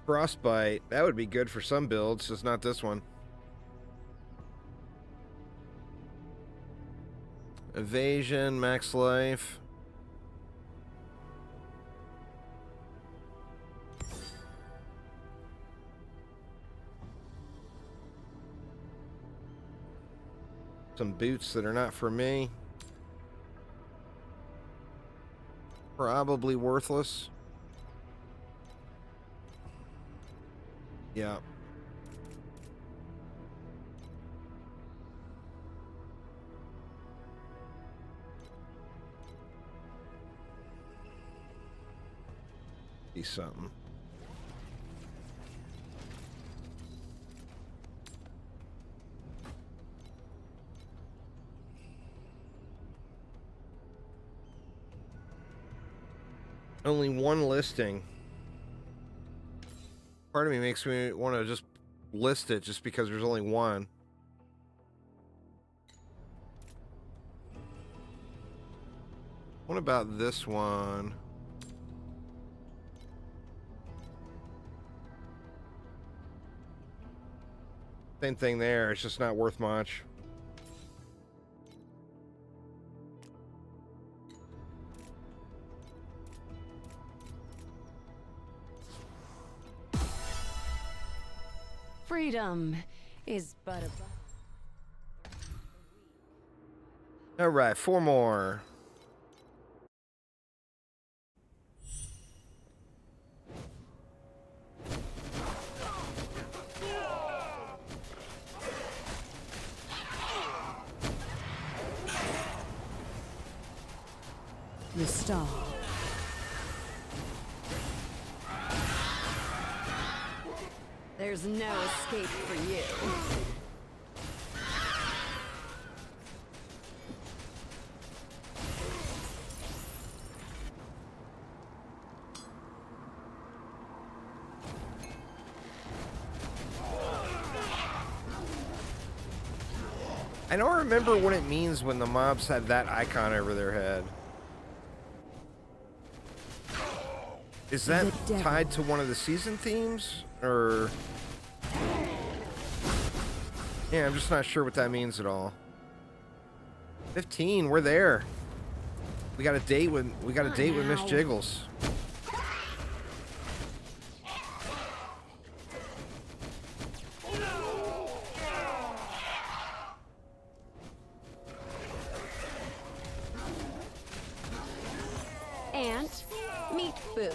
Frostbite. That would be good for some builds, just not this one. Evasion, max life. Some boots that are not for me. Probably worthless. Yeah. Be something. Only one listing. Part of me makes me want to just list it just because there's only one. What about this one? Same thing there. It's just not worth much. Freedom is but a... All right, 4 more. The star. There's no escape for you. I don't remember what it means when the mobs have that icon over their head. Is that tied to one of the season themes? Or... yeah, I'm just not sure what that means at all. 15, we're there. We got a date with Miss Jiggles. Ant, meat boot.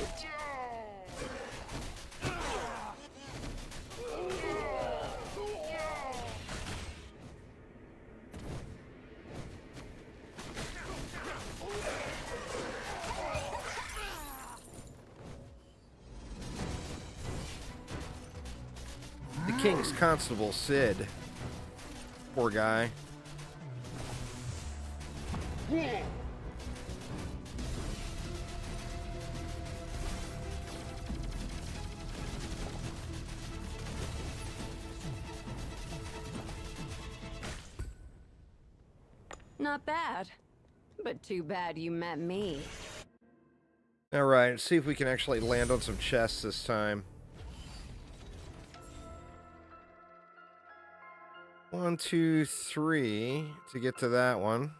The King's Constable, Sid. Poor guy. Not bad. But too bad you met me. Alright, let's see if we can actually land on some chests this time. 1, 2, 3 to get to that one.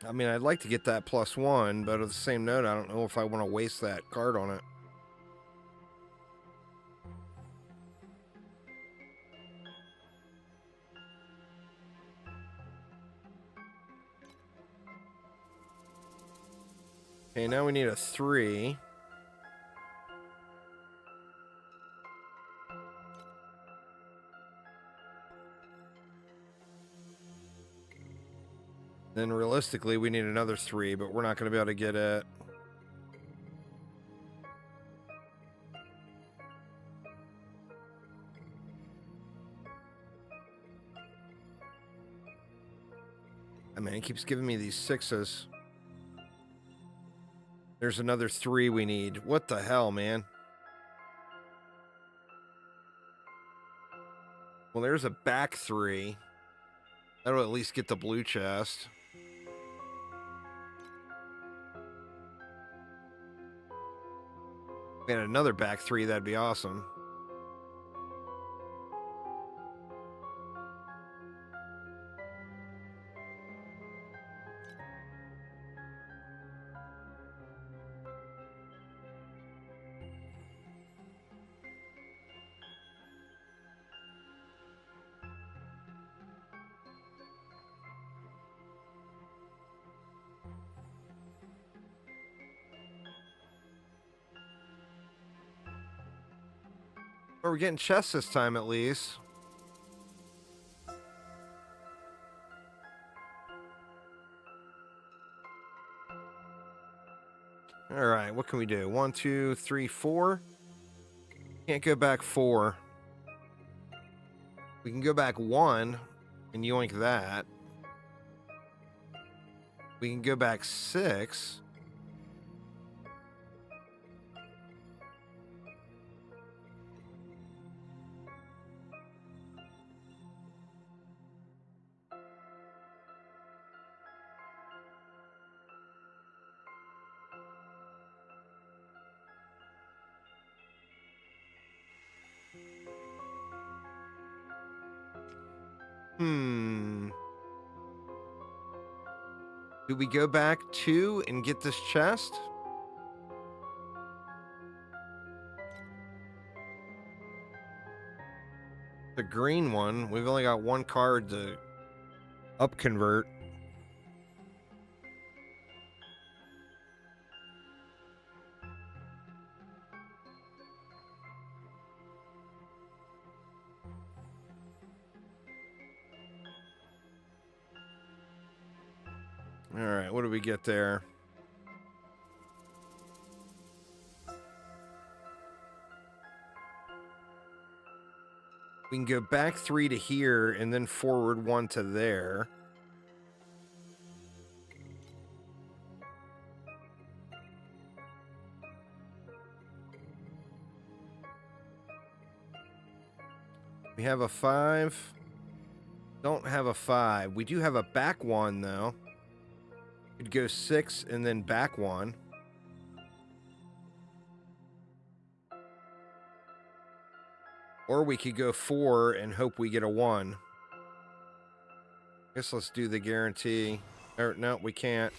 I mean, I'd like to get that +1, but at the same note, I don't know if I want to waste that card on it. Okay, now we need a 3. Then realistically, we need another 3, but we're not going to be able to get it. I mean, it keeps giving me these 6s. There's another 3 we need. What the hell, man? Well, there's a back 3. That'll at least get the blue chest. If we had another back 3, that'd be awesome. Or we're getting chests this time at least. Alright, what can we do? 1, 2, 3, 4. Can't go back 4. We can go back 1 and yoink that. We can go back 6. Do we go back 2 and get this chest? The green one, we've only got 1 card to up convert. All right, what do we get there? We can go back 3 to here and then forward 1 to there. We have a 5. Don't have a 5. We do have a back 1 though. Could go 6 and then back 1. Or we could go 4 and hope we get a 1. Guess let's do the guarantee. Or no, we can't.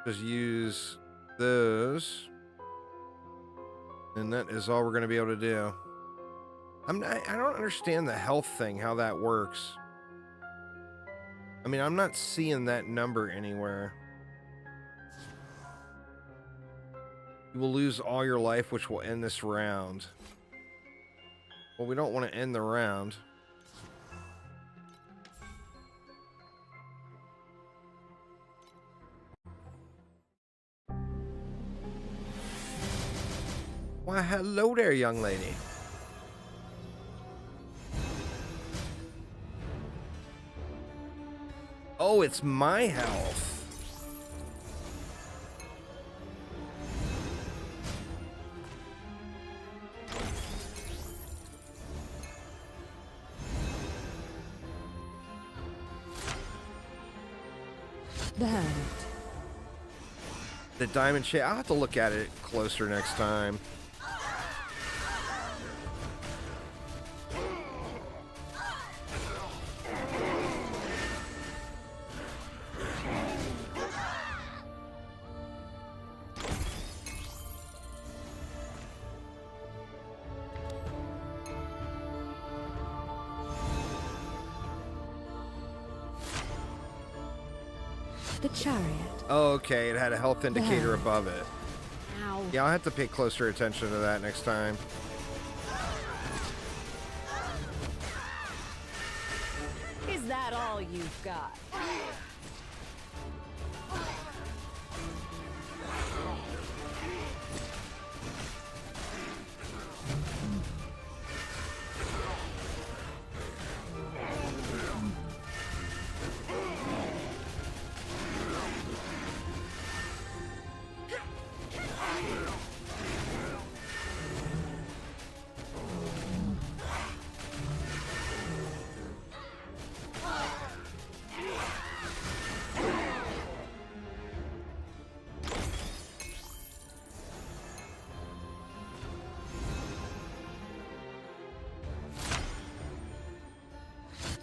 Just use those. And that is all we're going to be able to do. I don't understand the health thing, how that works. I mean, I'm not seeing that number anywhere. You will lose all your life, which will end this round. Well, we don't want to end the round. Why, hello there, young lady. Oh, it's my health. The Hermit. The diamond shape. I'll have to look at it closer next time. The Chariot. Oh, okay, it had a health indicator above it. Ow. Yeah, I'll have to pay closer attention to that next time. Is that all you've got?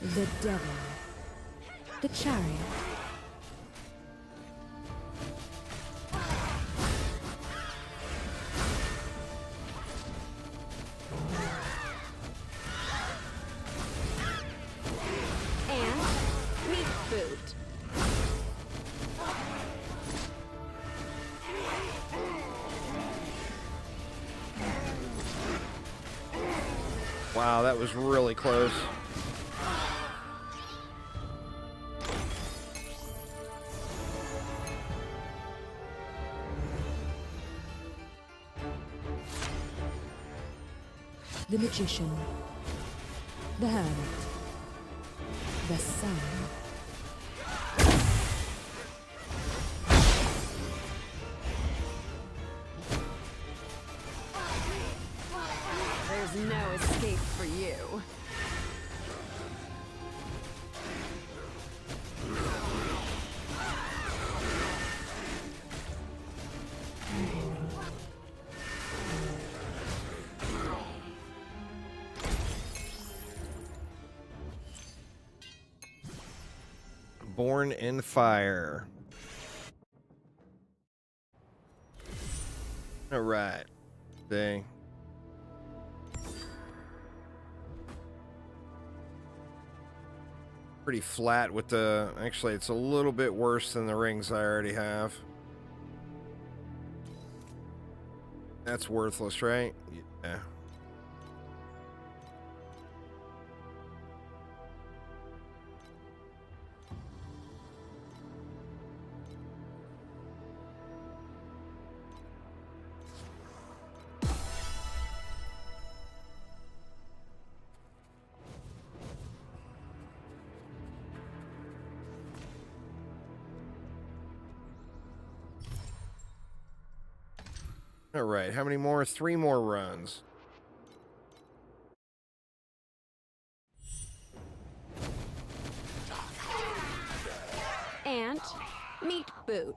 The Devil. The Chariot. And meat boot. Wow, that was really close. The Magician. The Hermit. The Sun. There's no escape for you. Born in Fire. All right. Dang. Pretty flat with the... Actually, it's a little bit worse than the rings I already have. That's worthless, right? Yeah. All right, how many more? 3 more runs. And meat boot.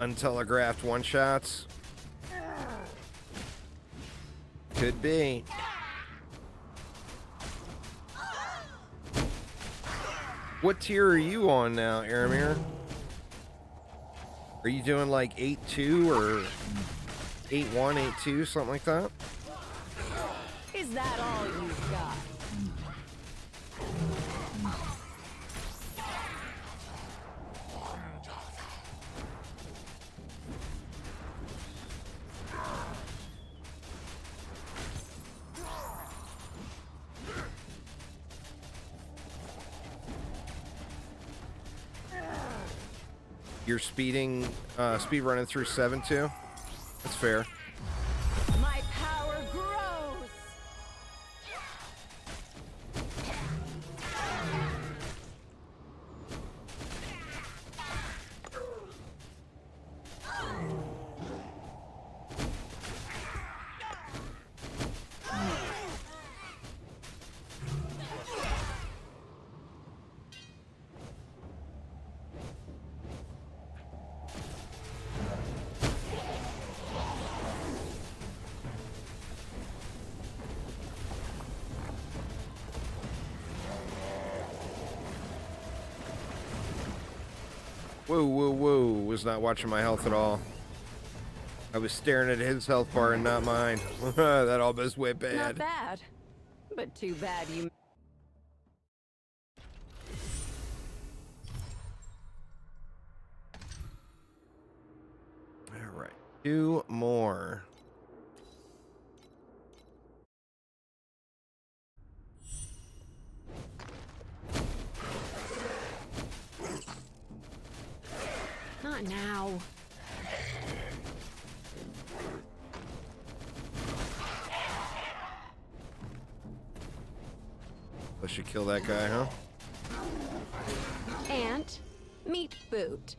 Untelegraphed one-shots. Could be. What tier are you on now, Aramir? Are you doing like 8-2 or 8-1, 8-2, something like that? Is that all you've got? You're speed running through 7 too? That's fair. My power grows. Whoa, whoa, whoa. Was not watching my health at all. I was staring at his health bar and not mine. That almost went Not bad. bad, but too bad you. All right. 2 more. Not now. I should kill that guy, huh? Ant, meat boot.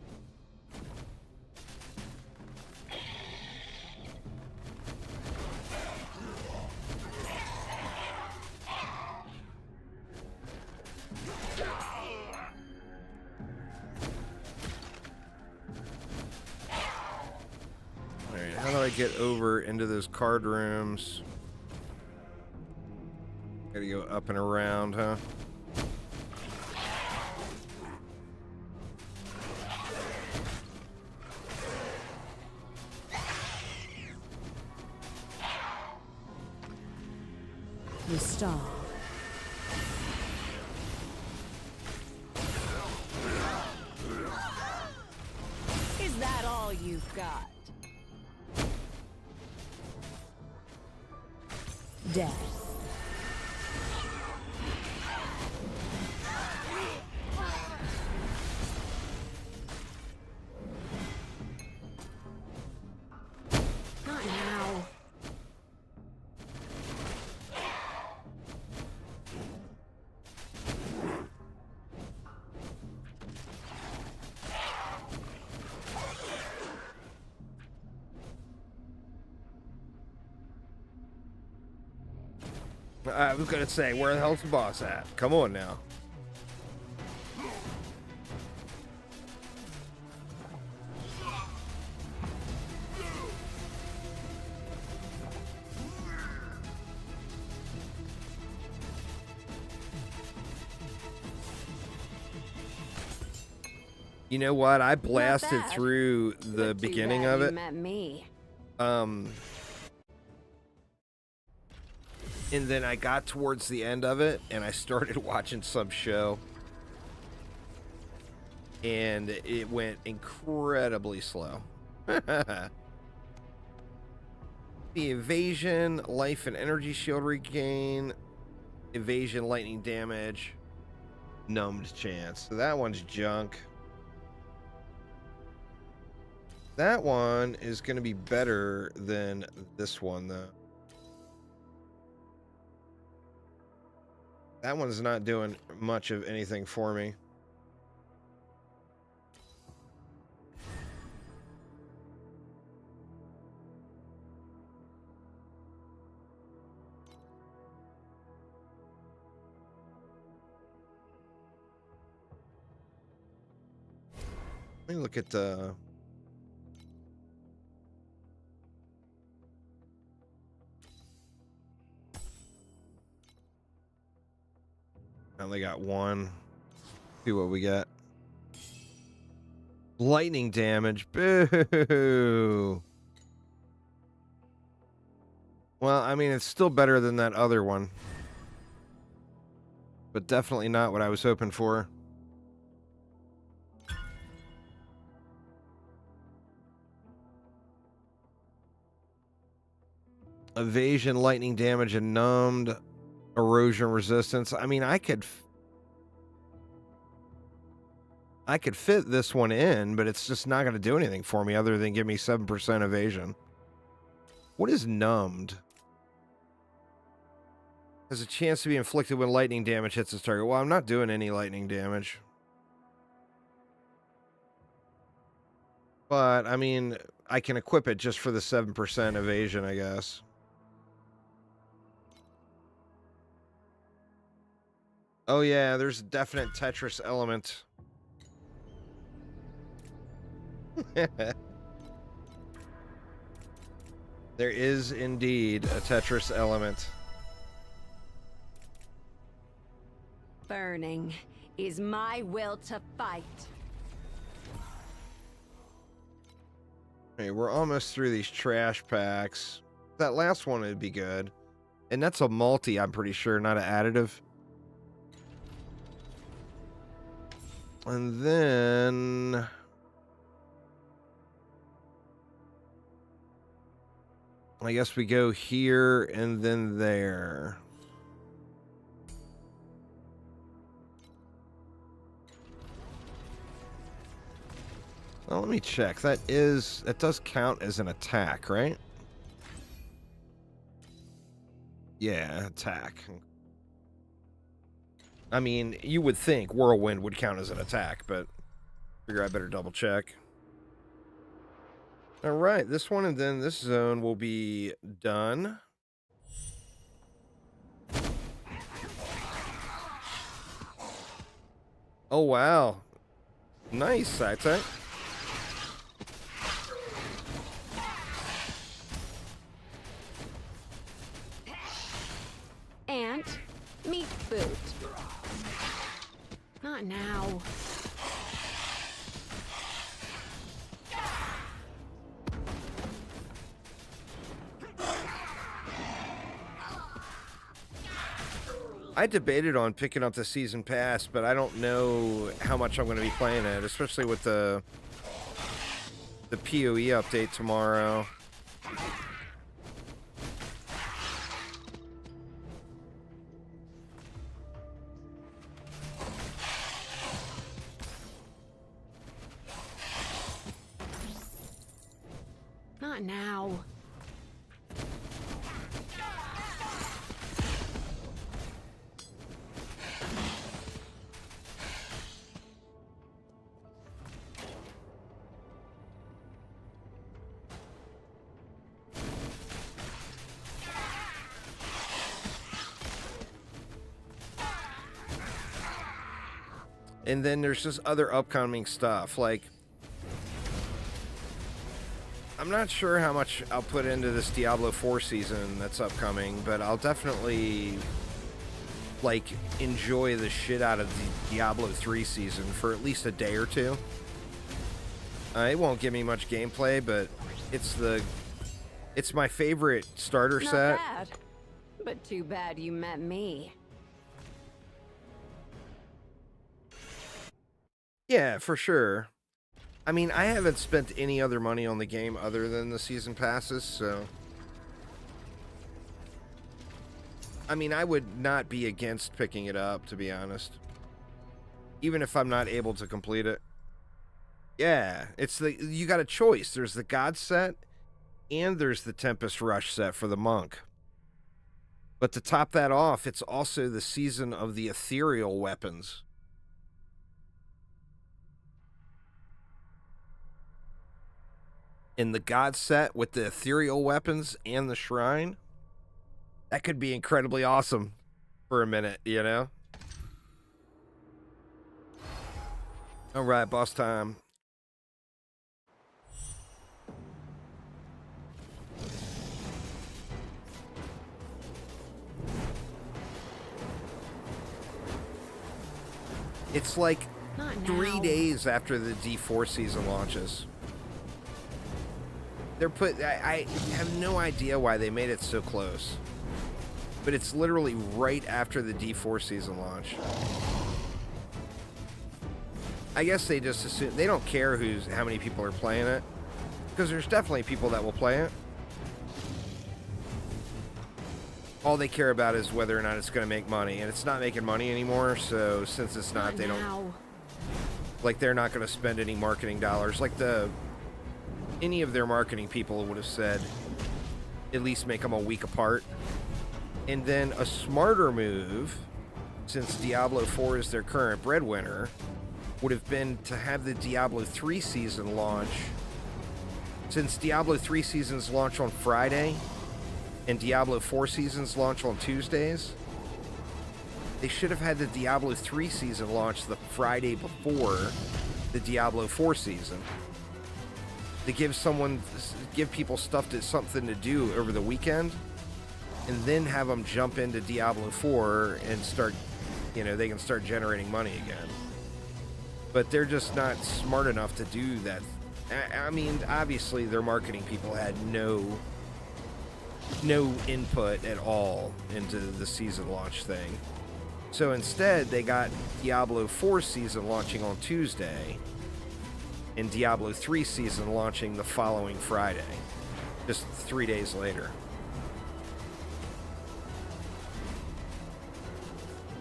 Alright, how do I get over into those card rooms? Gotta go up and around, huh? The star. Is that all you've got? Death. Not now. I was gonna say, where the hell's the boss at? Come on now. You know what? I blasted bad, through the But too beginning bad of you it. met me. And then I got towards the end of it and I started watching some show. And it went incredibly slow. The evasion, life and energy shield regain, evasion, lightning damage, numbed chance. So that one's junk. That one is going to be better than this one, though. That one's not doing much of anything for me. Let me look at the... I only got one. See what we got. Lightning damage. Boo. Well, I mean, it's still better than that other one. But definitely not what I was hoping for. Evasion, lightning damage, and numbed. Erosion resistance. I mean, I could... I could fit this one in, but it's just not going to do anything for me other than give me 7% evasion. What is numbed? Has a chance to be inflicted when lightning damage hits its target. Well, I'm not doing any lightning damage. But, I mean, I can equip it just for the 7% evasion, I guess. Oh, yeah, there's a definite Tetris element. There is indeed a Tetris element. Burning is my will to fight. Okay, we're almost through these trash packs. That last one would be good. And that's a multi, I'm pretty sure, not an additive. And then... I guess we go here and then there. Well, let me check. That does count as an attack, right? Yeah, attack. I mean, you would think Whirlwind would count as an attack, but figure I better double check. All right, this one and then this zone will be done. Oh, wow. Nice, Cyclone. And meat boot. Not now. I debated on picking up the season pass, but I don't know how much I'm going to be playing it, especially with the PoE update tomorrow. Not now. And then there's just other upcoming stuff, like... I'm not sure how much I'll put into this Diablo 4 season that's upcoming, but I'll definitely, like, enjoy the shit out of the Diablo 3 season for at least a day or two. It won't give me much gameplay, but it's my favorite starter Not set. bad. But too bad you met me. Yeah, for sure. I mean, I haven't spent any other money on the game other than the season passes, so... I mean, I would not be against picking it up, to be honest. Even if I'm not able to complete it. Yeah, you got a choice. There's the God set, and there's the Tempest Rush set for the Monk. But to top that off, it's also the season of the ethereal weapons. In the God set with the ethereal weapons and the shrine, that could be incredibly awesome for a minute, you know? All right, boss time. It's like Not 3 now. days after the D4 season launches. I have no idea why they made it so close. But it's literally right after the D4 season launch. I guess they just assume they don't care how many people are playing it, because there's definitely people that will play it. All they care about is whether or not it's going to make money, and it's not making money anymore. So since it's not, they don't. Now. Like, they're not going to spend any marketing dollars. Like, any of their marketing people would have said, at least make them a week apart. And then a smarter move, since Diablo 4 is their current breadwinner, would have been to have the Diablo 3 season launch. Since Diablo 3 seasons launch on Friday and Diablo 4 seasons launch on Tuesdays, they should have had the Diablo 3 season launch the Friday before the Diablo 4 season. To give people something to do over the weekend, and then have them jump into Diablo 4 and start, they can start generating money again. But they're just not smart enough to do that. I mean, obviously their marketing people had no input at all into the season launch thing. So instead, they got Diablo 4 season launching on Tuesday and Diablo 3 season launching the following Friday, just 3 days later.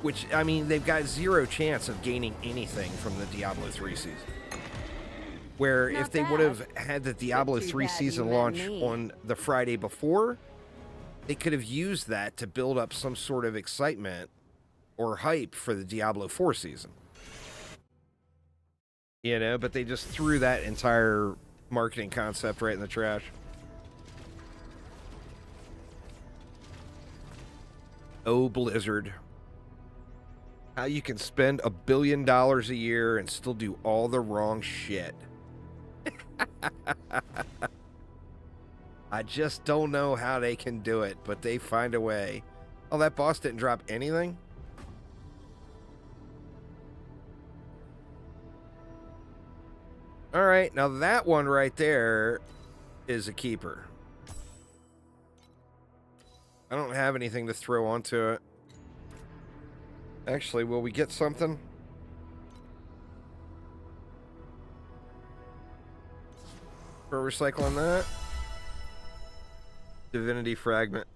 Which, I mean, they've got zero chance of gaining anything from the Diablo 3 season. Where if they would have had the Diablo 3 season launch on the Friday before, they could have used that to build up some sort of excitement or hype for the Diablo 4 season. But they just threw that entire marketing concept right in the trash. Oh, Blizzard. How you can spend $1 billion a year and still do all the wrong shit. I just don't know how they can do it, but they find a way. Oh, that boss didn't drop anything? All right, now that one right there is a keeper. I don't have anything to throw onto it. Actually, will we get something? For recycling that? Divinity Fragment.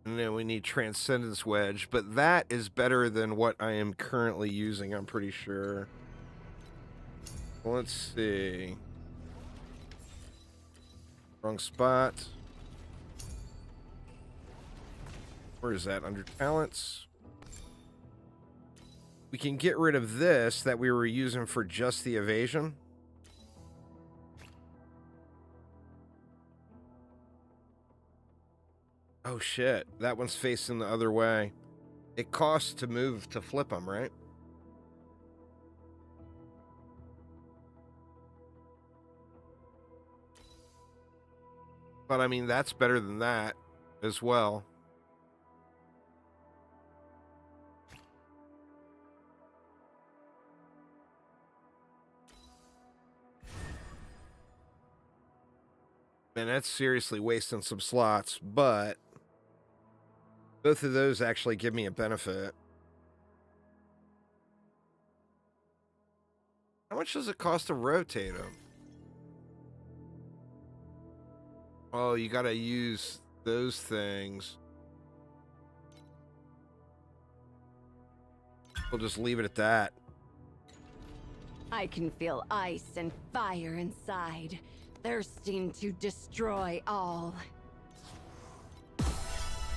And then we need Transcendence Wedge, but that is better than what I am currently using, I'm pretty sure. Let's see. Wrong spot. Where is that? Under talents. We can get rid of this that we were using for just the evasion. Oh shit, that one's facing the other way. It costs to move to flip them, right? But I mean, that's better than that as well. Man, that's seriously wasting some slots, but both of those actually give me a benefit. How much does it cost to rotate them? Oh, you gotta use those things. We'll just leave it at that. I can feel ice and fire inside, thirsting to destroy all.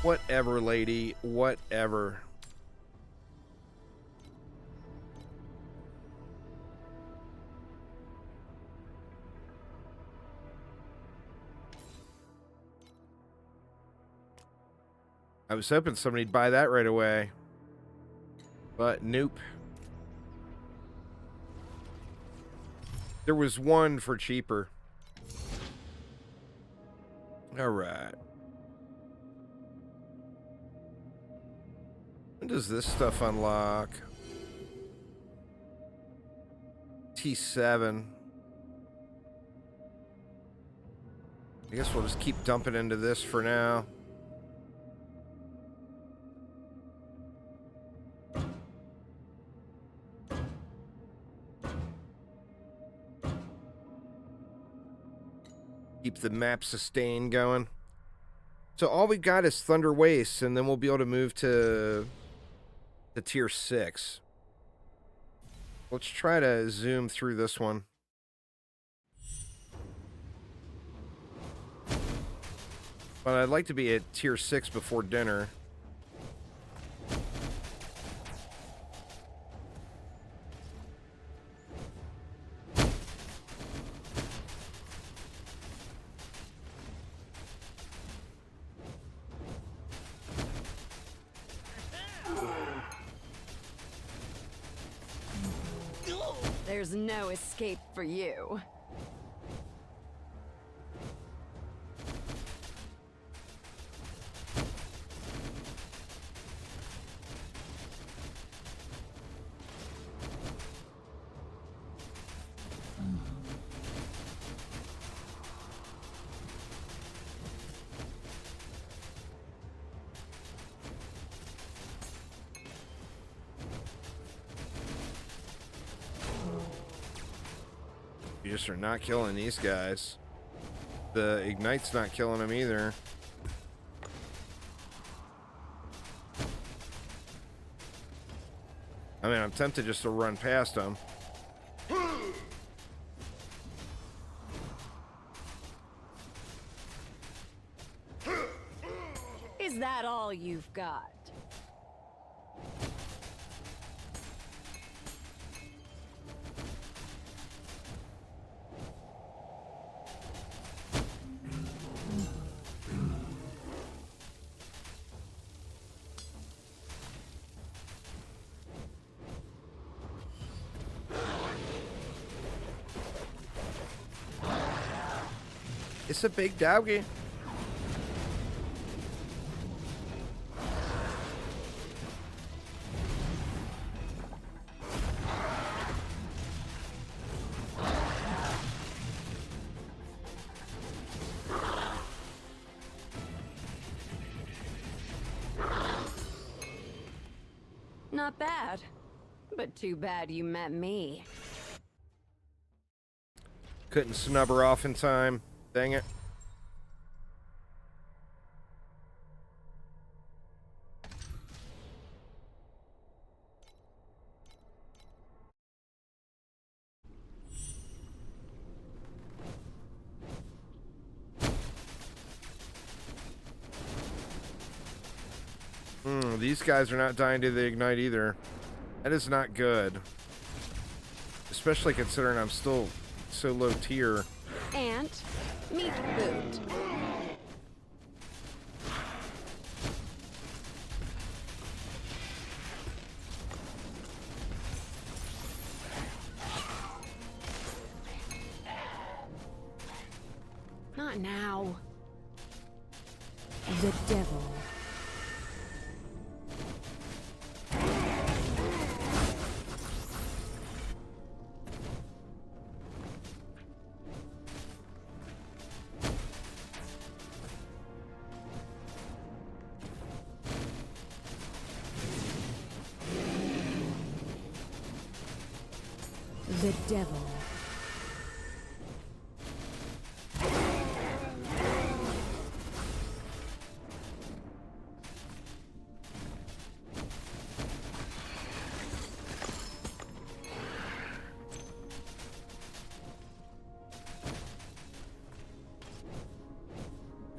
Whatever, lady. Whatever. I was hoping somebody'd buy that right away. But nope. There was one for cheaper. All right. When does this stuff unlock? T7. I guess we'll just keep dumping into this for now. Keep the map sustain going. So all we got is Thunder Wastes, and then we'll be able to move to tier 6. Let's try to zoom through this one. But I'd like to be at tier 6 before dinner. There's no escape for you. You just are not killing these guys. The Ignite's not killing them either. I mean, I'm tempted just to run past them. Is that all you've got? It's a big doggy. Not bad. But too bad you met me. Couldn't snub her off in time. Dang it. These guys are not dying to the Ignite either. That is not good. Especially considering I'm still so low tier. Ant, meat boot. Not now. The devil. The devil.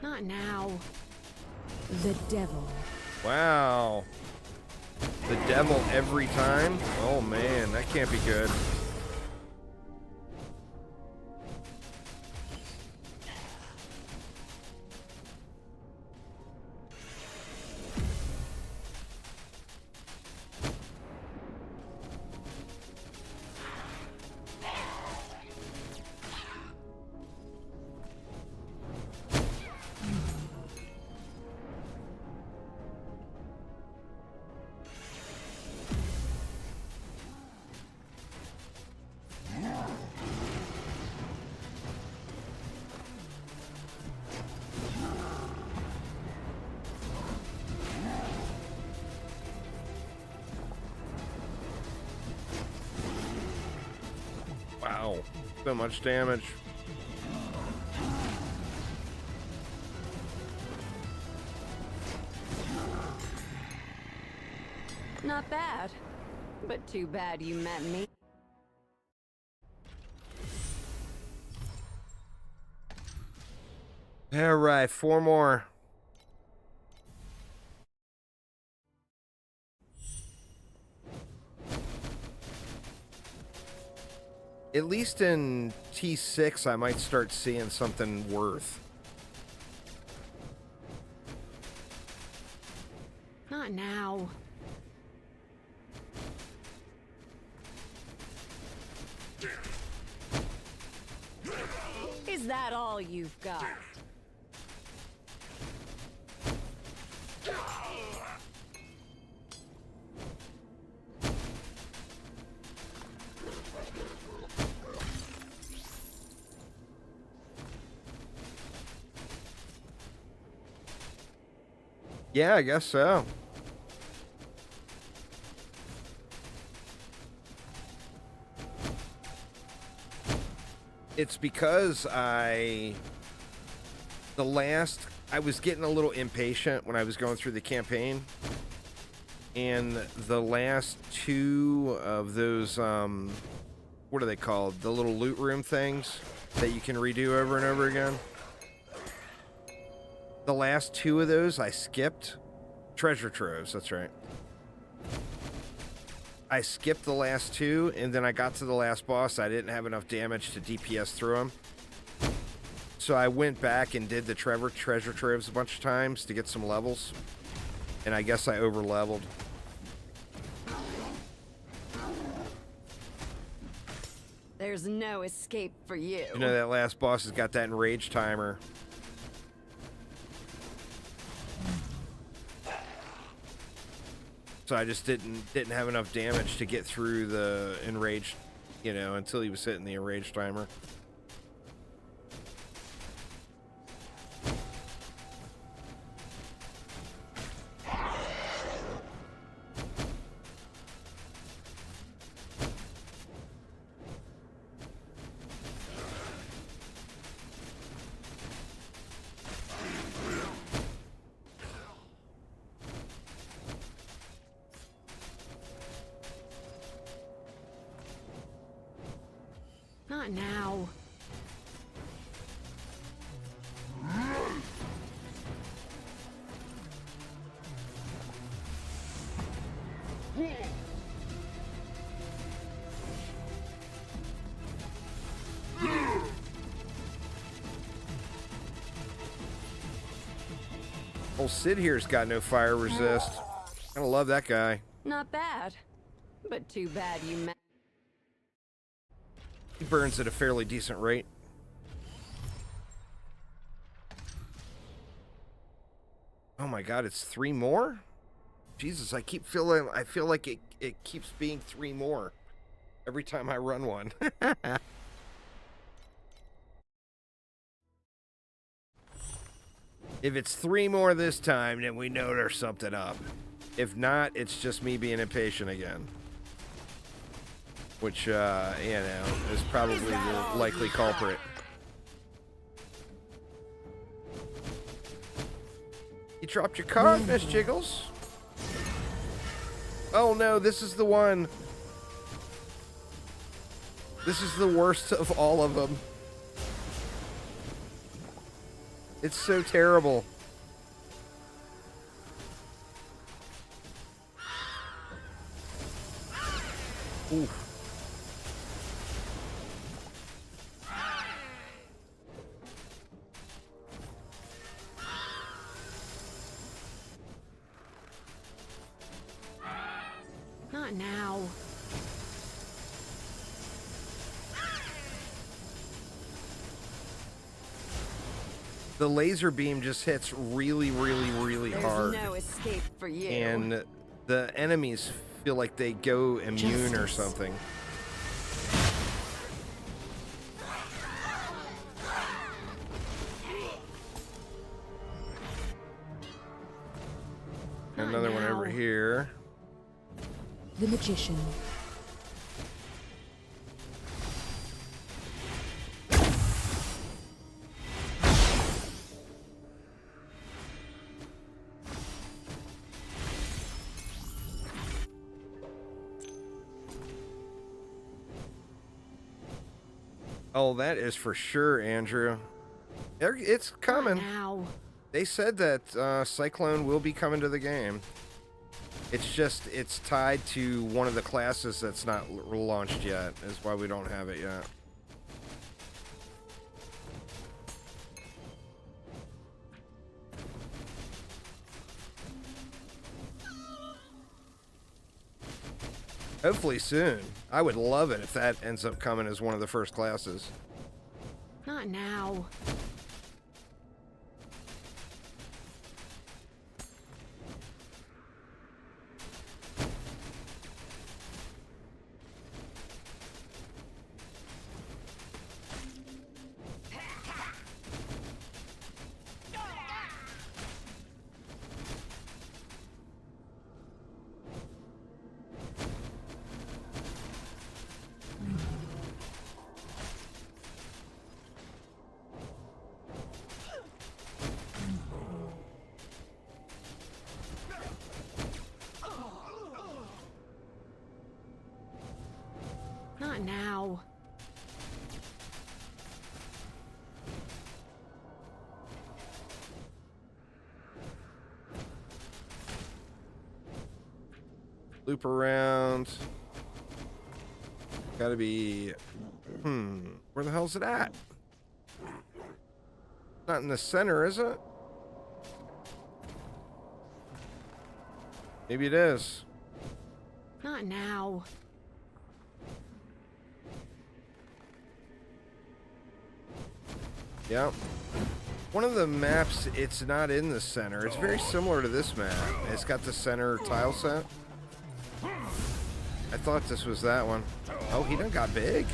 Not now. The devil. Wow. The devil every time? Oh man, that can't be good. Wow, so much damage. Not bad. But too bad you met me. All right, 4 more. At least in T6, I might start seeing something worth. Not now. Is that all you've got? Yeah, I guess so. It's because I was getting a little impatient when I was going through the campaign. And the last 2 of those, what are they called? The little loot room things that you can redo over and over again. The last 2 of those I skipped. Treasure troves, that's right. I skipped the last 2, and then I got to the last boss. I didn't have enough damage to DPS through him. So I went back and did the treasure troves a bunch of times to get some levels. And I guess I over-leveled. There's no escape for you. You know, that last boss has got that enrage timer. So I just didn't have enough damage to get through the enraged, you know, until he was hitting the enraged timer. Not now. Old Sid here's got no fire resist. Kinda love that guy. Not bad. But too bad you met. He burns at a fairly decent rate. Oh my god, it's 3 more? Jesus, I feel like it keeps being 3 more every time I run one. If it's 3 more this time, then we know there's something up. If not, it's just me being impatient again. Which, you know, is probably the likely culprit. You dropped your card, Miss Jiggles. Oh no, this is the one. This is the worst of all of them. It's so terrible. Oof. Not now. The laser beam just hits really, really, really hard. There's no escape for you. And the enemies feel like they go immune or something. Another one over here. The Magician. Oh, that is for sure, Andrew. It's coming. Now. They said that Cyclone will be coming to the game. It's just, it's tied to one of the classes that's not launched yet, is why we don't have it yet. Hopefully soon. I would love it if that ends up coming as one of the first classes. Not now. Not now. Loop around. Gotta be... Where the hell's it at? Not in the center, is it? Maybe it is. Not now. Yep. One of the maps, it's not in the center. It's very similar to this map. It's got the center tile set. I thought this was that one. Oh, he done got big.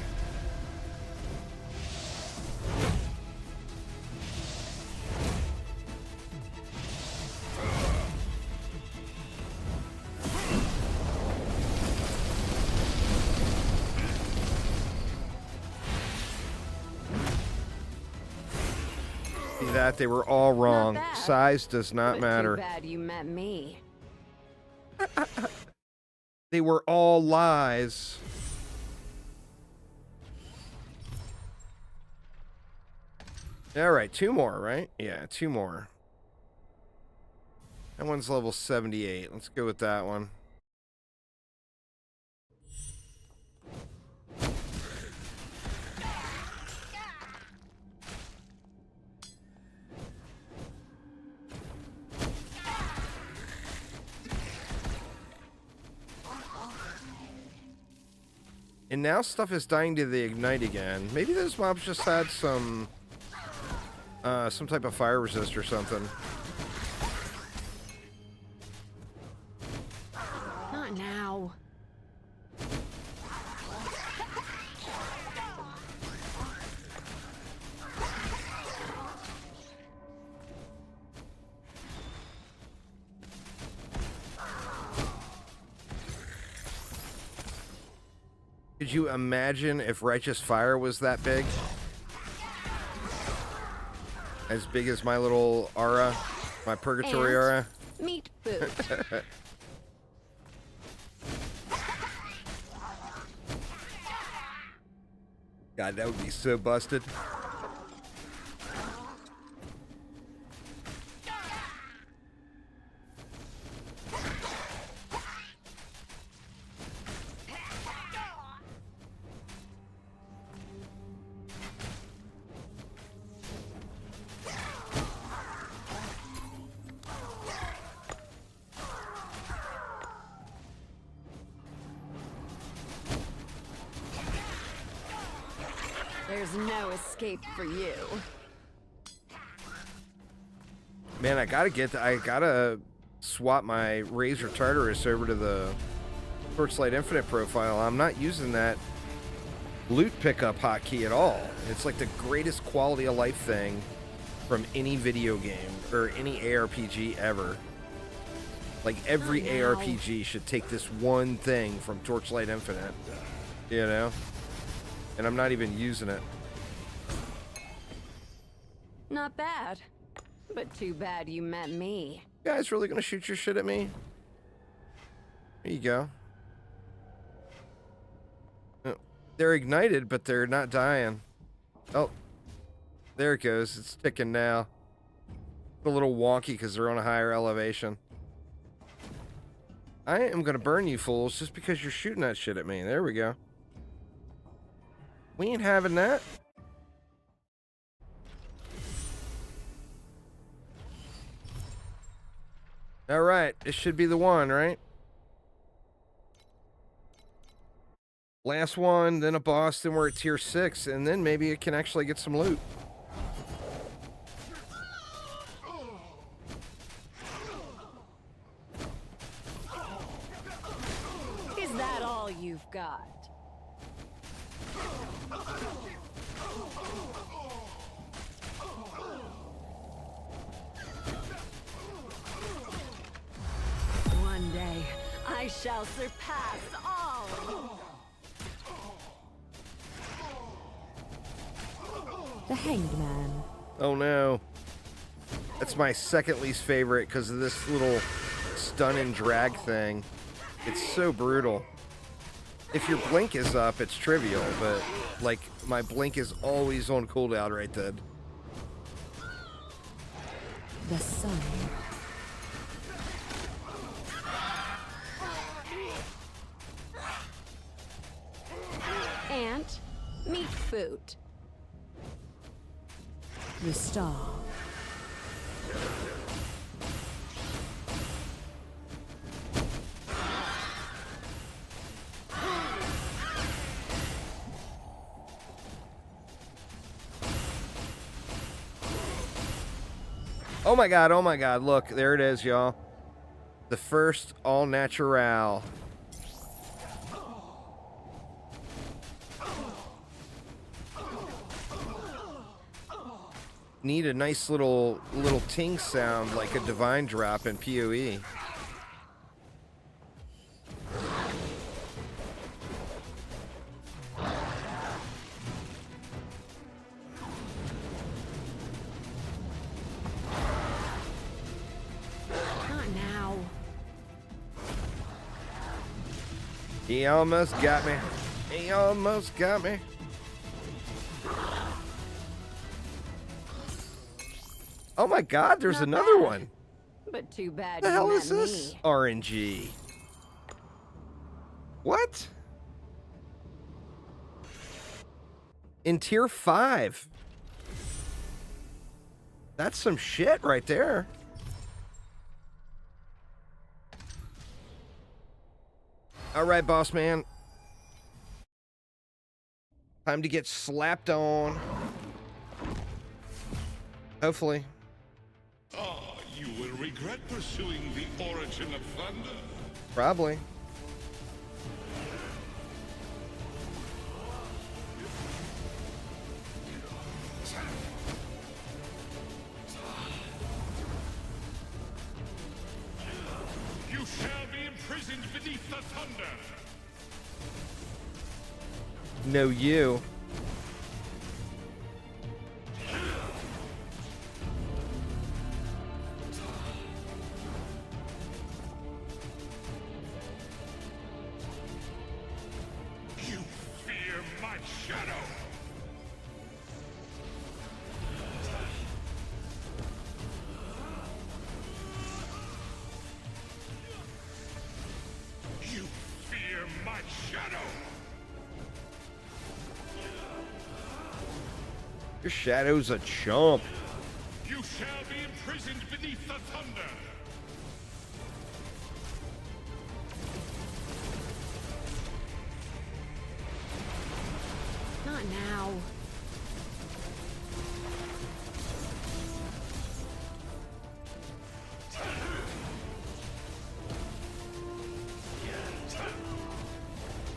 See that? They were all wrong. Not bad. Size does not But matter. Too bad you met me. They were all lies. All right, 2 more, right? Yeah, 2 more. That one's level 78. Let's go with that one. And now stuff is dying to the ignite again. Maybe those mobs just had some type of fire resist or something. Not now. Could you imagine if Righteous Fire was that big? As big as my little aura, my purgatory And aura? meat boot. God, that would be so busted. There's no escape for you. Man, I gotta swap my Razor Tartarus over to the Torchlight Infinite profile. I'm not using that loot pickup hotkey at all. It's like the greatest quality of life thing from any video game or any ARPG ever. Like every Oh, no. ARPG should take this one thing from Torchlight Infinite, you know? And I'm not even using it. Not bad. But too bad you met me. You guys really gonna shoot your shit at me? There you go. They're ignited, but they're not dying. Oh, there it goes. It's ticking now. It's a little wonky because they're on a higher elevation. I am going to burn you fools just because you're shooting that shit at me. There we go. We ain't having that. All right. This should be the one, right? Last one, then a boss, then we're at tier 6, and then maybe it can actually get some loot. Is that all you've got? One day, I shall surpass all. The Hanged Man. Oh no. That's my second least favorite because of this little stun and drag thing. It's so brutal. If your blink is up, it's trivial, but like my blink is always on cooldown right then. The Sun. Ant, meat food. The Star. Oh my god, look, there it is, y'all. The first all natural. Need a nice little ting sound like a divine drop in PoE. Not now. He almost got me. He almost got me. Oh my god, there's Not another bad. one. But too bad What the you hell met is this? me. RNG. What? In tier 5. That's some shit right there. All right, boss man. Time to get slapped on. Hopefully. Ah, you will regret pursuing the origin of thunder. Probably. You shall be imprisoned beneath the thunder. No, you. You fear my shadow. You fear my shadow. Your shadow's a chump. You shall be imprisoned beneath the thunder. Not now.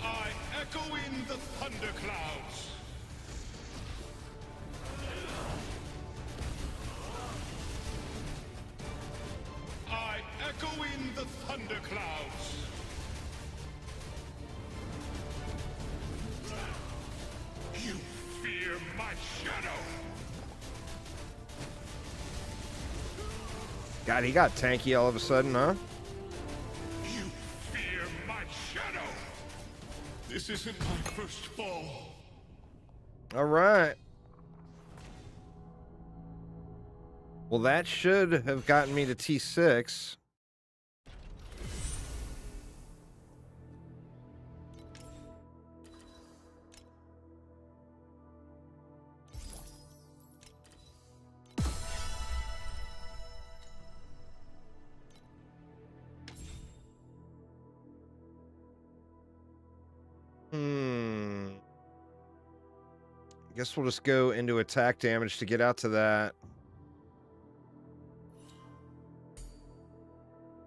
I echo in the thunderclouds. I echo in the thunderclouds. You fear my shadow. God, he got tanky all of a sudden, huh? You fear my shadow. This isn't my first fall. All right. Well, that should have gotten me to T6. I guess we'll just go into attack damage to get out to that.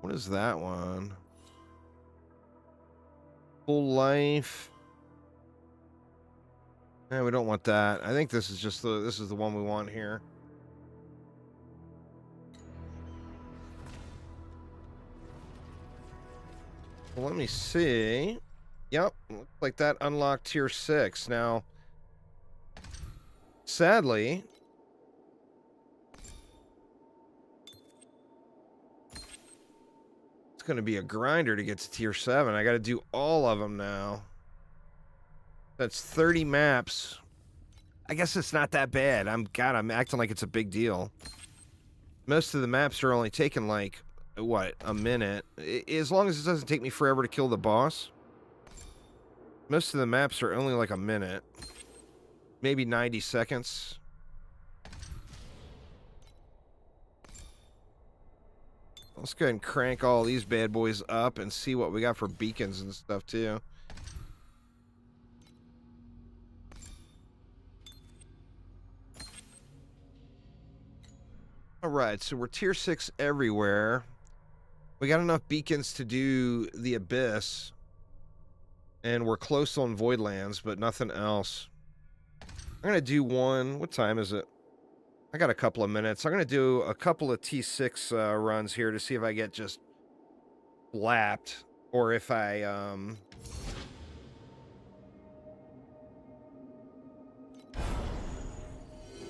What is that one? Full life. We don't want that. I think this is just this is the one we want here. Well, let me see. Yep, looks like that unlocked tier 6. Now, sadly, it's going to be a grinder to get to tier 7. I got to do all of them now. That's 30 maps. I guess it's not that bad. I'm acting like it's a big deal. Most of the maps are only taking like, what, a minute. As long as it doesn't take me forever to kill the boss. Most of the maps are only like a minute. Maybe 90 seconds. Let's go ahead and crank all these bad boys up and see what we got for beacons and stuff too. Alright, so we're tier 6 everywhere. We got enough beacons to do the Abyss. And we're close on Voidlands, but nothing else. I'm going to do one. What time is it? I got a couple of minutes. I'm going to do a couple of T6 runs here to see if I get just lapped. Or if I...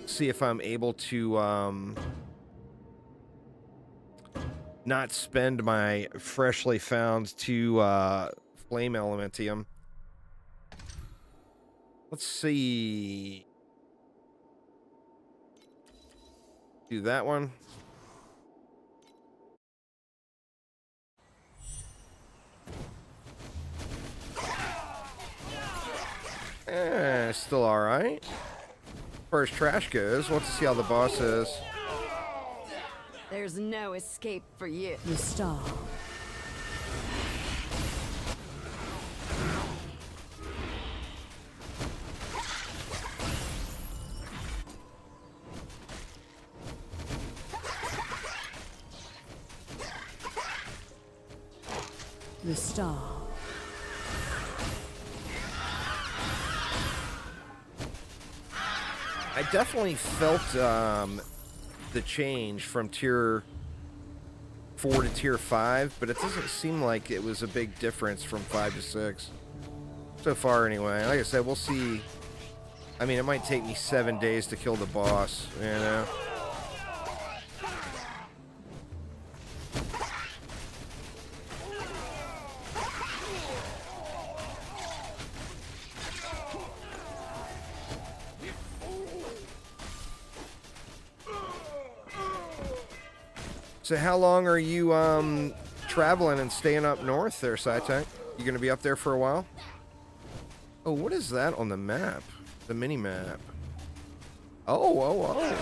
see if I'm able to... not spend my freshly found 2... Flame Elementium. Let's see. Do that one. Still alright. As far as trash goes, let's see how the boss is. There's no escape for you. The star. The star. I definitely felt the change from tier 4 to tier 5, but it doesn't seem like it was a big difference from 5 to 6. So far, anyway. Like I said, we'll see. I mean, it might take me 7 days to kill the boss, you know? So how long are you traveling and staying up north there, SciTech? You gonna be up there for a while? Oh, what is that on the map? The mini-map. Oh.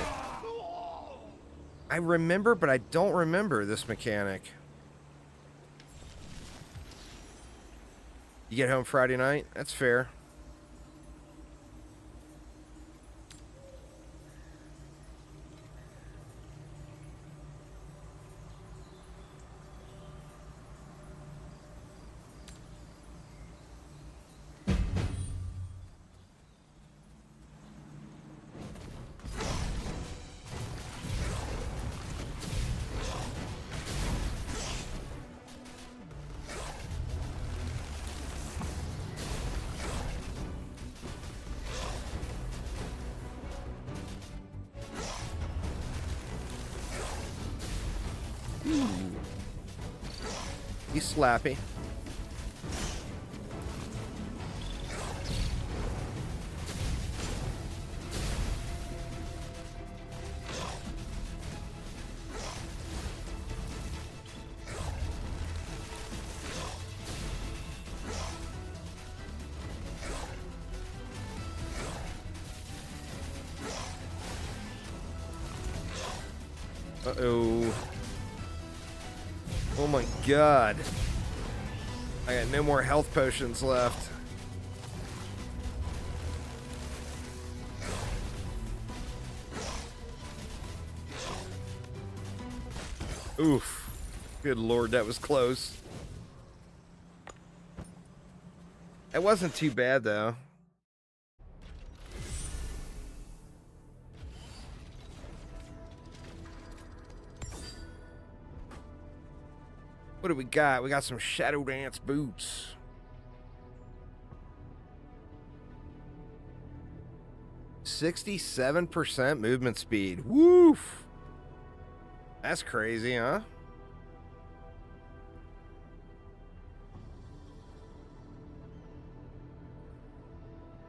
I remember, but I don't remember this mechanic. You get home Friday night? That's fair. He's slappy. Uh-oh. Oh my god. I got no more health potions left. Oof. Good lord, that was close. It wasn't too bad, though. What do we got? We got some Shadow Dance boots. %67 movement speed. Woof. That's crazy, huh?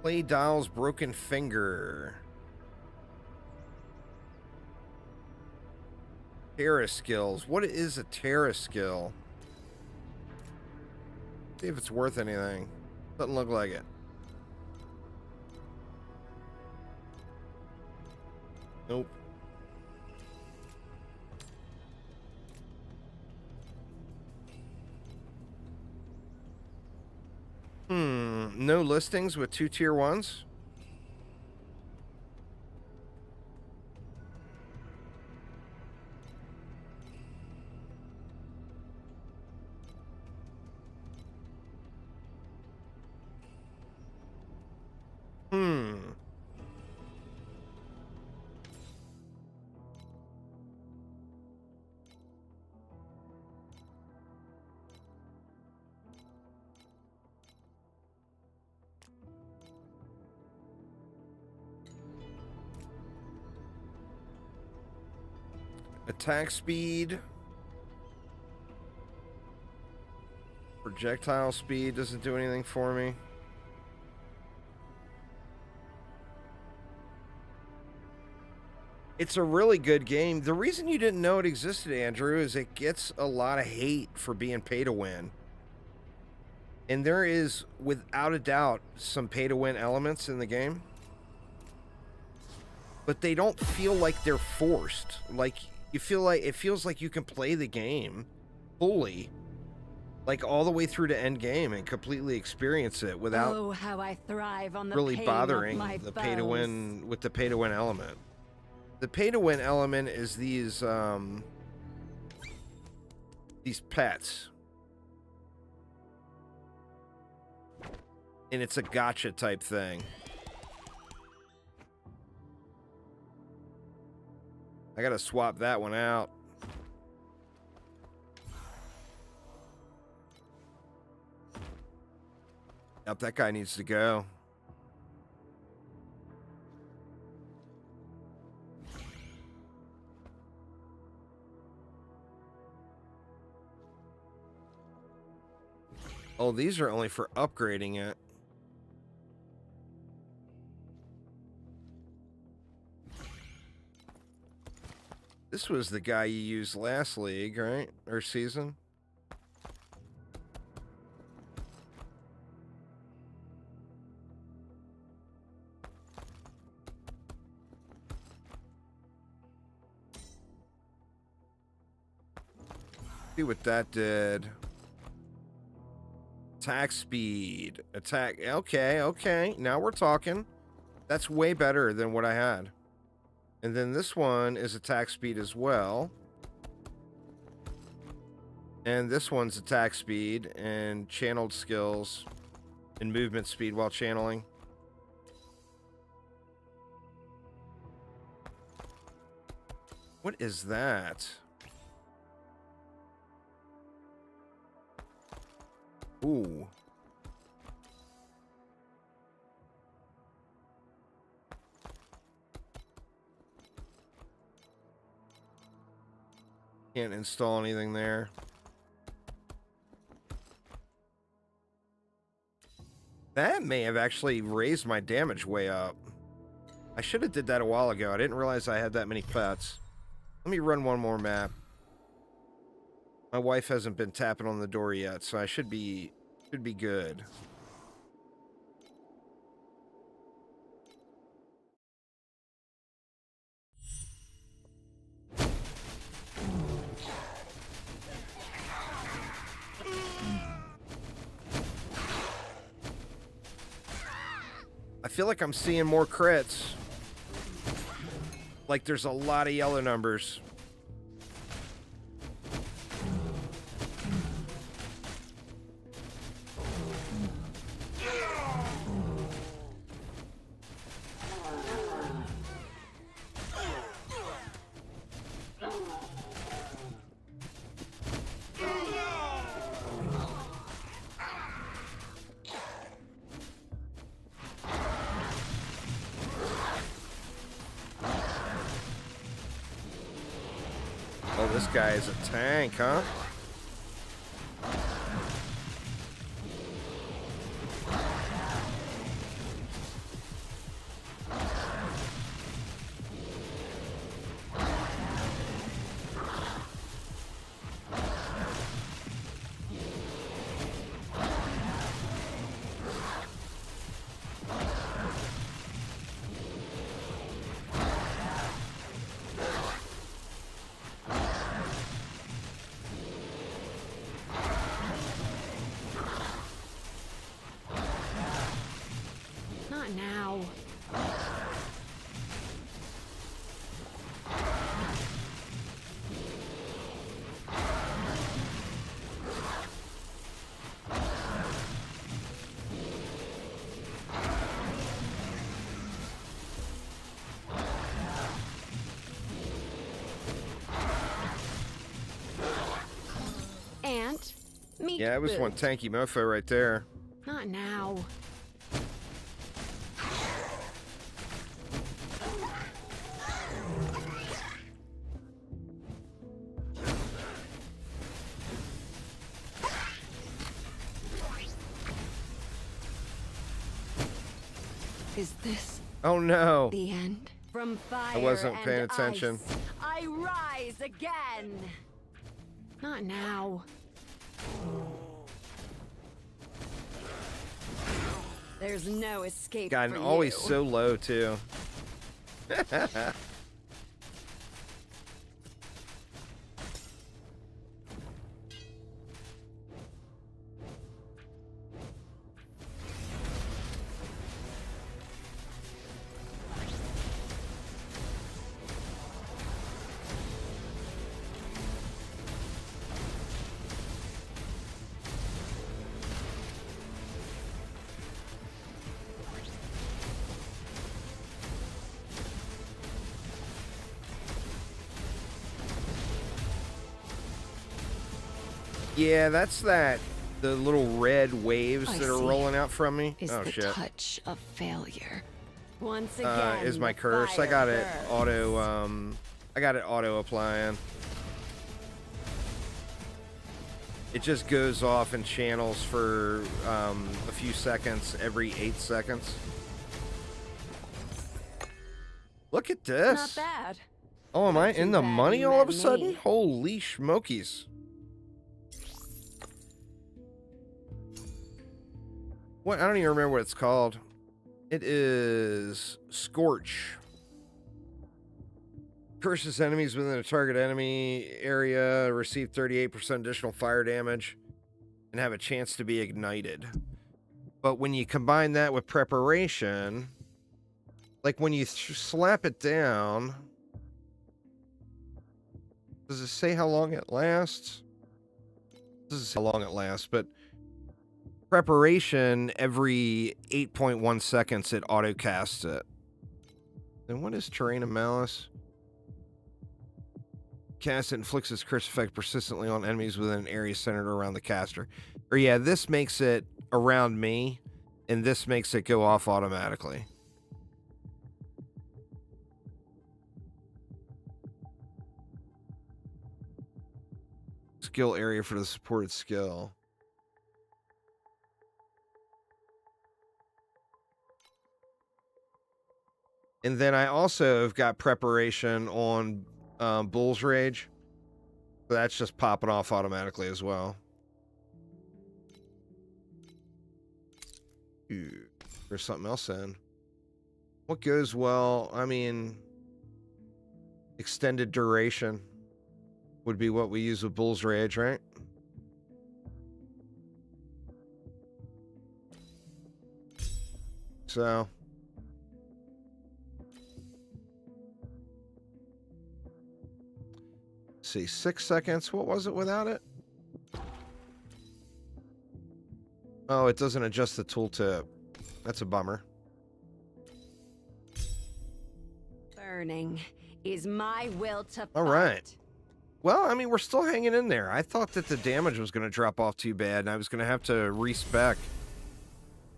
Play Dial's Broken Finger. Terra skills. What is a Terra skill? See if it's worth anything. Doesn't look like it. Nope. No listings with 2 tier 1s? Attack speed. Projectile speed doesn't do anything for me. It's a really good game. The reason you didn't know it existed, Andrew, is it gets a lot of hate for being pay to win. And there is, without a doubt, some pay to win elements in the game. But they don't feel like they're forced. Like, you feel like it feels like you can play the game fully, like all the way through to end game, and completely experience it without how I thrive on the really pain bothering of my the pay to foes. win with the pay to win element. The pay to win element is these pets, and it's a gotcha type thing. I gotta swap that one out. Yep, that guy needs to go. Oh, these are only for upgrading it. This was the guy you used last league, right? Or season? See what that did. Attack speed. Attack. Okay, okay. Now we're talking. That's way better than what I had. And then this one is attack speed as well. And this one's attack speed and channeled skills and movement speed while channeling. What is that? Ooh. Can't install anything there. That may have actually raised my damage way up. I should have did that a while ago. I didn't realize I had that many pets. Let me run one more map. My wife hasn't been tapping on the door yet, so I should be good. feel like I'm seeing more crits. Like there's a lot of yellow numbers. Oh, this guy is a tank, huh? Not now. Ant, meat Yeah, it was one boot. tanky mofo right there. Not now. Is this Oh no. the end? From fire wasn't and paying attention. ice, I rise again. Not now. There's no escape God, for and always you. so low too. Yeah, that's the little red waves I that are see. rolling out from me. Is Oh the shit. touch of failure. Once again, Is my the curse. I fire got it burns. auto applying. It just goes off in channels for a few seconds every 8 seconds. Look at this. Not bad. Oh, am I Not too in the bad money you all of met a sudden? me. Holy smokies. What? I don't even remember what it's called. It is Scorch. Curses enemies within a target enemy area, receive 38% additional fire damage, and have a chance to be ignited. But when you combine that with preparation, like when you slap it down, does it say how long it lasts? It doesn't say how long it lasts, but preparation, every 8.1 seconds, it auto casts it. Then what is Terrain of Malice? Cast it inflicts its curse effect persistently on enemies within an area centered around the caster. Or yeah, this makes it around me, and this makes it go off automatically. Skill area for the supported skill. And then I also have got preparation on Bull's Rage. So that's just popping off automatically as well. Ooh, there's something else in. What goes well? I mean, extended duration would be what we use with Bull's Rage, right? So, see, 6 seconds. What was it without it? Oh, it doesn't adjust the tooltip. That's a bummer. Burning is my will to fight. All right. Well, I mean, we're still hanging in there. I thought that the damage was going to drop off too bad, and I was going to have to respec.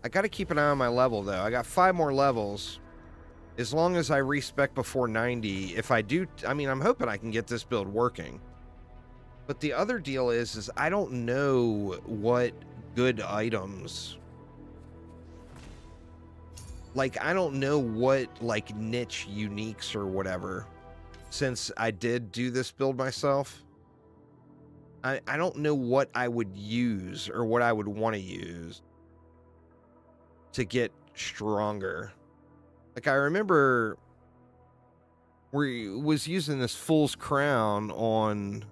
I got to keep an eye on my level, though. I got 5 more levels. As long as I respec before 90, if I do, I mean, I'm hoping I can get this build working. But the other deal is I don't know what good items... Like, I don't know what, like, niche uniques or whatever, since I did do this build myself. I don't know what I would use or what I would want to use to get stronger. Like, I remember we was using this Fool's Crown on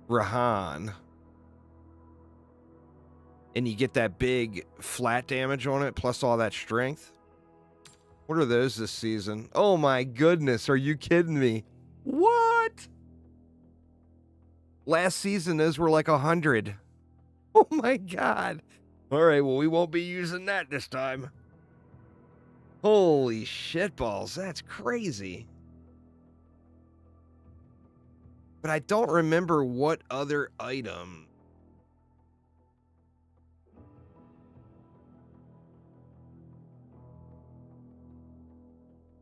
Rahan, and you get that big flat damage on it, plus all that strength. What are those this season? Oh my goodness, are you kidding me? What? Last season, those were like 100. Oh my god. All right, well, we won't be using that this time. Holy shitballs, that's crazy. But I don't remember what other item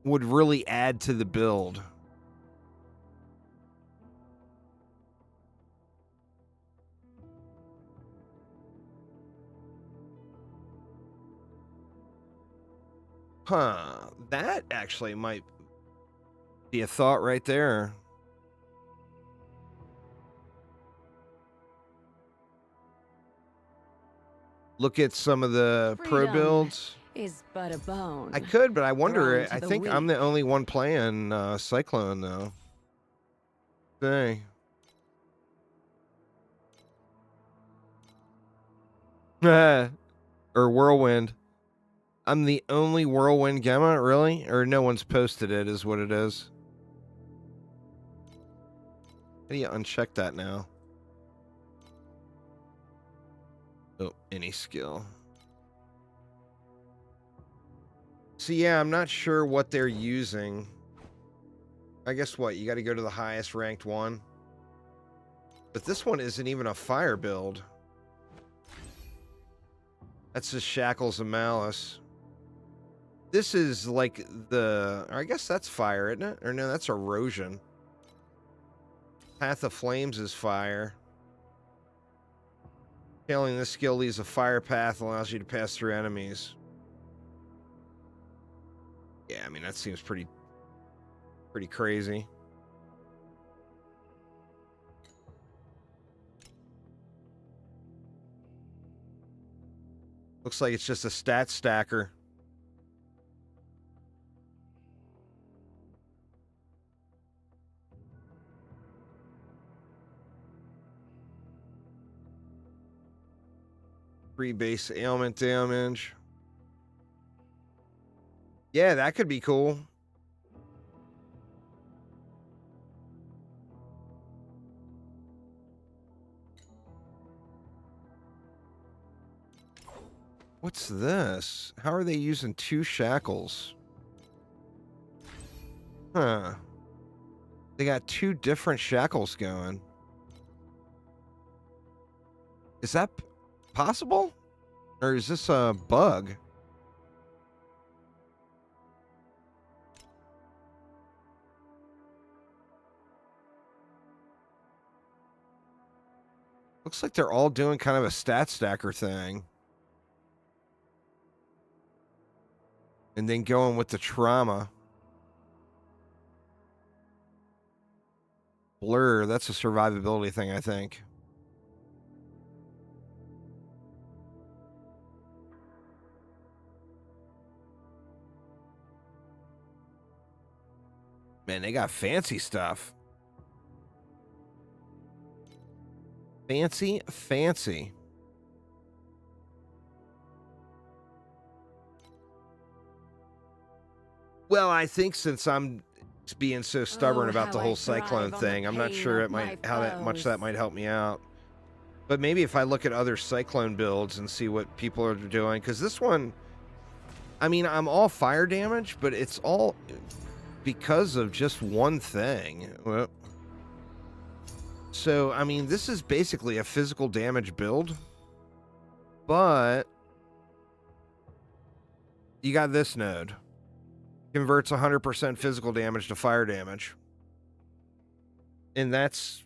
would really add to the build. Huh, that actually might be a thought right there. Look at some of the pro Freedom builds. Is but a bone. I could, but I wonder, Thrown to I the think I'm weak. the only one playing Cyclone, though. Dang. Or Whirlwind. I'm the only Whirlwind Gemma, really? Or no one's posted it, is what it is. How do you uncheck that now? Oh, any skill. So yeah, I'm not sure what they're using. I guess what? You got to go to the highest ranked one. But this one isn't even a fire build. That's just Shackles of Malice. This is like the... I guess that's fire, isn't it? Or no, that's erosion. Path of Flames is fire. Scaling this skill leaves a fire path, allows you to pass through enemies. Yeah, I mean, that seems pretty crazy. Looks like it's just a stat stacker. Free base ailment damage. Yeah, that could be cool. What's this? How are they using 2 shackles? Huh. They got 2 different shackles going. Is that possible? Or is this a bug? Looks like they're all doing kind of a stat stacker thing. And then going with the trauma. Blur, that's a survivability thing, I think. Man, they got fancy stuff. Fancy, fancy. Well, I think since I'm being so stubborn Oh, about the how whole I thrive Cyclone on the thing. I'm not pain sure of it might my how that much that foes. might help me out. But maybe if I look at other Cyclone builds and see what people are doing, because this one, I mean, I'm all fire damage, but it's all because of just one thing. Well, so, I mean, this is basically a physical damage build, but you got this node. Converts 100% physical damage to fire damage. And that's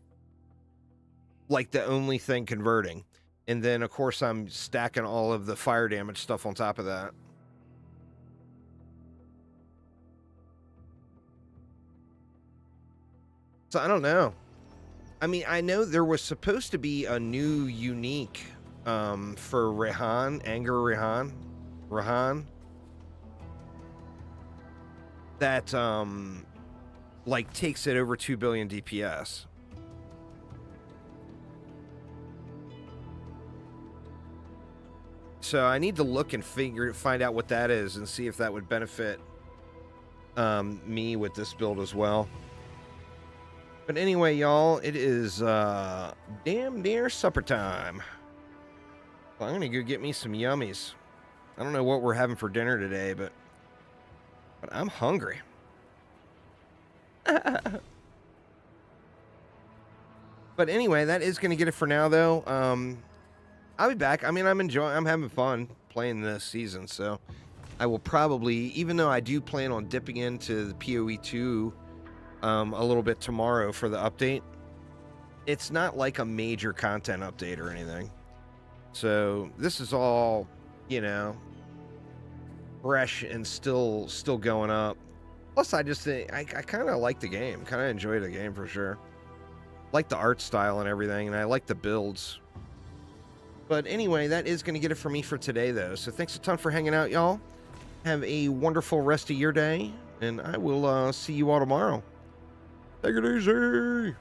like the only thing converting. And then, of course, I'm stacking all of the fire damage stuff on top of that. So I don't know. I mean, I know there was supposed to be a new unique for Rehan, Anger Rehan, that like takes it over 2 billion DPS. So I need to look and find out what that is and see if that would benefit me with this build as well. But anyway, y'all, it is damn near supper time. Well, I'm gonna go get me some yummies. I don't know what we're having for dinner today, but I'm hungry. But anyway, that is gonna get it for now, though. I'll be back. I mean, I'm having fun playing this season, so I will probably, even though I do plan on dipping into the PoE 2 a little bit tomorrow for the update, it's not like a major content update or anything. So this is all, you know, fresh and still going up. Plus, I just think I kind of like the game. Kind of enjoy the game for sure. Like the art style and everything, and I like the builds. But anyway, that is going to get it for me for today, though. So thanks a ton for hanging out, y'all. Have a wonderful rest of your day, and I will see you all tomorrow. Take it easy.